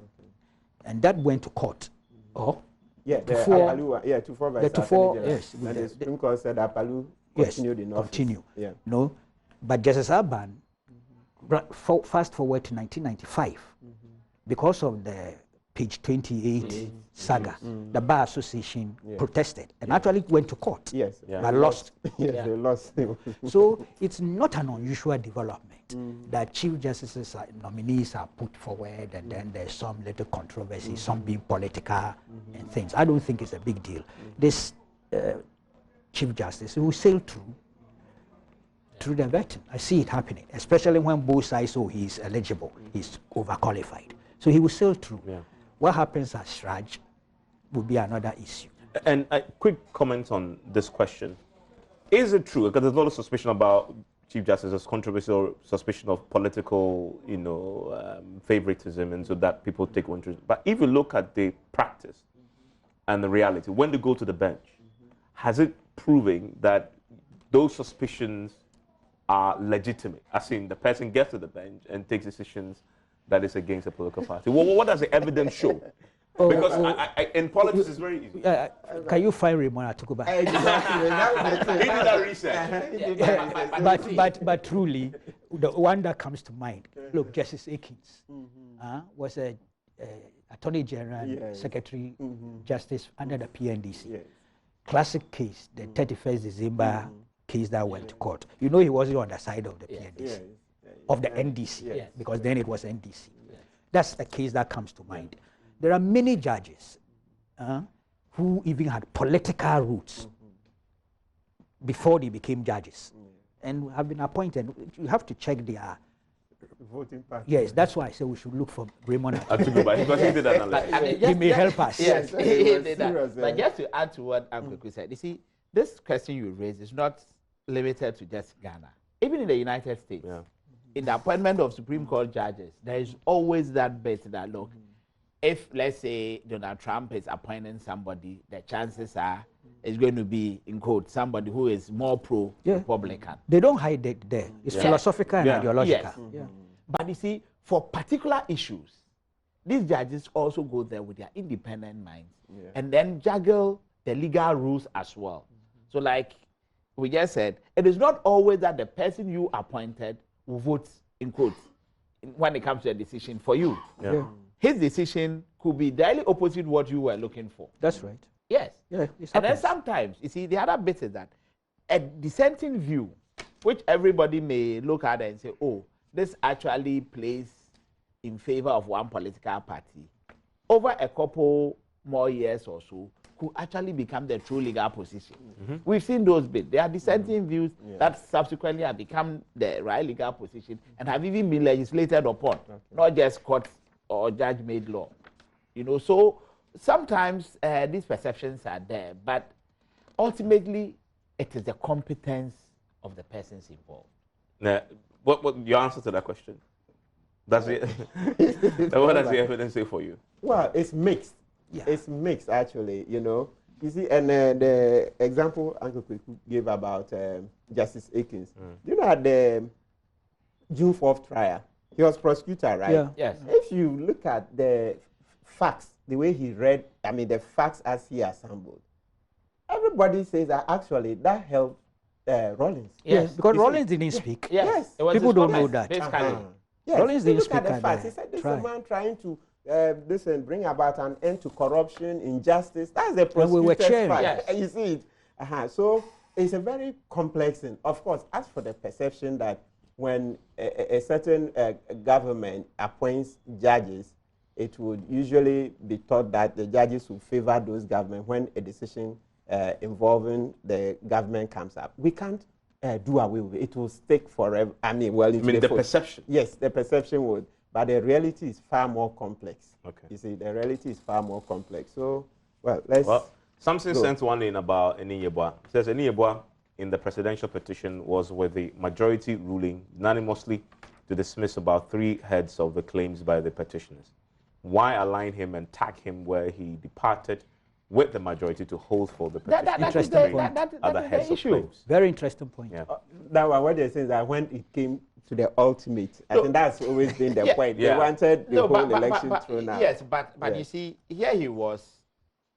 S11: And that went to court.
S2: Tufo, yes. The Supreme Court said Apalu continued in office.
S11: Continue. No, but Justice Aban, fast forward to 1995, because of the page 28 saga, the Bar Association protested and actually went to court.
S2: Yes.
S11: But lost.
S2: Yes, they lost.
S11: So it's not an unusual development that Chief Justice's nominees are put forward and then there's some little controversy, some being political and things. I don't think it's a big deal. This Chief Justice will sail through the vetting. I see it happening, especially when both sides say he's eligible, he's overqualified. So he will sail through. What happens at Shraj will be another issue.
S1: And a quick comment on this question. Is it true, because there's a lot of suspicion about Chief Justice's controversial suspicion of political, favoritism, and so that people take interest. But if you look at the practice and the reality, when they go to the bench, has it proven that those suspicions are legitimate? As in, the person gets to the bench and takes decisions that is against a political party. What does the evidence show? Because in politics, it's very easy.
S11: Can you find Raymond Atukuba? But truly, the one that comes to mind, look, Justice Akins was a Attorney General, Secretary, Justice under the PNDC. Classic case, the 31st December case that went to court. You know he wasn't on the side of the PNDC, of the NDC, because then it was NDC. That's a case that comes to mind. There are many judges who even had political roots before they became judges and have been appointed. You have to check their
S2: voting party.
S11: Yes, that's why I say we should look for Raymond
S1: Atukuba, because he did that.
S11: He may help us.
S9: Yes, he did that. But just to add to what Uncle said, you see, this question you raised is not limited to just Ghana. Even in the United States, in the appointment of Supreme Court judges, there is always that bit that, look, if, let's say, Donald Trump is appointing somebody, the chances are it's going to be, in quote, somebody who is more pro-Republican.
S11: They don't hide it there. It's philosophical and ideological.
S9: Yes. But you see, for particular issues, these judges also go there with their independent minds and then juggle the legal rules as well. So like we just said, it is not always that the person you appointed will vote, in quotes, when it comes to a decision for you. His decision could be directly opposite what you were looking for.
S11: That's right.
S9: Yes.
S11: Yeah,
S9: and then sometimes, you see, the other bit is that a dissenting view, which everybody may look at and say, oh, this actually plays in favor of one political party, over a couple more years or so, could actually become the true legal position. We've seen those bits. There are dissenting views that subsequently have become the right legal position and have even been legislated upon, not just court or judge-made law. So sometimes these perceptions are there, but ultimately it is the competence of the persons involved.
S1: Now, what your answer to that question? That's it. What does the evidence say for you?
S2: Well, it's mixed. It's mixed, actually, You see, and the example Uncle Kweku gave about Justice Akins. You know, at the June 4th trial, he was prosecutor, right?
S11: Yeah.
S9: Yes.
S2: If you look at the facts, the way he read, the facts as he assembled, everybody says that actually that helped Rollins.
S11: Yes, because Rollins didn't speak.
S2: Yes.
S11: People don't know that.
S2: Yes.
S11: Rollins didn't speak
S2: at the facts. He said this is a man trying to bring about an end to corruption, injustice. That's the prosecutor's fight. You see it. So it's a very complex thing. Of course, as for the perception that when a certain government appoints judges, it would usually be thought that the judges will favor those governments when a decision involving the government comes up. We can't do away with it. It will stick forever.
S1: The perception?
S2: Yes, the perception would. But the reality is far more complex. Okay. You see, the reality is far more complex. So,
S1: Samson sent one in about Eniyebwa. It says Eniyebwa in the presidential petition was with the majority ruling unanimously to dismiss about 3 heads of the claims by the petitioners. Why align him and tag him where he departed with the majority to hold for the petition?
S11: Interesting point.
S1: Other heads of claims.
S11: Very interesting point.
S2: That one, what they're saying is that when it came to the ultimate, I think that's always been the point. They wanted the whole election thrown out.
S9: Yes, but you see, here he was,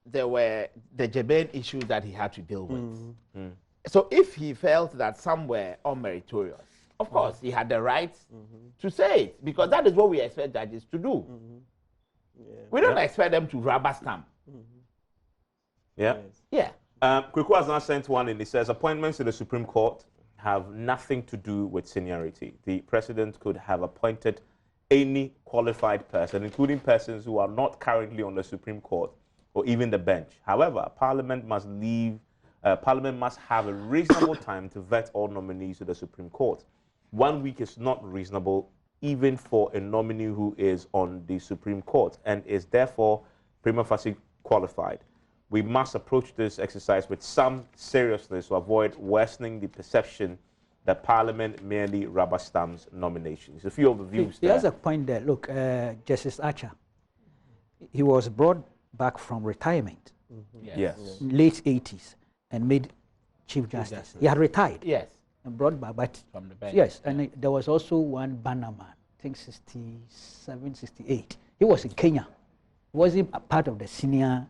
S9: there were the Jebel issues that he had to deal with. So if he felt that some were unmeritorious, of course, he had the right to say it, because that is what we expect judges to do. We don't expect them to rubber stamp.
S1: Yeah.
S9: Yeah.
S1: Kweku has now sent one in. It says appointments to the Supreme Court have nothing to do with seniority. The president could have appointed any qualified person, including persons who are not currently on the Supreme Court or even the bench. However, Parliament must have a reasonable time to vet all nominees to the Supreme Court. 1 week is not reasonable, even for a nominee who is on the Supreme Court and is therefore prima facie qualified. We must approach this exercise with some seriousness to avoid worsening the perception that Parliament merely rubber stamps nominations. A few of the views there.
S11: There's a point there. Look, Justice Archer, he was brought back from retirement,
S1: Yes.
S11: late 80s, and made Chief Justice. He had retired.
S9: Yes.
S11: And brought back, but
S9: from the bench.
S11: yes, and there was also one Bannerman, I think 67, 68. He was in Kenya. He wasn't a part of the senior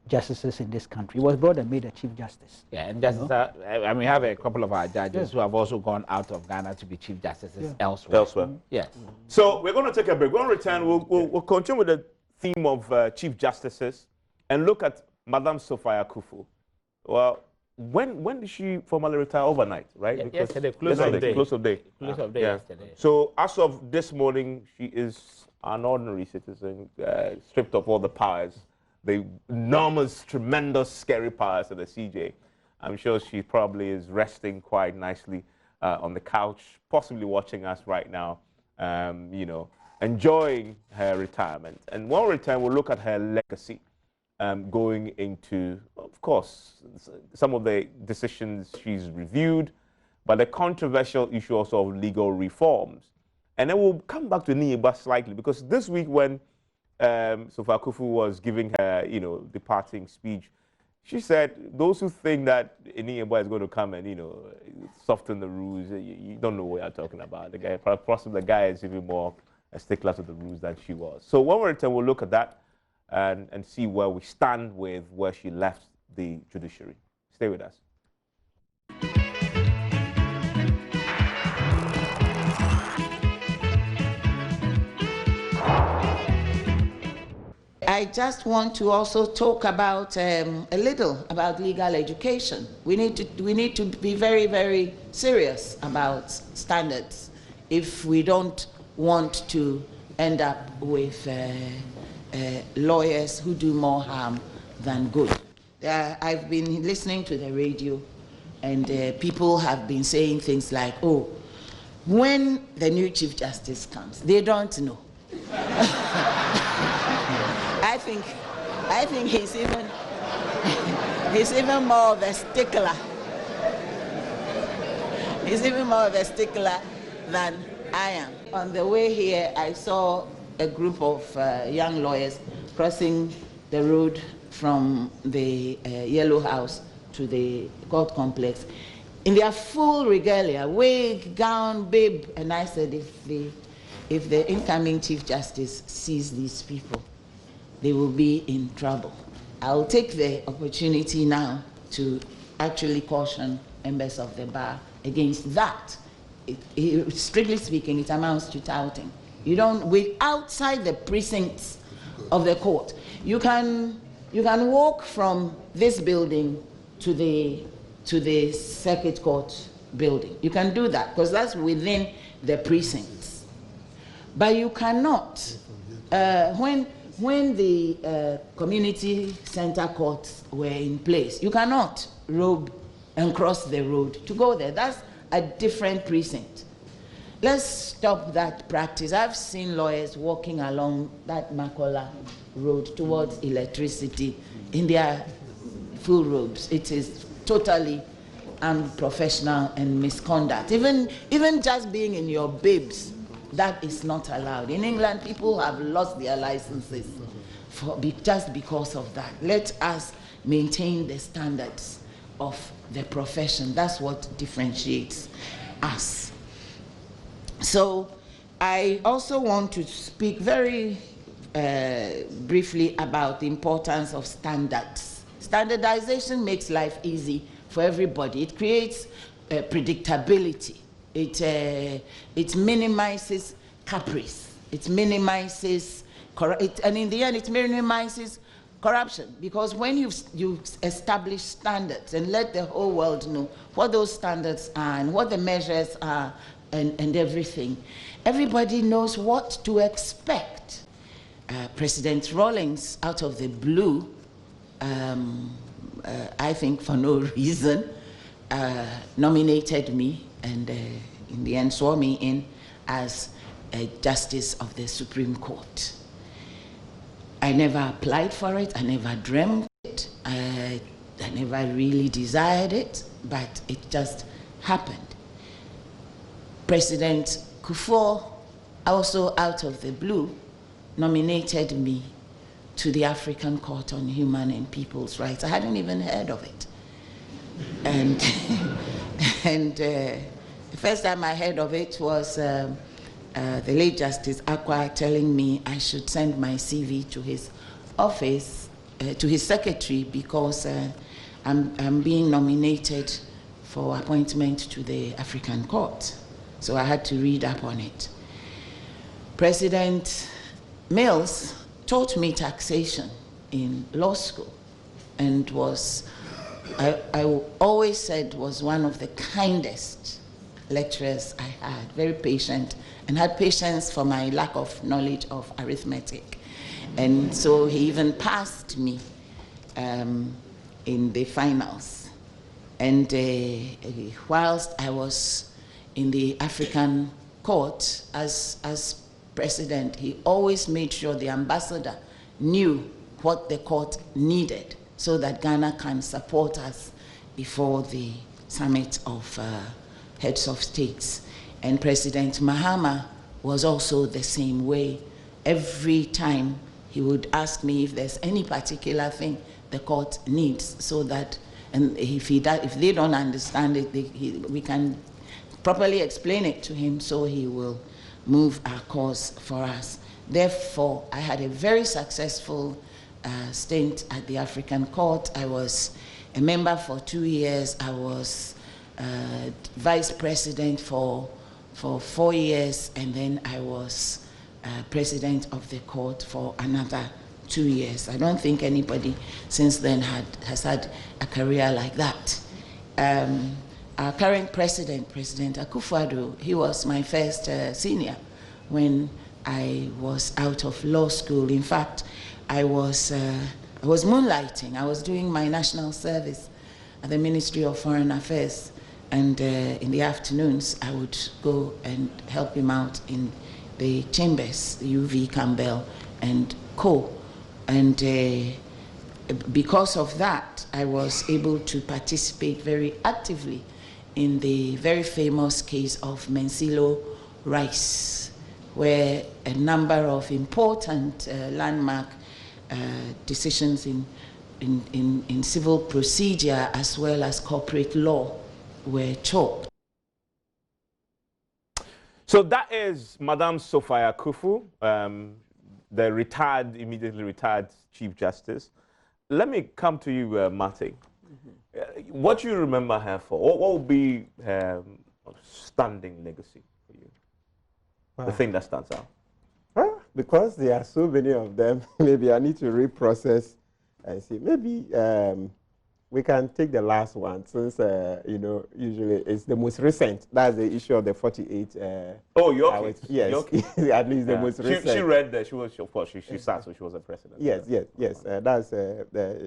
S11: justices in this country. He was brought and made a Chief Justice.
S9: Yeah, and Justice, and we have a couple of our judges who have also gone out of Ghana to be Chief Justices elsewhere. Yeah.
S1: So we're going to take a break. When we return, we'll continue with the theme of Chief Justices and look at Madame Sophia Kufu. Well, when did she formally retire? Overnight, right?
S9: Yeah,
S1: Because
S9: yesterday, close of day.
S1: Close of day.
S9: Close of day yesterday.
S1: So as of this morning, she is an ordinary citizen, stripped of all the powers, the enormous, tremendous, scary powers of the CJ. I'm sure she probably is resting quite nicely on the couch, possibly watching us right now, you know, enjoying her retirement. And when we return, we'll look at her legacy. Going into, of course, some of the decisions she's reviewed, but the controversial issue also of legal reforms. And then we'll come back to Niyiba slightly, because this week when Sophia Kufu was giving her, you know, departing speech, she said, those who think that Niyiba is going to come and, you know, soften the rules, you don't know what you're talking about. The guy, possibly the guy is even more a stickler to the rules than she was. So when we return, we'll look at that. And see where we stand with where she left the judiciary. Stay with us.
S14: I just want to also talk about a little about legal education. We need to be very, very serious about standards if we don't want to end up with lawyers who do more harm than good. I've been listening to the radio, and people have been saying things like, oh, when the new Chief Justice comes, they don't know. I think he's even more of a stickler. He's even more of a stickler than I am. On the way here, I saw a group of young lawyers crossing the road from the Yellow House to the court complex in their full regalia, wig, gown, bib, and I said, if the incoming Chief Justice sees these people, they will be in trouble. I'll take the opportunity now to actually caution members of the bar against that. Strictly speaking, it amounts to touting. You don't, outside the precincts of the court, you can walk from this building to the circuit court building. You can do that because that's within the precincts. But you cannot, when the community center courts were in place, you cannot robe and cross the road to go there. That's a different precinct. Let's stop that practice. I've seen lawyers walking along that Makola road towards electricity in their full robes. It is totally unprofessional and misconduct. Even just being in your bibs, that is not allowed. In England, people have lost their licenses just because of that. Let us maintain the standards of the profession. That's what differentiates us. So I also want to speak very briefly about the importance of standards. Standardization makes life easy for everybody. It creates predictability. It minimizes caprice. It minimizes and in the end, it minimizes corruption, because when you establish standards and let the whole world know what those standards are and what the measures are and everything, everybody knows what to expect. President Rawlings, out of the blue, I think for no reason, nominated me and in the end swore me in as a justice of the Supreme Court. I never applied for it, I never dreamt it, I never really desired it, but it just happened. President Kufuor, also out of the blue, nominated me to the African Court on Human and People's Rights. I hadn't even heard of it. And, the first time I heard of it was the late Justice Akwa telling me I should send my CV to his office, to his secretary, because I'm being nominated for appointment to the African Court. So I had to read up on it. President Mills taught me taxation in law school and was, I always said, was one of the kindest lecturers I had, very patient, and had patience for my lack of knowledge of arithmetic. And so he even passed me in the finals. And whilst I was in the African Court as president, he always made sure the ambassador knew what the court needed so that Ghana can support us before the summit of heads of states. And President Mahama was also the same way. Every time he would ask me if there's any particular thing the court needs, so that, and if they don't understand it, we can properly explain it to him, so he will move our cause for us. Therefore, I had a very successful stint at the African Court. I was a member for 2 years. I was vice president for 4 years, and then I was president of the court for another 2 years. I don't think anybody since then has had a career like that. Our current president, President Akufo-Addo, he was my first senior when I was out of law school. In fact, I was moonlighting. I was doing my national service at the Ministry of Foreign Affairs, and in the afternoons I would go and help him out in the chambers, the UV Campbell and co. And because of that, I was able to participate very actively in the very famous case of Mensilo Rice, where a number of important landmark decisions in civil procedure as well as corporate law were chopped.
S1: So that is Madame Sophia Kufu, the immediately retired Chief Justice. Let me come to you, Martin. What do you remember her for? What would be her standing legacy for you? Wow. The thing that stands out?
S2: Because there are so many of them, maybe I need to reprocess and see. Maybe we can take the last one, since, you know, usually it's the most recent. That's the issue of the 48.
S1: Oh, your case.
S2: Yes,
S1: your case.
S2: at least the most recent.
S1: She read that. She was, of course, she sat, so she was a president.
S2: Yes, yes. That's,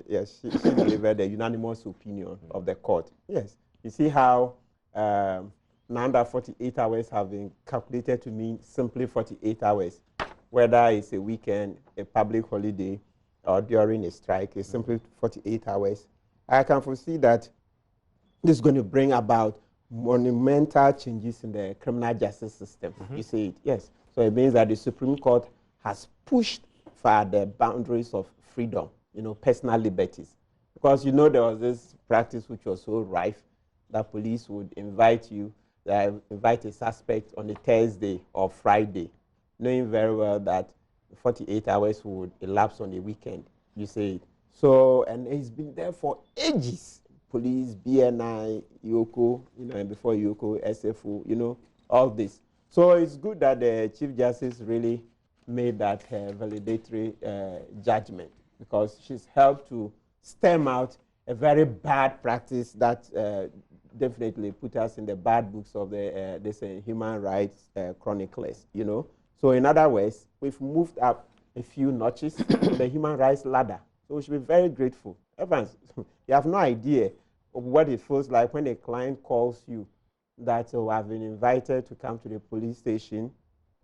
S2: yes, she delivered the unanimous opinion of the court. Yes. You see how now that 48 hours have been calculated to mean simply 48 hours, whether it's a weekend, a public holiday, or during a strike, it's simply 48 hours. I can foresee that this is going to bring about monumental changes in the criminal justice system. You see it, yes. So it means that the Supreme Court has pushed for the boundaries of freedom, you know, personal liberties. Because, you know, there was this practice which was so rife that police would invite a suspect on a Thursday or Friday, knowing very well that 48 hours would elapse on the weekend. You see it. So, and he's been there for ages. Police, BNI, Yoko, you know, and before Yoko, SFO, you know, all this. So it's good that the Chief Justice really made that validatory judgment, because she's helped to stem out a very bad practice that definitely put us in the bad books of the this human rights chroniclers, you know. So in other words, we've moved up a few notches on the human rights ladder. So we should be very grateful. Evans, you have no idea of what it feels like when a client calls you that I've been invited to come to the police station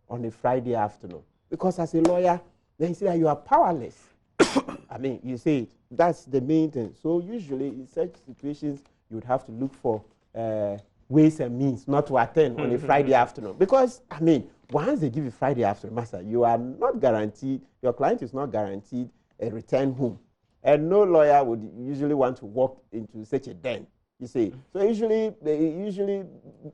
S2: on a Friday afternoon. Because as a lawyer, then you see that you are powerless. I mean, you say it. That's the main thing. So usually in such situations, you would have to look for ways and means not to attend on a Friday afternoon. Because, I mean, once they give you Friday afternoon, master, you are not guaranteed, your client is not guaranteed a return home. And no lawyer would usually want to walk into such a den, you see. So it usually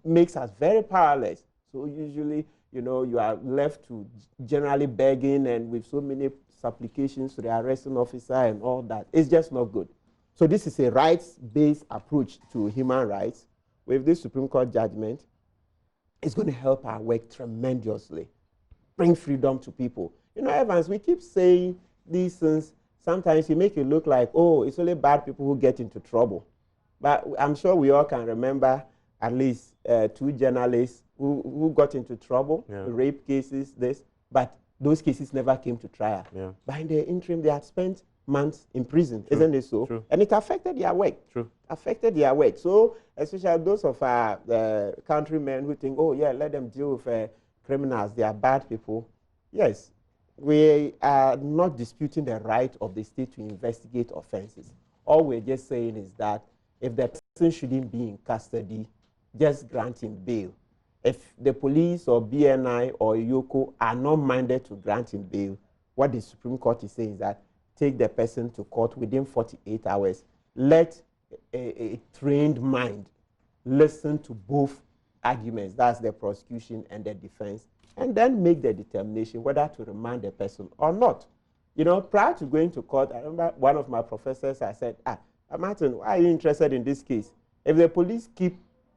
S2: makes us very powerless. So usually, you know, you are left to generally begging and with so many supplications to the arresting officer and all that. It's just not good. So this is a rights-based approach to human rights. With this Supreme Court judgment, it's going to help our work tremendously, bring freedom to people. You know, Evans, we keep saying these things. Sometimes you make it look like, oh, it's only bad people who get into trouble. But I'm sure we all can remember at least 2 journalists who got into trouble, rape cases, but those cases never came to trial. But in the interim, they had spent months in prison, isn't it so?
S1: True.
S2: And it affected their work.
S1: True.
S2: Affected their work. So, especially those of our countrymen who think, oh, yeah, let them deal with criminals, they are bad people. Yes, we are not disputing the right of the state to investigate offenses. All we're just saying is that if the person shouldn't be in custody, just grant him bail. If the police or BNI or Yoko are not minded to grant him bail, what the Supreme Court is saying is that take the person to court within 48 hours. Let a trained mind listen to both arguments, that's the prosecution and the defense, and then make the determination whether to remand the person or not. You know, prior to going to court, I remember one of my professors, I said, Martin, why are you interested in this case? If the police keep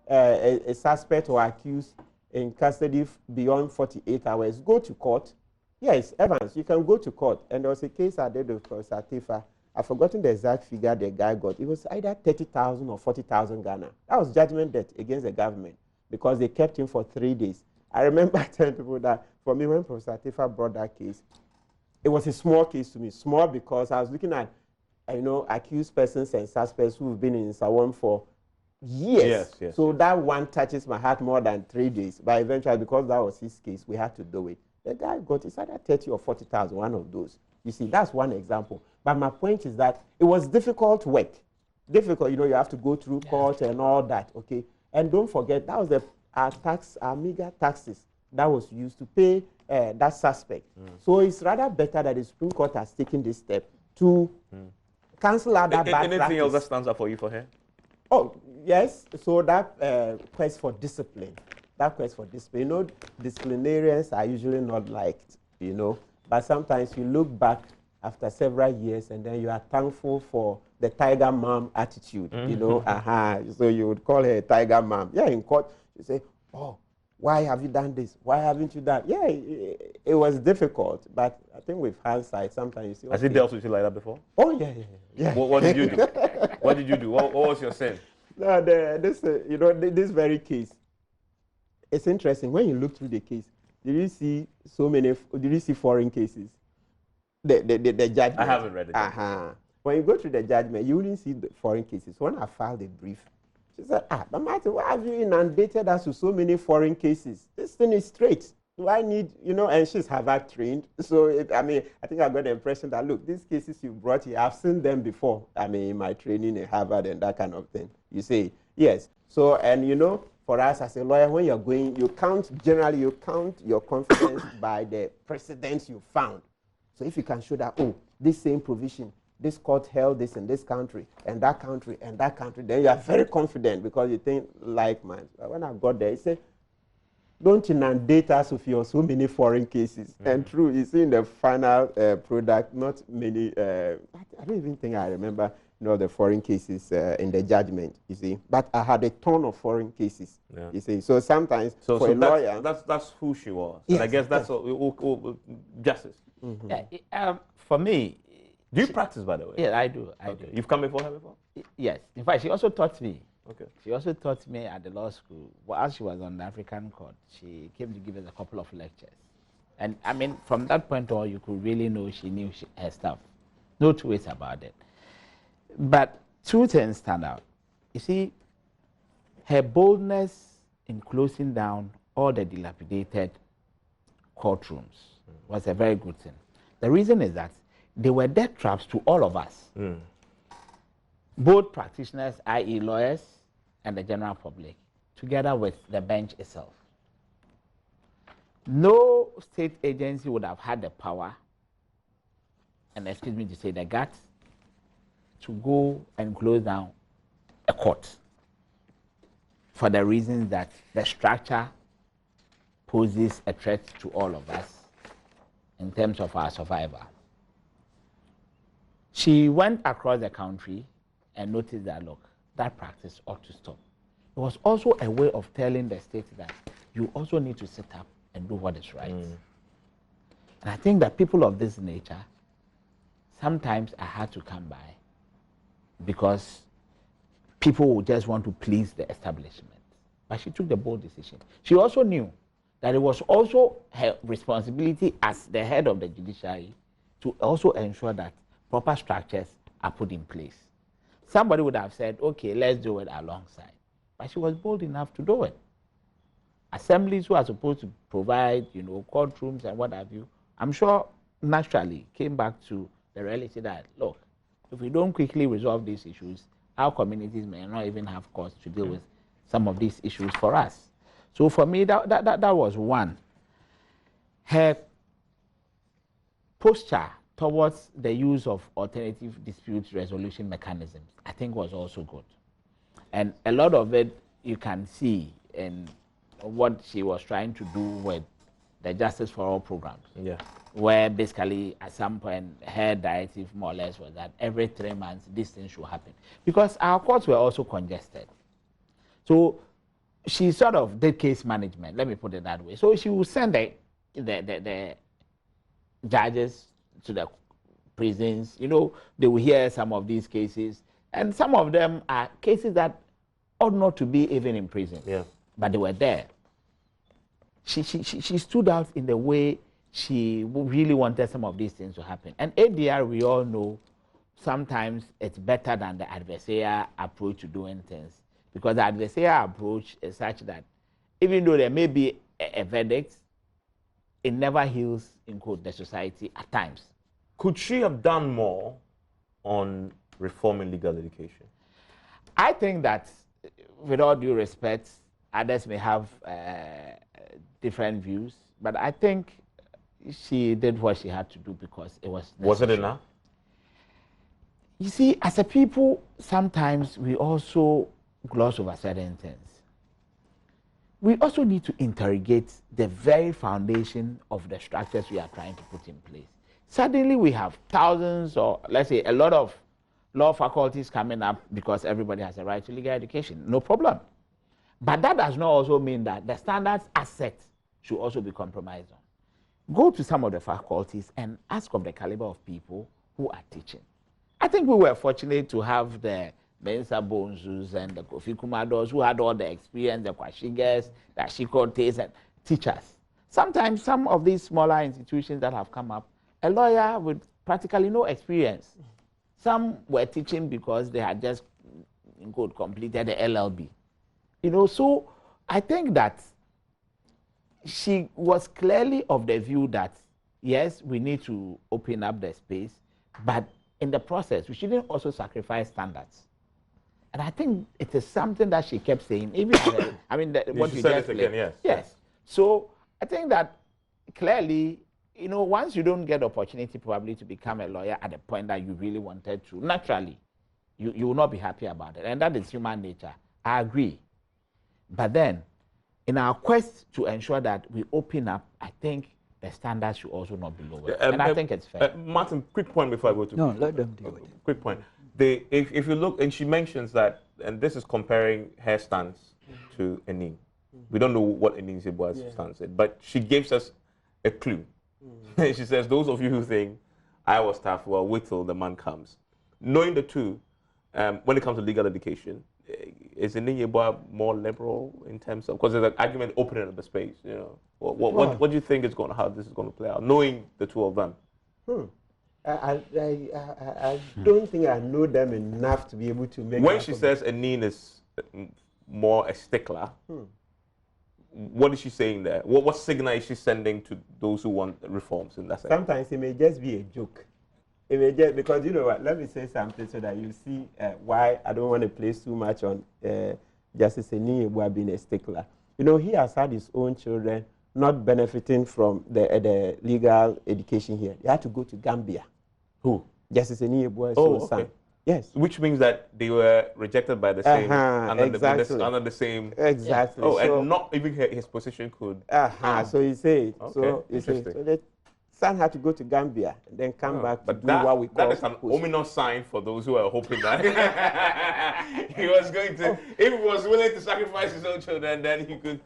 S2: a suspect or accused in custody beyond 48 hours, go to court. Yes, Evans, you can go to court. And there was a case I did with Professor Tifa. I've forgotten the exact figure the guy got. It was either 30,000 or 40,000 Ghana. That was judgment debt against the government because they kept him for 3 days. I remember telling people that for me, when Professor Tifa brought that case, it was a small case to me. Small because I was looking at, you know, accused persons and suspects who've been in Sawam for years. Yes, so that one touches my heart more than 3 days. But eventually, because that was his case, we had to do it. The guy got, it's either 30 or 40,000, one of those. You see, that's one example. But my point is that it was difficult work. Difficult, you know, you have to go through court and all that, okay? And don't forget, that was our meager taxes that was used to pay that suspect. So it's rather better that the Supreme Court has taken this step to cancel out that bad practice.
S1: Anything else that stands up for you for here?
S2: Oh, yes. So that quest for discipline. That quest for discipline. You know, disciplinarians are usually not liked, you know. But sometimes you look back after several years and then you are thankful for the tiger mom attitude, you know. So you would call her a tiger mom. Yeah, in court, you say, oh, why have you done this? Why haven't you done? Yeah, it was difficult, but I think with hindsight, sometimes you see.
S1: Has he dealt with you like that before?
S2: Oh, yeah.
S1: What did you do? What did you do? What was your sin?
S2: No, you know, this very case, it's interesting. When you look through the case, did you see did you see foreign cases? The judgment.
S1: I haven't read it.
S2: When you go through the judgment, you wouldn't see the foreign cases. When I filed a brief, she said, but Martin, why have you inundated us with so many foreign cases? This thing is straight. Do I need, you know, and she's Harvard trained. So, I mean, I think I got the impression that, look, these cases you brought here, I've seen them before. I mean, in my training in Harvard and that kind of thing. You say, yes. So, and you know, for us as a lawyer, when you're going, generally you count your confidence by the precedents you found. So if you can show that, oh, this same provision, this court held this in this country, and that country, and that country, then you are very confident because you think, like, man, when I got there, he said, don't inundate us with your so many foreign cases. And true, you see in the final product, not many, I don't even think I remember the foreign cases in the judgment, you see. But I had a ton of foreign cases, you see. So sometimes for a lawyer...
S1: That's who she was.
S2: Yes,
S1: and I guess that's justice.
S9: Yeah, for me...
S1: Do you practice, by the way?
S9: Yeah, I do. I do.
S1: You've come before her before?
S9: Yes. In fact, she also taught me.
S1: Okay.
S9: She also taught me at the law school. Well, as she was on the African court, she came to give us a couple of lectures. And I mean, from that point on, you could really know she knew her stuff. No two ways about it. But two things stand out. You see, her boldness in closing down all the dilapidated courtrooms was a very good thing. The reason is that they were death traps to all of us. Both practitioners, i.e. lawyers, and the general public, together with the bench itself. No state agency would have had the power, and excuse me to say the guts, to go and close down a court for the reasons that the structure poses a threat to all of us in terms of our survival. She went across the country and noticed that, look, that practice ought to stop. It was also a way of telling the state that you also need to sit up and do what is right. And I think that people of this nature sometimes are hard to come by because people would just want to please the establishment. But she took the bold decision. She also knew that it was also her responsibility as the head of the judiciary to also ensure that proper structures are put in place. Somebody would have said, okay, let's do it alongside. But she was bold enough to do it. Assemblies who are supposed to provide, courtrooms and what have you, I'm sure naturally came back to the reality that, look, if we don't quickly resolve these issues, our communities may not even have cause to deal with some of these issues for us. So for me, that was one. Her posture towards the use of alternative dispute resolution mechanisms, I think was also good. And a lot of it you can see in what she was trying to do with the Justice for All programs.
S1: Yeah.
S9: Where basically at some point her directive more or less was that every 3 months this thing should happen. Because our courts were also congested. So she sort of did case management, let me put it that way. So she would send the judges to the prisons. They will hear some of these cases, and some of them are cases that ought not to be even in prison.
S1: Yeah.
S9: But they were there. She stood out in the way she really wanted some of these things to happen. And ADR, we all know, sometimes it's better than the adversarial approach to doing things. Because the adversarial approach is such that even though there may be a verdict, it never heals, in quote, the society at times.
S1: Could she have done more on reforming legal education?
S9: I think that, with all due respect, others may have different views, but I think she did what she had to do because it was necessary.
S1: Was it enough?
S9: You see, as a people, sometimes we also gloss over certain things. We also need to interrogate the very foundation of the structures we are trying to put in place. Suddenly we have thousands, or let's say a lot of law faculties coming up because everybody has a right to legal education. No problem. But that does not also mean that the standards as set should also be compromised on. Go to some of the faculties and ask of the caliber of people who are teaching. I think we were fortunate to have the Mensa Bonzus and the Kofi Kumados who had all the experience, the Kwashigas, the Ashikotes, and teachers. Sometimes some of these smaller institutions that have come up, a lawyer with practically no experience. Some were teaching because they had just, in quote, completed the LLB. So I think that she was clearly of the view that, yes, we need to open up the space, but in the process, we shouldn't also sacrifice standards. And I think it is something that she kept saying, even what you just played.
S1: Yes.
S9: Yes. So I think that clearly, once you don't get the opportunity probably to become a lawyer at the point that you really wanted to, naturally, you will not be happy about it. And that is human nature. I agree. But then, in our quest to ensure that we open up, I think the standards should also not be lowered. And I think it's fair.
S1: Martin, quick point before I go to...
S11: No, let them do it.
S1: Quick point. if you look, and she mentions that, and this is comparing her stance to Enin. We don't know what Enin Yeboah's stance is, but she gives us a clue. She says, those of you who think I was tough, well, wait till the man comes. Knowing the two, when it comes to legal education, is Enin Yeboah more liberal in terms of, because there's an argument opening up the space, you know. What do you think is going to, how this is going to play out, knowing the two of them?
S2: I don't think I know them enough to be able to make.
S1: When she says Enin is more a stickler, what is she saying there? What signal is she sending to those who want reforms in that sense?
S2: Sometimes it may just be a joke. It may just, because you know what, let me say something so that you see why I don't want to place too much on Justice Enin Yeboah being a stickler. You know, he has had his own children not benefiting from the legal education here. They had to go to Gambia.
S1: Who?
S2: Justice Enin Yeboah's son. Yes.
S1: Which means that they were rejected by the same, under the same.
S2: Exactly.
S1: Oh,
S2: so,
S1: and not even his position could.
S2: So he said.
S1: Okay.
S2: So the son had to go to Gambia and then come back to do what we call.
S1: That is an ominous sign for those who are hoping that he was going to, if he was willing to sacrifice his own children, then he could.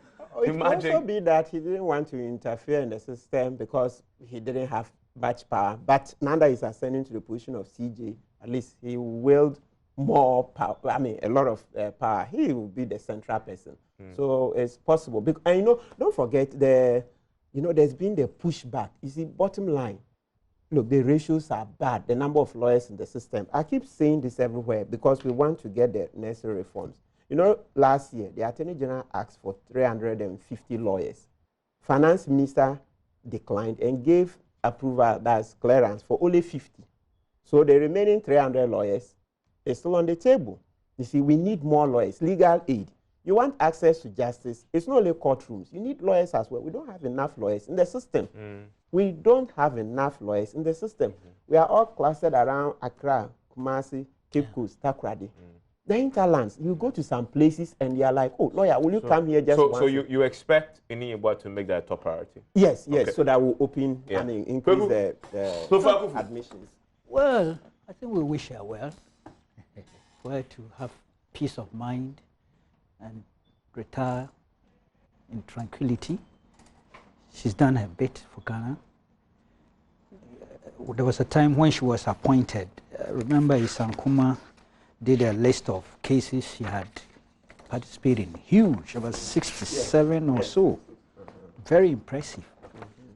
S2: It could also be that he didn't want to interfere in the system because he didn't have much power. But now that he's ascending to the position of CJ, at least he willed more power. I mean, a lot of power. He will be the central person. So it's possible. And you know, don't forget there's been the pushback. You see, bottom line, look, the ratios are bad. The number of lawyers in the system. I keep saying this everywhere because we want to get the necessary reforms. You know, last year, the Attorney General asked for 350 lawyers. Finance Minister declined and gave approval, that's clearance, for only 50. So the remaining 300 lawyers is still on the table. You see, we need more lawyers, legal aid. You want access to justice, it's not only courtrooms. You need lawyers as well. We don't have enough lawyers in the system. We don't have enough lawyers in the system. We are all clustered around Accra, Kumasi, Cape Coast, Takoradi. The hinterlands, you go to some places and they are like, oh, lawyer, will you come here just once?
S1: So you expect Enin Yeboah to make that a top priority?
S2: Yes, so that will open, I mean, increase the admissions.
S11: Well, I think we wish her well. For her to have peace of mind and retire in tranquility. She's done her bit for Ghana. There was a time when she was appointed. Remember, Isankuma did a list of cases she had participated in. Huge, about 67 or so. Very impressive.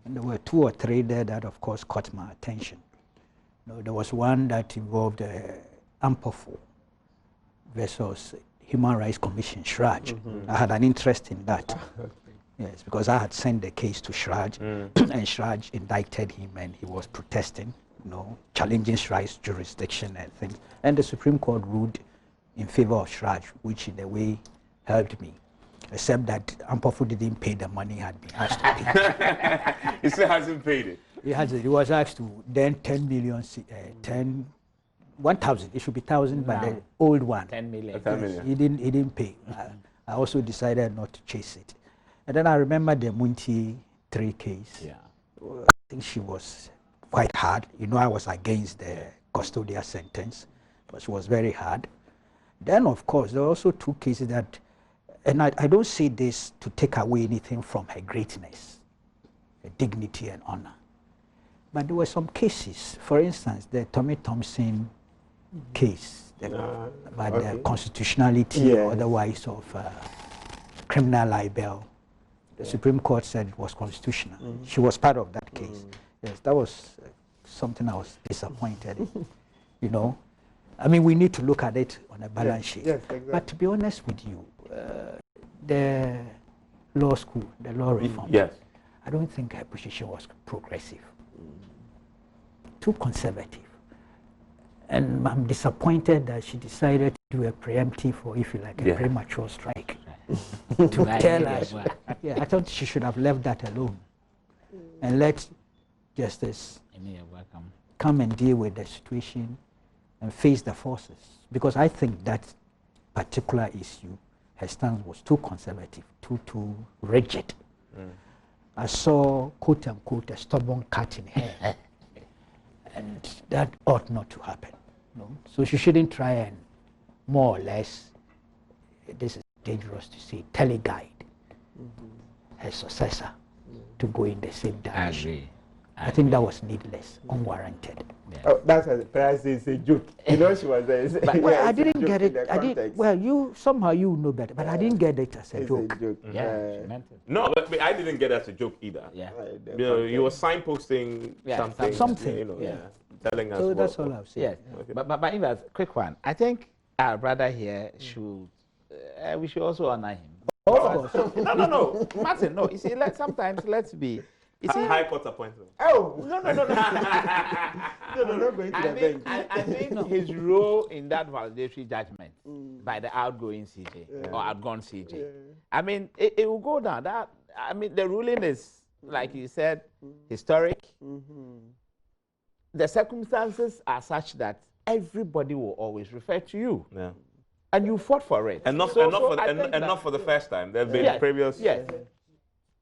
S11: And there were 2 or 3 there that, of course, caught my attention. There was one that involved Ampofo versus Human Rights Commission, Shraj. I had an interest in that. Yes, because I had sent the case to Shraj, and Shraj indicted him, and he was protesting, challenging Shraj's jurisdiction and things. And the Supreme Court ruled in favor of Shraj, which in a way helped me, except that Ampofo didn't pay the money he had been asked to pay.
S1: He still hasn't paid it.
S11: He was asked to then 10 million, 1,000. It should be 1,000, but the old one.
S9: 10 million.
S1: 10 million.
S11: He didn't pay. I also decided not to chase it. And then I remember the Munti 3 case. I think she was quite hard. I was against the custodial sentence, but she was very hard. Then, of course, there were also 2 cases that, and I don't say this to take away anything from her greatness, her dignity and honor. But there were some cases, for instance, the Tommy Thompson case, about the constitutionality or otherwise of criminal libel. The Supreme Court said it was constitutional. She was part of that case. Yes, that was something I was disappointed in. I mean, we need to look at it on a balance sheet.
S2: Yes, exactly.
S11: But to be honest with you, the law school, the law reform, I don't think her position was progressive. Too conservative. And I'm disappointed that she decided to do a preemptive, or if you like, a premature strike. To tell us. I thought she should have left that alone and let Justice come and deal with the situation and face the forces. Because I think that particular issue, her stance was too conservative, too rigid. I saw, quote unquote, a stubborn cat in hair. And that ought not to happen. No? So she shouldn't try and more or less, this is dangerous to say, teleguide her successor to go in the same direction. I think that was needless, unwarranted.
S9: Yeah.
S2: Oh, that's a price is a joke. You know, she was there.
S11: Well, I didn't get it. Well, you somehow you know better, but I didn't get it as a joke.
S9: Yeah, she meant it.
S1: No, but I didn't get it as a joke either.
S9: Yeah.
S1: You know, you were signposting something. You know, telling us.
S11: So that's all I've said.
S9: Yes.
S1: Okay.
S9: But even a quick one. I think our brother here should, we should also honor him.
S11: Of course.
S9: No, Martin, no. You see, sometimes let's be. You see,
S1: High Court appointment.
S9: Oh, no.
S2: No, not going to the bench.
S9: I think his role in that validatory judgment by the outgoing CJ or outgone CJ, I mean, it will go down. The ruling is, like you said, historic. The circumstances are such that everybody will always refer to you.
S1: Yeah.
S9: And you fought for it.
S1: And not for the first time. There have been previous.
S9: Yes.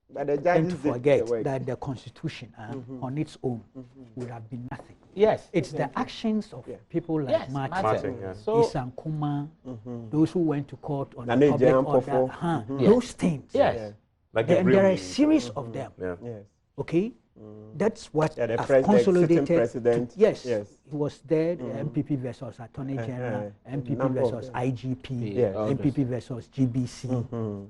S2: But the
S11: Don't
S2: judges
S11: forget that the Constitution on its own would have been nothing.
S9: Yes.
S11: It's the actions of people like Martin,
S9: So,
S11: Isan Kuma, those who went to court on
S2: Nane
S11: the public
S2: Jam
S11: order, those things.
S9: yes.
S1: Like
S11: There are a series of them.
S1: Yeah.
S2: Yes.
S11: Okay? That's what
S2: Yeah, the
S11: I've
S2: president,
S11: consolidated.
S2: sitting president.
S11: Yes.
S2: He
S11: was there, MPP versus Attorney General, MPP versus IGP, MPP versus GBC,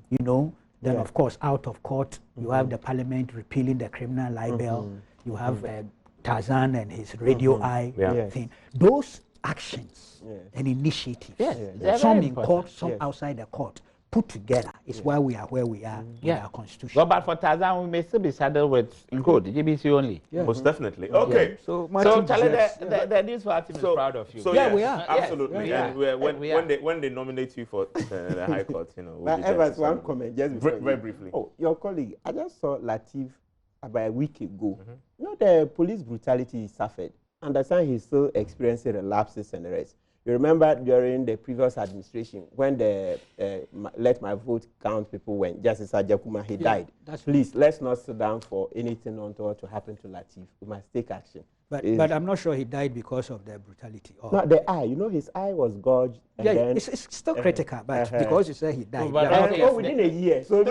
S11: you know. Then, of course, out of court, you have the parliament repealing the criminal libel. You have Tarzan and his radio eye thing. Those actions and initiatives, some in court, some outside the court, put together is why we are where we are with our constitution.
S9: Well, but for Tarzan, we may still be saddled with code, GBC only.
S1: Most definitely. Okay.
S11: So,
S9: Charlie, the Newsfile team is proud of you.
S1: So
S11: we are.
S1: Absolutely.
S9: Yes.
S1: And when they nominate you for the High Court, you know.
S2: But Evans, one comment just before
S1: very briefly.
S2: Oh, your colleague, I just saw Latif about a week ago. You know, the police brutality he suffered. Understand he's still experiencing relapses and the rest. You remember during the previous administration when the let my vote count people went, Justice Ajakuma, he died. Please, let's not sit down for anything untoward to happen to Latif. We must take action.
S11: But I'm not sure he died because of the brutality.
S2: No, the eye. You know, his eye was gorged. And then,
S11: it's still critical, but because you say he died.
S2: Within a year. So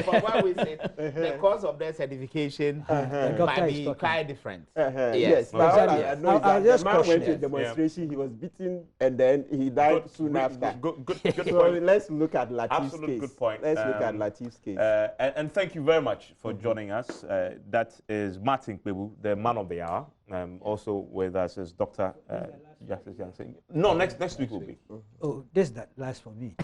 S9: For what we say, the cause of their certification might be quite different.
S2: Yes, but I just the man went to a demonstration, he was beaten, and then he died soon after.
S1: Good
S2: So
S1: point.
S2: let's look at Latif's case.
S1: Absolute good point.
S2: Let's look at Latif's case.
S1: And thank you very much for joining us. That is Martin Kpebu, the man of the hour. Also with us is Dr. Justice Jansen. No, next week will be.
S11: Oh, this that last for me.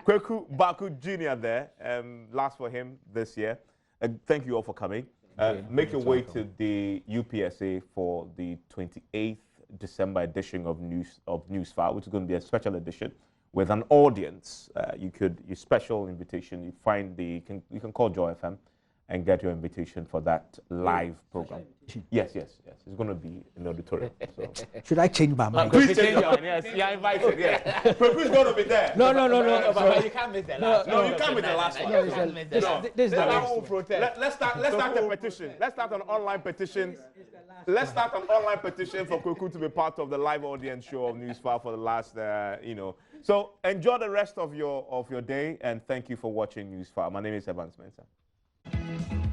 S1: Kweku Baku Jr. there, last for him this year. Thank you all for coming. Make your way to the UPSA for the 28th December edition of Newsfile, which is going to be a special edition with an audience. Your special invitation. You can call Joy FM and get your invitation for that live program. Yes. It's going to be in the auditorium. So.
S11: Should I change my mind?
S1: Please change your mind. Yes, you're invited. Yeah. Who's going to be there?
S11: No.
S9: But you can't miss the last one.
S1: No, you can't miss the last one.
S11: This is the last one.
S1: Let's start a petition. Let's start an online petition. Let's start an online petition for Kweku to be part of the live audience show of Newsfile for the last, So enjoy the rest of your day, and thank you for watching Newsfile. My name is Evans Mensah.